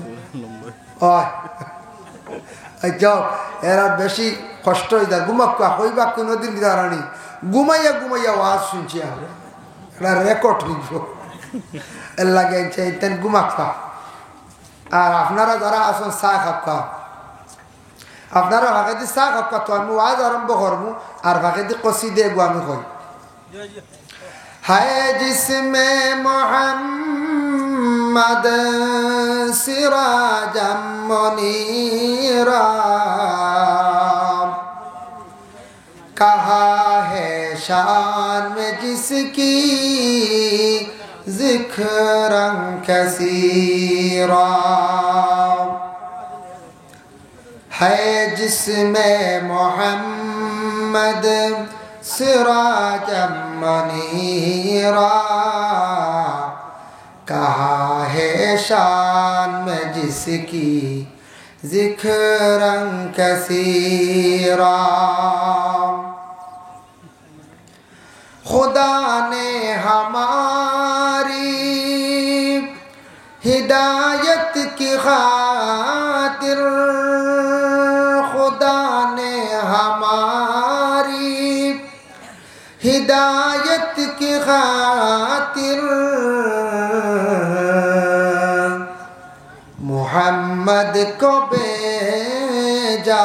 যাও এরা বেশি কষ্ট হয়ে যায় ঘুমাক্কা হইবা কোনোদিন দাঁড়ানি ঘুমাইয়া ঘুমাইয়া ওয়াজ শুনছি আমরা এটা রেকর্ড হইব এর লাগে চাইতেন ঘুমাক্কা আর আপনারা যারা আসুন চা খাক্কা আপনারা ভাগে দি চা খাক্কা তো আমি ওয়াজ আরম্ভ করবো আর ভাগে দি কষি দেবো আমি কই হায় জিসমে মোহাম্মদ সিরাজাম মুনীরা کہا ہے شان میں جس کی ذکرًا کثیرا ہے جسم محمد سراجا منیرا کہا ہے شان میں جس کی ذکرًا کثیرا خدا نے ہماری ہدایت کی خاطر خدا نے ہماری ہدایت کی خاطر محمد کو بھیجا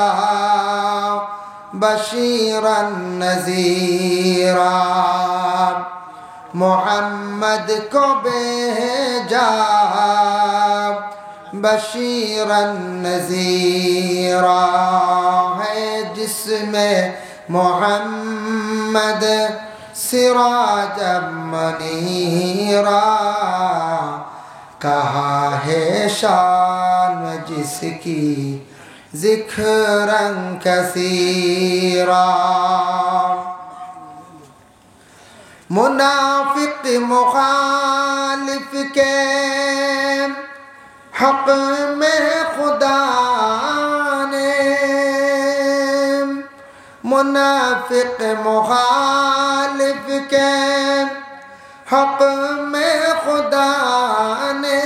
بشیرا نذیرا محمد کو بھیجا بشیرا نذیرا ہے جسم محمد سراجا منیرا کہا ہے شان جس کی ذکرًا کثیرا منافق مخالف کے حق میں خدا نے منافق مخالف کے حق میں خدا نے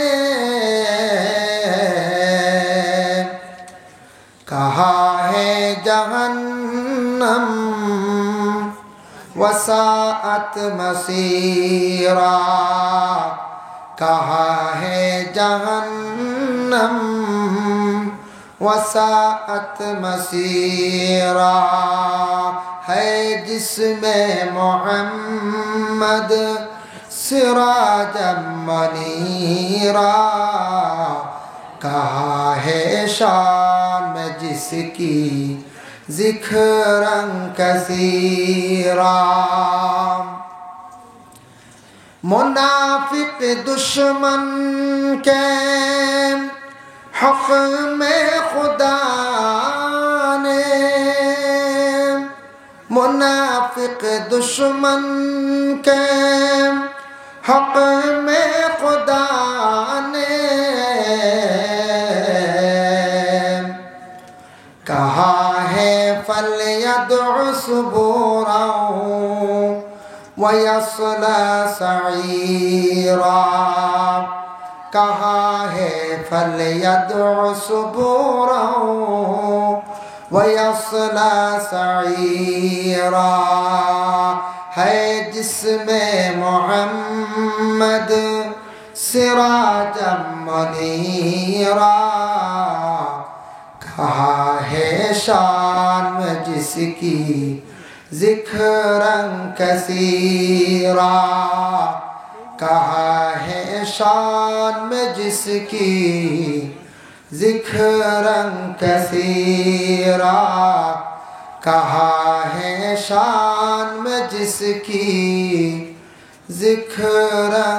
کہا ہے جہنم وساعت مصیرا کہا ہے جہنم وساعت مصیرا ہے جسم محمد سراجا منیرا کہا ہے شان میں جس کی ذکرًا کثیرا منافق دشمن کے حق میں خدا نے منافق دشمن کے حق میں خدا نے کہا ہے فلیدع ثبورا ویصلی سعیرا کہا ہے فلیدع ثبورا ویصلی سعیرا ہے جسم محمد سراجا منیرا کہا ہے شان میں جس کی ذکرًا کثیرا کہا ہے شان میں جس کی ذکرًا کثیرا کہا ہے شان میں جس کی ذکرًا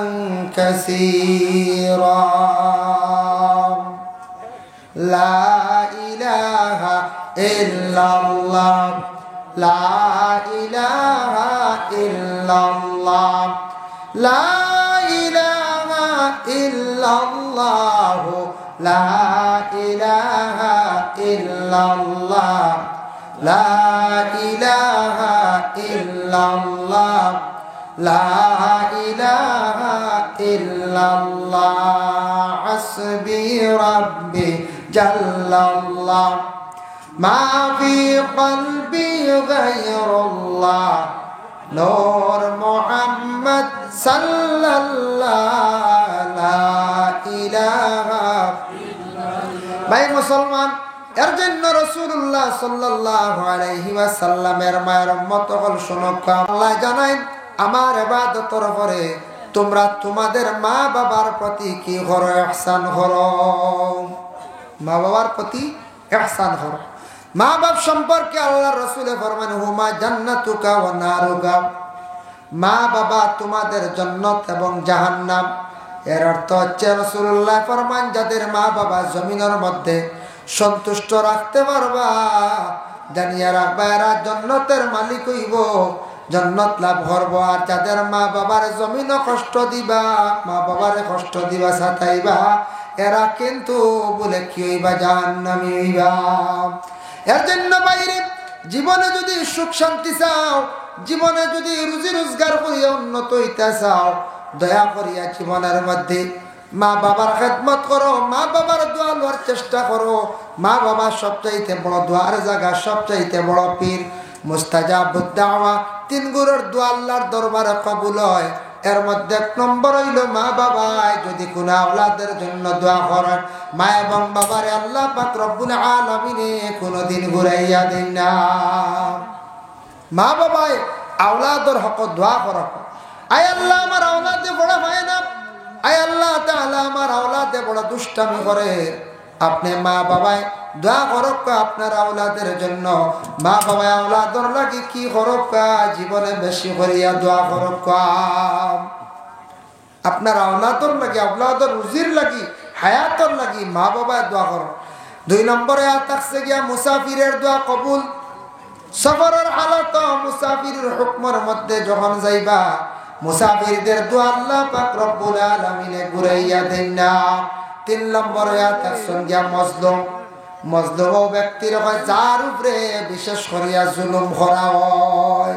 کثیرا لا الہ الا اللہ لا الہ الا اللہ لا الہ الا اللہ لا الہ الا اللہ لا الہ الا اللہ لا الہ الا اللہ حسبی ربی جل اللہ মা ফি কলবি গায়রুল্লাহ নূর মুহাম্মদ সাল্লাল্লাহু লা ইলাহা ইল্লাল্লাহ। ভাই মুসলমান, এর জন্য রাসূলুল্লাহ সাল্লাল্লাহু আলাইহি ওয়াসাল্লামের মায়ের উম্মত হল শুনো, আল্লাহ জানাই আমার ইবাদতের পরে তোমরা তোমাদের মা বাবার প্রতি কি করো? ইহসান করো। মা বাবার প্রতি ইহসান করো। মা বাপ সম্পর্কে আল্লাহর রাসূল ফরমান হুমা জান্নাতুকা ওয়া নারুকা, মা বাবা তোমাদের জান্নাত এবং জাহান্নাম। এর অর্থ হচ্ছে রাসূলুল্লাহ ফরমান যাদের মা বাবা জমিনের মধ্যে সন্তুষ্ট রাখতে পারবা, জানিয়া রাখবা এরা জান্নাতের মালিক হইব, জান্নাত লাভ করব। আর যাদের মা বাবার জমিনও কষ্ট দিবা, মা বাবারে কষ্ট দিবা, সাতাইবা, এরা কিন্তু বলে কি হইবা? জাহান্নামী হইবা। এর জন্য বাইরে জীবনে যদি সুখ শান্তি চাও, জীবনে যদি রুজি রোজগার করিয়া উন্নত হইতে চাও, দয়া করিয়া জীবনের মধ্যে মা বাবার খেদমত করো, মা বাবার দোয়া লওয়ার চেষ্টা করো। মা বাবা সবচাইতে বড় দোয়ার জায়গা, সবচাইতে বড় পীর। মুস্তাজাবুদ দাওয়া, তিন গুরুর দোয়া আল্লাহর দরবারে কবুল হয়। এর মধ্যে এক নম্বর হইল মা বাবা যদি কোন আওলাদের জন্য দোয়া করেন, মা এবং বাবারে আল্লাহ পাক রব্বুল আলামিনে কোনদিন ঘুরাইয়া দেন না। মা বাবায় আওলাদের হক দোয়া করো। আয় আল্লাহ আমার আওলাদে বড় হয় না, আয় আল্লাহ তাআলা আমার আওলাদে বড় দুষ্টামি করে, আপনি মা বাবায় দোয়া করক আপনার আওলাদের জন্য। মা বাবা আওলাদর লাগি কি করক? জীবনে বেশি করিয়া দোয়া করক। আপনার আওলাদর লাগি, আওলাদর রুজির লাগি, হায়াতর লাগি মা বাবায় দোয়া করো। 2 নম্বরে থাকছে গিয়া মুসাফিরের দোয়া কবুল। সফরের হালত মুসাফিরের হুকমের মধ্যে যখন যাইবা, মুসাফিরদের দোয়া আল্লাহ পাক রব্বুল আলামিনে ঘুরাইয়া দেন না। 3 নম্বরে থাকছেন গিয়া মজলুম। মজলুম ব্যক্তির হয় যার উপরে বিশেষ করিয়া জুলুম করা হয়,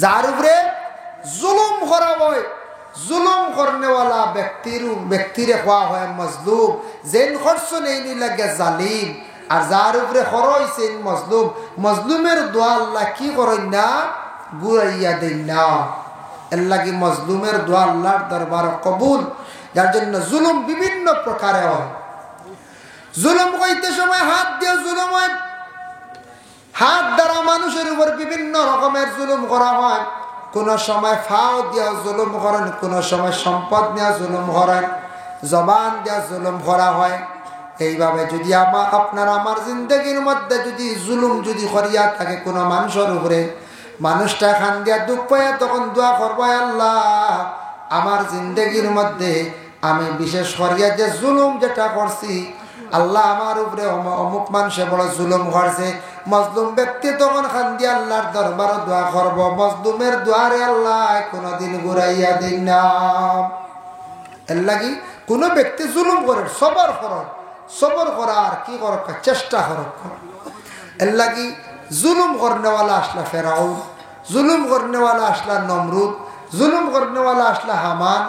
যার উপরে জুলুম করা হয়, জুলুম করনেওয়ালা ব্যক্তিরে হওয়া হয় মজলুম। যেন খরচ নেই লাগে জালিম, আর যার উপরে খরচ মজলুম, মজলুমের দোয়া আল্লাহ কি করেন না? ঘুরাইয়া দেন না। এর লাগি মজলুমের দোয়া আল্লাহর দরবার কবুল। যার জন্য জুলুম বিভিন্ন প্রকারে হয়। জুলুম কইতে সময় হাত দিয়ে জুলুম হয়, হাত দ্বারা মানুষের উপর বিভিন্ন রকমের জুলুম করা হয়। কোন সময় ফাও দিয়া জুলুম করেন, কোন সময় সম্পদ নিয়ে জুলুম করেন, জবান দিয়া জুলুম করা হয়। এইভাবে যদি আপনার আমার জিন্দগির মধ্যে যদি জুলুম যদি করিয়া থাকে কোন মানুষের উপরে, মানুষটা খান দিয়া দুঃখ পায়, তখন দোয়া করবো আল্লাহ আমার জিন্দগির মধ্যে আমি বিশেষ করিয়া যে জুলুম যেটা করছি, আল্লাহ আমার উপরে অমুক মানুষে বড় জুলুম করছে। মজলুম ব্যক্তি তখন খান দিয়া আল্লাহর দরবার দোয়া করব, মজলুমের দোয়ারে আল্লাহ কোনদিন ঘুরাইয়া দিন না। এর লাগি কোন ব্যক্তি জুলুম করে সবর করো, সবর করার কি করক চেষ্টা করক। এর লাগি জুলুম করনেওয়ালা আসলা ফেরাউন, জুলুম করনেওয়ালা আসলা নমরুদ, জুলুম করনেওয়ালা আসলা হামান,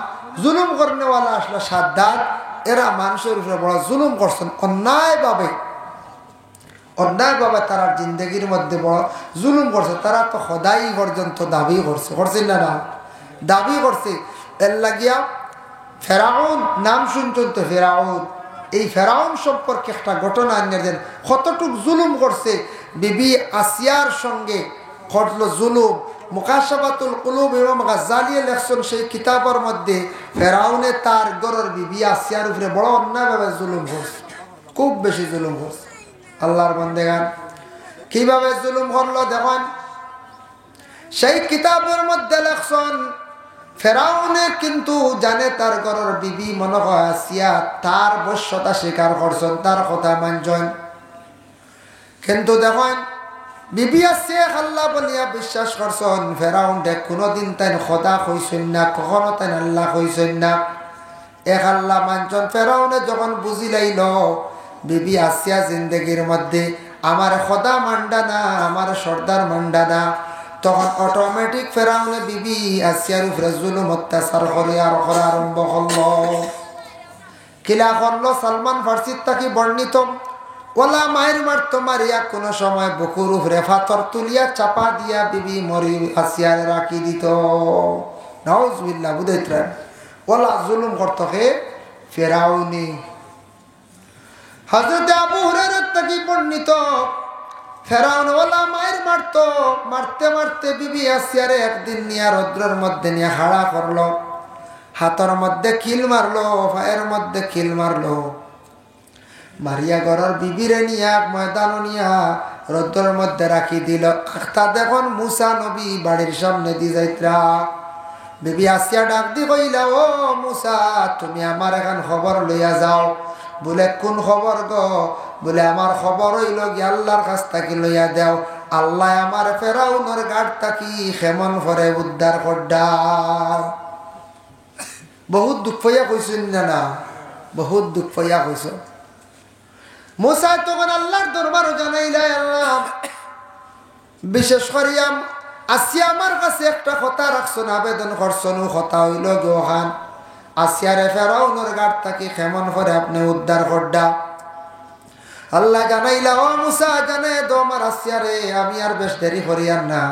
জুলুম করনেওয়ালা আসলা সাদ্দাত। এরা মানুষের উপরে বড় জুলুম করছেন অন্যায়ভাবে, অন্যায়ভাবে তারা জিন্দগির মধ্যে বড় জুলুম করছে। তারা তো সদাই পর্যন্ত দাবি করছে, করছেন না? না দাবি করছে। এর লাগিয়া ফেরাউন নাম শুনছেন তো, ফেরাউন। এই ফেরাউন সম্পর্কে একটা ঘটনা আনিয়ে কতটুক জুলুম করছে। বিবি আসিয়ার সঙ্গে ঘটল জুলুম। মুকাশাফাতুল কুলুব এবং গাজ্জালিয়ে লেখছেন সেই কিতাবের মধ্যে, ফেরাউনে তার ঘরের বিবি আসিয়ার উপরে বড় অন্যায়ভাবে জুলুম করছে, খুব বেশি জুলুম করছে। আল্লাহর বান্দাগান কিভাবে জুলুম করলো দেখেন, সেই কিতাবের মধ্যে লেখছেন ফেরাউনে কিন্তু জানে তার ঘরের বিবি মনে হয় আসিয়া তার বশ্যতা স্বীকার করছেন, তার কথা মানছেন। কিন্তু দেখেন বিবি আসিয়া আল্লাহ বলিয়া বিশ্বাস করছেন, ফেরাউন দেখ কোনোদিন তাই খোদা কইছেন না, কখনো তাই আল্লাহ কইছেন না, এক আল্লাহ মানছেন। ফেরাউনে যখন বুঝি লাইল বিবি আসিয়া জিন্দগির মধ্যে আমার খোদা মান্ডা না, আমার সর্দার মান্ডা না, তখন অটোমেটিক ফেরাউনে বিবি আসিয়ার উপরে জুলুম অত্যাচার করে আর করা আরম্ভ করল। কিলা করলো সালমান ফার্সির তাকে বর্ণিত ওলা মায়ের মারতো মারিয়া কোন সময় বুকুর উপরে পাথর তুলিয়া চাপা দিয়া বিবি মরি আসিয়ার রাখি দিত। নাউজুবিল্লাহ বুঝাইতেন ওলা জুলুম করতো হে ফেরাউনি। হযরত আবু হুরায়রা থেকে বর্ণিত ফেরাউন ওলা মায়ের মারতো, মারতে মারতে বিবি আসিয়ারে একদিন নিয়ে রৌদ্রের মধ্যে নিয়ে হাড়া করলো, হাতের মধ্যে খিল মারলো, পায়ের মধ্যে খিল মারলো, মারিয়া ঘরের বিবিরে নিয়া ময়দান নিয়া রৌদ্রের মধ্যে রাখি দিল। তা দেখুন মুসা নবী বাড়ির সামনে দি যাইত্রা। বিবি আসিয়া ডাক দি কইলা, ও মুসা তুমি আমার এখন খবর লইয়া যাও। বলে কোন খবর গো? বলে আমার খবর হইল গিয়ে আল্লাহর কাছ থেকে লইয়া দেও, আল্লাহ আমার ফেরাউনের গাড় থাকি খেমন করে উদ্ধার করডা। বহুত দুঃখ পাইয়া কইছেন না, বহুত দুঃখ পাইয়া কইস। মুসা তখন আল্লাহর দরবারও জানাইলাই, আল্লাহ বিশেষ করিয়া আসিয়া আমার কাছে একটা কথা রাখছেন, আবেদন করছেন। কথা হইল গোহান আসিয়ারে ফেরাউনের গাড় থাকি খেমন করে আপনি উদ্ধার করডা। আল্লাহ জানাইলা, ও মুসা জানে তো আমার আসিয়ারে আমি আর বেশ দেরি করিয়ার না,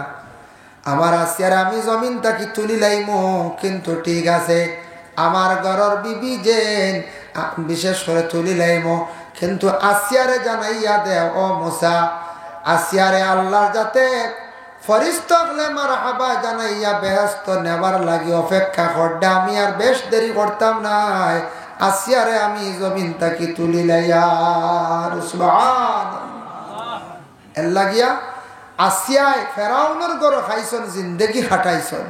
আমার আসিয়ারে আমি জমিন থাকি তুলি লাইমু, কিন্তু ঠিক আছে আমার ঘরের বিবি যে বিশেষ করে তুলি লাইমু, কিন্তু আসিয়ারে জানাইয়া দে ও মুসা আসিয়ারে আল্লাহ যাতে ফরিস্তাগলে মারহাবা জানাইয়া বেহেশত নেবার লাগি অপেক্ষা করডা। আমি আর বেশ দেরি করতাম নাই, আসিয়ারে আমি জমিন থাকি তুলি লাইয়া। সুবহানাল্লাহ। এর লাগিয়া আসিয়ায় ফেরাউনের ঘরে খাইছন, জিন্দেগি খাটাইছন।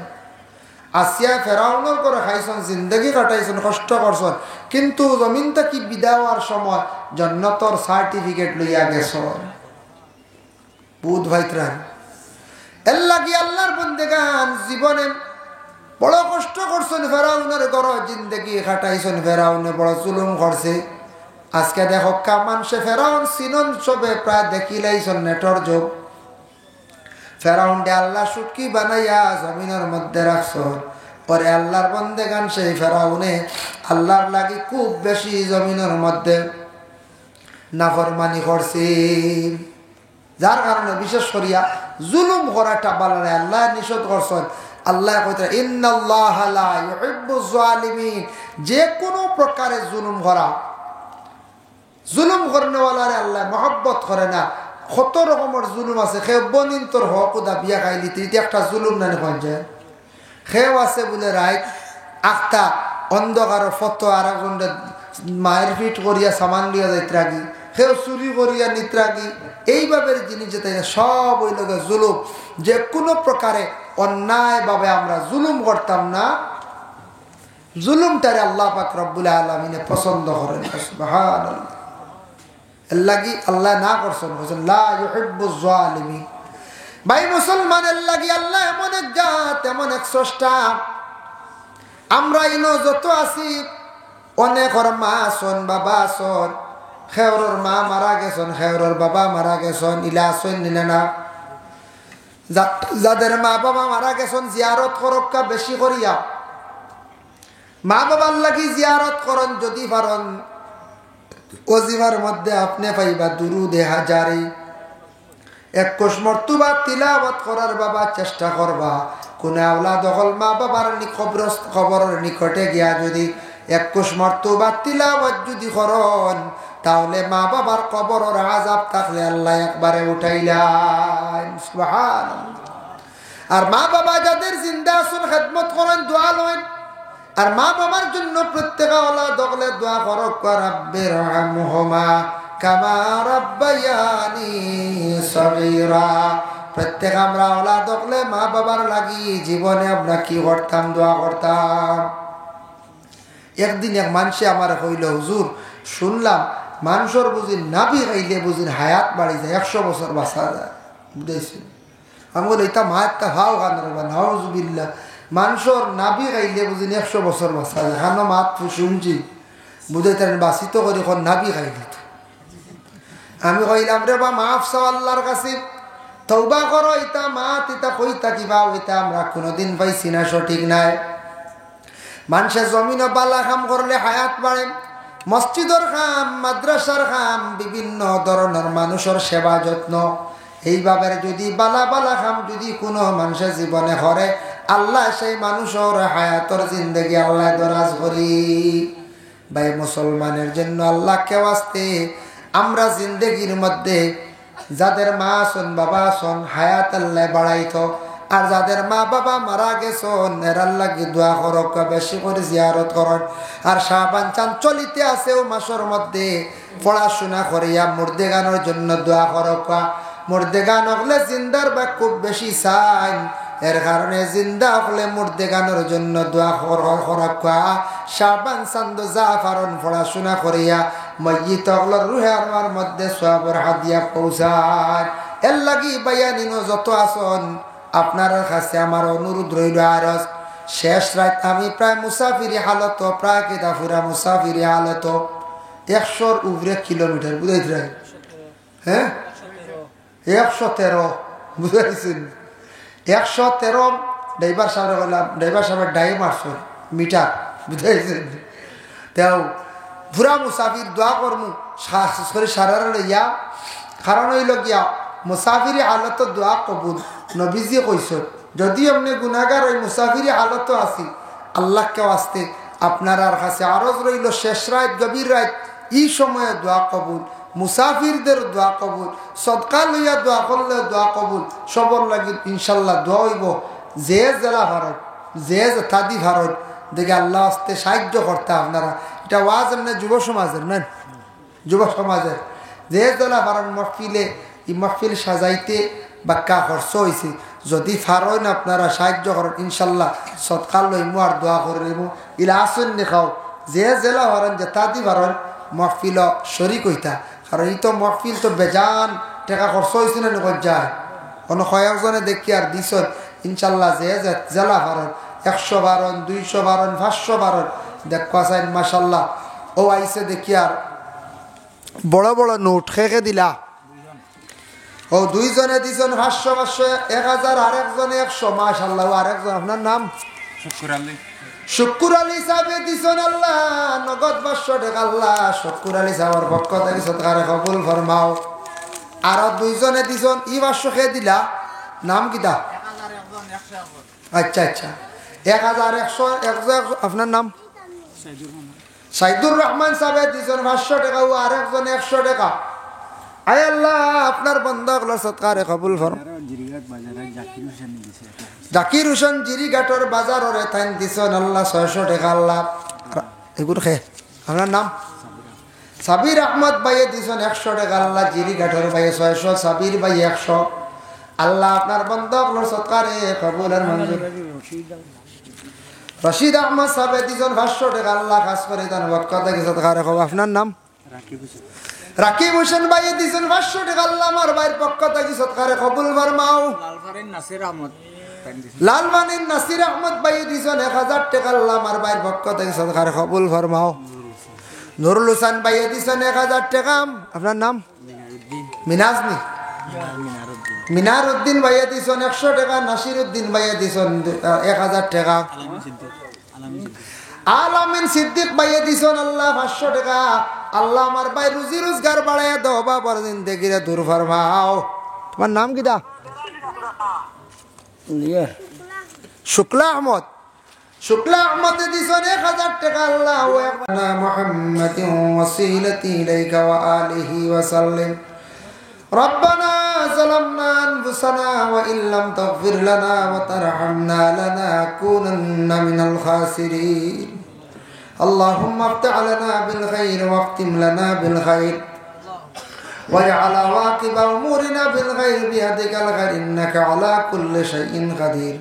আসিয়া ফেরাউনের ঘরে খাইছন, জিন্দেগি কাটাইছন, কষ্ট করছন, কিন্তু জমিন থাকি বিদায় হওয়ার সময় জান্নাতের সার্টিফিকেট লইয়া গেছন। বুধ ভাইত্রান এর লাগি আল্লাহর বন্দেগান জীবনে বড় কষ্ট করছেন, ফেরাউনের ঘরে জিন্দেগি খাটাইছন, ফেরাউনে বড় জুলুম করছে। আজকে দেখো কা মানুষে ফেরাউন সিনন সবে প্রায় দেখিলাইছন নেটর যোগ। ফেরাউন ডে আল্লাহ সুটকি বানাইয়া জমিনের মধ্যে রাখছন, পরে আল্লাহর বন্দেগান সেই ফেরাউনে আল্লাহর লাগি খুব বেশি জমিনের মধ্যে নাফরমানি করছে, যার কারণে বিশেষ করিয়া জুলুম করাটা বালারে আল্লাহ নিষেধ করছেন। আল্লাহ কইতে ইন্নাল্লাহা লা ইউহিব্বুজ জালিমিন, যে কোনো প্রকারে জুলুম করা, জুলুম করনেওয়ালারে আল্লাহ মহব্বত করে না। কত রকমের জুলুম আছে, সে বনিন তোর হক উদা বিয়া খাইলি তুই একটা জুলুম না পঞ্চায়েত সেও আছে বলে রাইট আখতা অন্ধকার ফটো আর একজন মায়ের পিঠ করিয়া সামান লিয়া যাইত রাগি, সেও চুরি করিয়া নিত্রাগি, এইভাবে জিনিস যেতে সব ওই লোক জুলুম। যে কোনো প্রকারে অন্যায়ভাবে আমরা জুলুম করতাম না, জুলুমটারে আল্লাহ পাক রব্বুল আলামিনে পছন্দ করেন। সুবহানাল্লাহ। এর লাগি আল্লাহ না করছেন, বলছেন লা ইউহিব্বুজ জালিমিন। ভাই মুসলমানের লাগি আল্লাহ এমন এক জাত, এমন এক স্রষ্টা। আমরা ইনো যত আছি অনেকর মা আসন, বাবা আসন, খেওরের মা মারা গেছেন, খেওরের বাবা মারা গেছেন, ইলা আসন নিলে না। যাদের মা বাবা মারা গেছেন জিয়ারত করক্কা বেশি করিয়া, মা বাবার লাগি জিয়ারত করেন যদি পারেন। ওজিফার মধ্যে আপনি পাইবা দুরুদে হাজারি 21 মর্তবা তিলাওয়াত করার বাবা চেষ্টা করবা। কোন আওলাদ হল মা বাবার কবরের নিকটে গিয়া যদি 21 মর্তবা তিলাওয়াত যদি করেন, তাহলে মা বাবার কবরের আযাব থাকলে আল্লাহ একবারে উঠাইলেন। সুবহানাল্লাহ। আর মা বাবা যাদের জিন্দা আছেন খেদমত করেন, দোয়া লন। আর মা বাবার জন্য প্রত্যেক আওলাদ হলে দোয়া করক, রাব্বির হামহুমা কামা রাব্বায়ানি সগীরা। প্রত্যেক আমরা আওলাদ হলে মা বাবার লাগি জীবনে আমরা কি করতাম, দোয়া করতাম। একদিন এক মানুষে আমার কইল, হুজুর শুনলাম মানুষের বুঝি নাভি খাইলে বুঝি হায়াত বাড়ি যায়, 100 বছর বাঁচা যায়। বুঝেছি আমি বলি এটা মা একটা ভাও গান নাউজুবিল্লাহ, মানুষের নাভি খাইলে বুঝি 100 বছর বাঁচা যায়। খানো মাত শুনছি বুঝাইতেন বাঁচিত করি কোন নাভি খাইলি। আমি কইলাম রে বা মাফ চাও আল্লাহর কাছে, তওবা করো, এটা মাত এটা কইতা কিবা ওইটা আমরা কোনোদিন পাইছি না, সঠিক নাই। মানুষের জমিনে বালা কাম করলে হায়াত বাড়ে, মসজিদর কাম, মাদ্রাসার কাম, বিভিন্ন ধরনের মানুষের সেবা যত্ন, এইভাবে যদি বালা বালা কাম যদি কোনো মানুষের জীবনে করে, আল্লাহ সেই মানুষের হায়াতর জিন্দগি আল্লাহ দরাজ করি। ভাই মুসলমানের জন্য আল্লাহ কেউ আসতে আমরা জিন্দগির মধ্যে যাদের মা আছেন বাবা আছেন হায়াত আল্লাহ বাড়াইতো, আর যাদের মা বাবা মারা গেছেন এরার লাগি দোয়া করক, বেশি করে জিয়ারত করন। আর শাবান চান চলিতে আছে ও মাসের মধ্যে পড়াশোনা করিয়া মুর্দে গানের জন্য দোয়া করক। মুর্দে গান হলে জিন্দার বা খুব বেশি চাই, এর কারণে জিন্দা হলে মুর্দে গানের জন্য দোয়া করক। শাবান চান্দ যা পারন পড়াশোনা করিয়া ময়িত হলের রুহে আমার মধ্যে সবর হাদিয়া পৌঁছায়। এর লাগি বায়ানিনো যত আসন আপনার কাছে আমার অনুরোধ রইল। আর শেষ রাত আমি প্রায় মুসাফিরি হালত, প্রায় কেদাফুরা মুসাফিরি হালত 100-র উপরে কিলোমিটার বুঝাইছে। হ্যাঁ 113 বুঝাইছেন। 113 ড্রাইভার সাহেব বললাম, ড্রাইভার সাহেবের ডাইম আসো মিটার বুঝাইছেন। তেও পুরা মুসাফির দোয়া করমু সারার লইয়া, কারণ হইল গিয়া মুসাফিরি হালত দোয়া কবুল। নবীজি কইস যদি আপনি গুনাহগার ওই মুসাফিরি হালত আছি, আল্লাহকে আসতে আপনার আর কাছে আরজ রইল শেষ রাত গভীর রাত এই সময়ে দোয়া কবুল, মুসাফিরদের দোয়া কবুল, সদকা লইয়া দোয়া করলে দোয়া কবুল, সবর লাগি ইনশাল্লাহ দোয়া হইব। যে জেলা ভারত, যে তাদি ভারত দেখে আল্লাহ আসতে সাহায্য করতে আপনারা। এটা ওয়াজ এমনি যুব সমাজের নেন, যুব সমাজের যে জেলা ভারত মহফিলে এই মহফিল সাজাইতে বাক্কা খরচ হয়েছে, যদি ফারইন আপনারা সাহায্য করেন ইনশাল্লাহ সৎকার লইমু আর দোয়া করে নিমু। ইলা আসন দেখাও যে জেলা ভারেন যে তাদি ভারেন মহফিল শরিক হইতা, কারণ এই তো মহফিল তো বেজান টাকা খরচ হয়েছে না নগদ যায়। কোনো কয়েকজনে দেখি আর দিস ইনশাল্লাহ যে জেলা ভারেন 100 বারণ 200 বারণ 500 বারণ দেখা চাই মাসাল্লাহ। ও আইসে দেখি আর বড় বড় নোট খেকে দিলা। ও দুইজনে দিছেন 500 1000, আরেকজনে 100 মাশাআল্লাহ। আরেকজন আপনার নাম শুকুর আলী সাহেব দিছেন আল্লাহ নগদ 500 টাকা। আল্লাহ শুকুর আলী সাহেবের পক্ষ থেকে সৎকারে কবুল ফরমাও। আর দুইজনে দিছেন ই 500 খেয়ে দিলা, নাম কিটা? আচ্ছা আচ্ছা 1100 আপনার নাম সাইদুর রহমান সাহেব দিছেন 500 টাকা। ও আরেকজনে 100 টাকা। আয় আল্লাহ আপনার বন্দাগুলো সৎকারে কবুল ফরমাও। জাকির হোসেন জিরিঘাটর বাজারে থাইন দিছেন আল্লাহ 600 টাকা। আল্লাহ এগুলো খে আপনার নাম সাবির আহমদ ভাইয়ে দিছেন 100 টাকা। আল্লাহ জিরিঘাটর ভাইয়ে 600, সাবির ভাই 100। আল্লাহ আপনার বন্দাগুলো সৎকারে কবুলের মঞ্জুর। রশিদ আহমদ সাহেব দিছেন 500 টাকা। আল্লাহ খাস করে তার পক্ষ থেকে সৎকারে কবুল। আপনার নাম রাকিব হোসেন ভাইয়ে দিছেন 500 টাকা। আল্লাহ আমার ভাইয়ের পক্ষ থেকে সৎকারে কবুল ফরমাও। লালবানির নাসির আহমদ ভাইয়ে দিছেন 1000 টাকা। আল্লাহ আমার ভাইয়ের পক্ষ থেকে সৎকারে কবুল ফরমাও। নুরুল হোসেন ভাইয়ে দিছেন 1000 টাকা। আপনার নাম মিনাজনি মিনার উদ্দিন ভাইয়ে দিছেন 100 টাকা। নাসির উদ্দিন ভাইয়ে দিছেন 1000 টাকা। আলামিন সিদ্দিক ভাইয়ে দিছেন আল্লাহ 500 টাকা। আল্লাহ আমার ভাই রুজি রোজগার বাড়াইয়া দাও, বাবার জিন্দেগিরে দূর ফরমাও। তোমার নাম কিটা? শুক্লা আহমদ। শুক্লা আহমদ দিছেন 1000 টাকা। আল্লাহ মুহাম্মাদিন ওয়াসিলাতি ইলাইকা ওয়া আলিহি ওয়া সাল্লিম। ربنا ظلمنا أنفسنا وإن لم تغفر لنا وترحمنا لنكونن من الخاسرين. اللهم افتح لنا بالخير واختم لنا بالخير واجعل عواقب أمورنا بالخير بيدك الخير إنك على كل شيء قدير.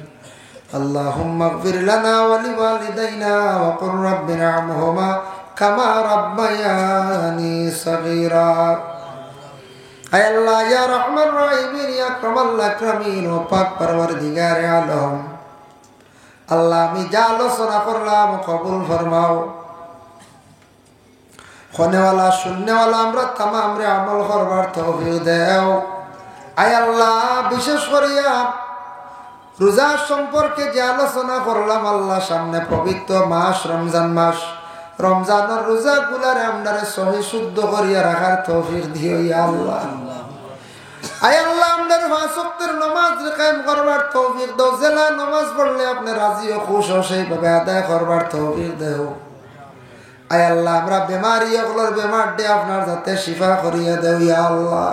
اللهم اغفر لنا ولوالدينا وقل رب ارحمهما كما ربياني صغيرا. আয় আল্লাহ ইয়া রহমান রহিমিন ইয়া আকরামাল আকরামিন ও পাক পরওয়ারদিগারে আলম, আল্লাহ আমি যা আলোচনা করলাম কবুল ফরমাও। খনেওয়ালা শূন্যওয়ালা আমরা তামাম রে আমল করবার তৌফিক দেও। আয় আল্লাহ বিশেষ করিয়া রোজা সম্পর্কে যে আলোচনা করলাম আল্লাহ, সামনে পবিত্র মাস রমজান মাস, রমজানের রোজা গুলারে আমরারে সহি শুদ্ধ করিয়া রাখার তৌফিক দিও ইয়া আল্লাহ। আয় আল্লাহ আমাদের 5 ওয়াক্তের নামাজ কায়েম করবার তৌফিক দাও। জেলা নামাজ পড়লে আপনি রাজি ও খুশ ও সেইভাবে আদায় করবার তৌফিক দাও। আয় আল্লাহ আমরা বেমারি ওগুলোর বেমার দিয়ে আপনার যাতে শিফা করিয়ে দেও ইয়া আল্লাহ।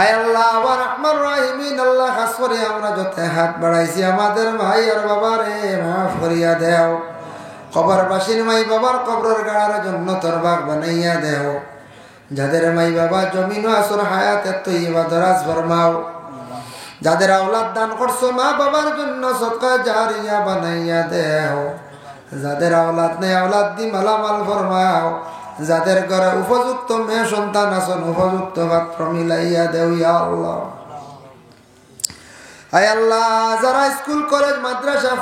আয় আল্লাহ আবার রহমান রাহিমিন আল্লাহ খাস করে আমরা যত হাত বাড়াইছি আমাদের ভাই আর বাবারে মাফ করিয়া দেও। কবরবাসীর মাই বাবার কবরের গাড়ার জন্য তোর বাগ বানাইয়া দেও। যাদের মাই বাবা জমিন আসর হায়াতে তৈবা দরাজ ফরমাও। যাদের আওলাদ দান করছো মা বাবার জন্য সদকা জারিয়া বানাইয়া দেও। যাদের আওলাদ নেই আওলাদ দি মালামাল ফরমাও। যাদের ঘরে উপযুক্ত মেয়ে সন্তান আছেন উপযুক্ত পাত্র মিলাইয়া দেও ইয়া আল্লাহ। আয় আল্লাহ যারা স্কুল কলেজ মাদ্রাসা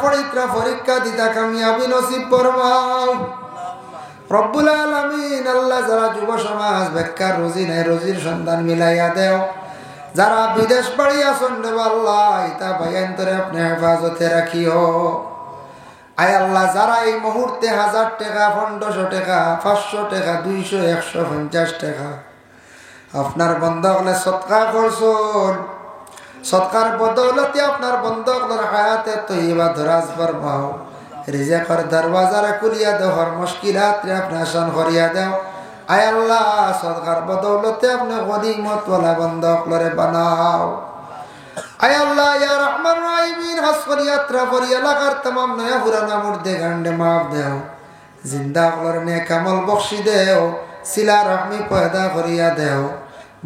পরীক্ষা দিতা কামিয়াবি নসিব ফরমাও রব্বুল আলামিন। আল্লাহ যারা যুব সমাজ বেকার রুজি নাই রুজির সন্ধান মিলাইয়া দেও। যারা বিদেশ বাড়ি আছেন দেব আল্লাহ ইতা ভাইয়ান্তরে আপনি হেফাজতে রাখিও। আয় আল্লাহ যারা এই মুহূর্তে 1000 টাকা 1500 টাকা 500 টাকা 200 150 টাকা আপনার বন্ধকলে সদকা করছেন, সদকার বদৌলতে আপনার বন্ধকলের হায়াতে তৈবা দরাজ ফরমাও। রিজিকের দরওয়াজারে খুলিয়া দেও। হর মুশকিলাত রে আপনি আসান করিয়া দেও। আয় আল্লাহ সদকার বদৌলতে আপনি গনিমত ওয়ালা বন্ধকলরে বানাও। আয় আল্লাহ ইয়া রহমান রাহিমিন হাসফরিয়াত্রা ফরি এলাকার तमाम নয়া পুরানা মুর্দে গান্ডে মাফ দেও। জিন্দা কলর নেক আমল বখশি দেও। সিলা রহমি পয়দা করিয়া দেও।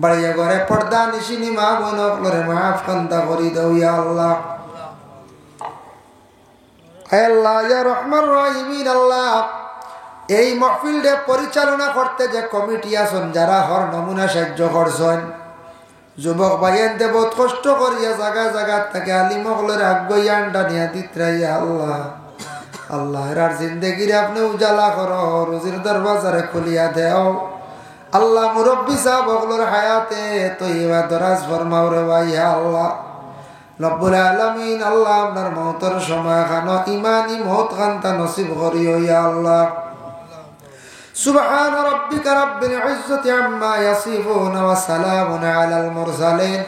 বাড়িয়া ঘরে পর্দা নিশিনি মা বোন কলরে মাফ কান্দা করি দেও ইয়া আল্লাহ। আয় আল্লাহ ইয়া রহমান রাহিমিন আল্লাহ এই মাহফিলটা পরিচালনা করতে যে কমিটি আছেন যারা হর নমুনা সাহায্য করছেন যুবক ভাইয়ানতে বহুত কষ্ট করিয়া জায়গা জায়গা থেকে আলিমকলের আগ্রহ টানিয়া দিত্রাইয়া আল্লাহ আল্লাহ এর জিন্দগিরে আপনি উজালা করো রুজির দরওয়াজারে খুলিয়া দেও। আল্লাহ মুরব্বী সাহেব ওগুলোর হায়াতে তৈবা দরাজ ফরমাও রে ভাইয়া আল্লাহ রব্বুল আলামিন। আল্লাহ আপনার মওতের সময় খানো ইমানি মওত খানতা নসিব করিও ইয়া আল্লাহ। سبحان ربك رب العزة عما يصفون وسلام على المرسلين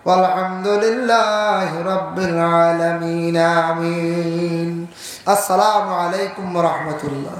والحمد لله رب العالمين آمين. السلام عليكم ورحمة الله.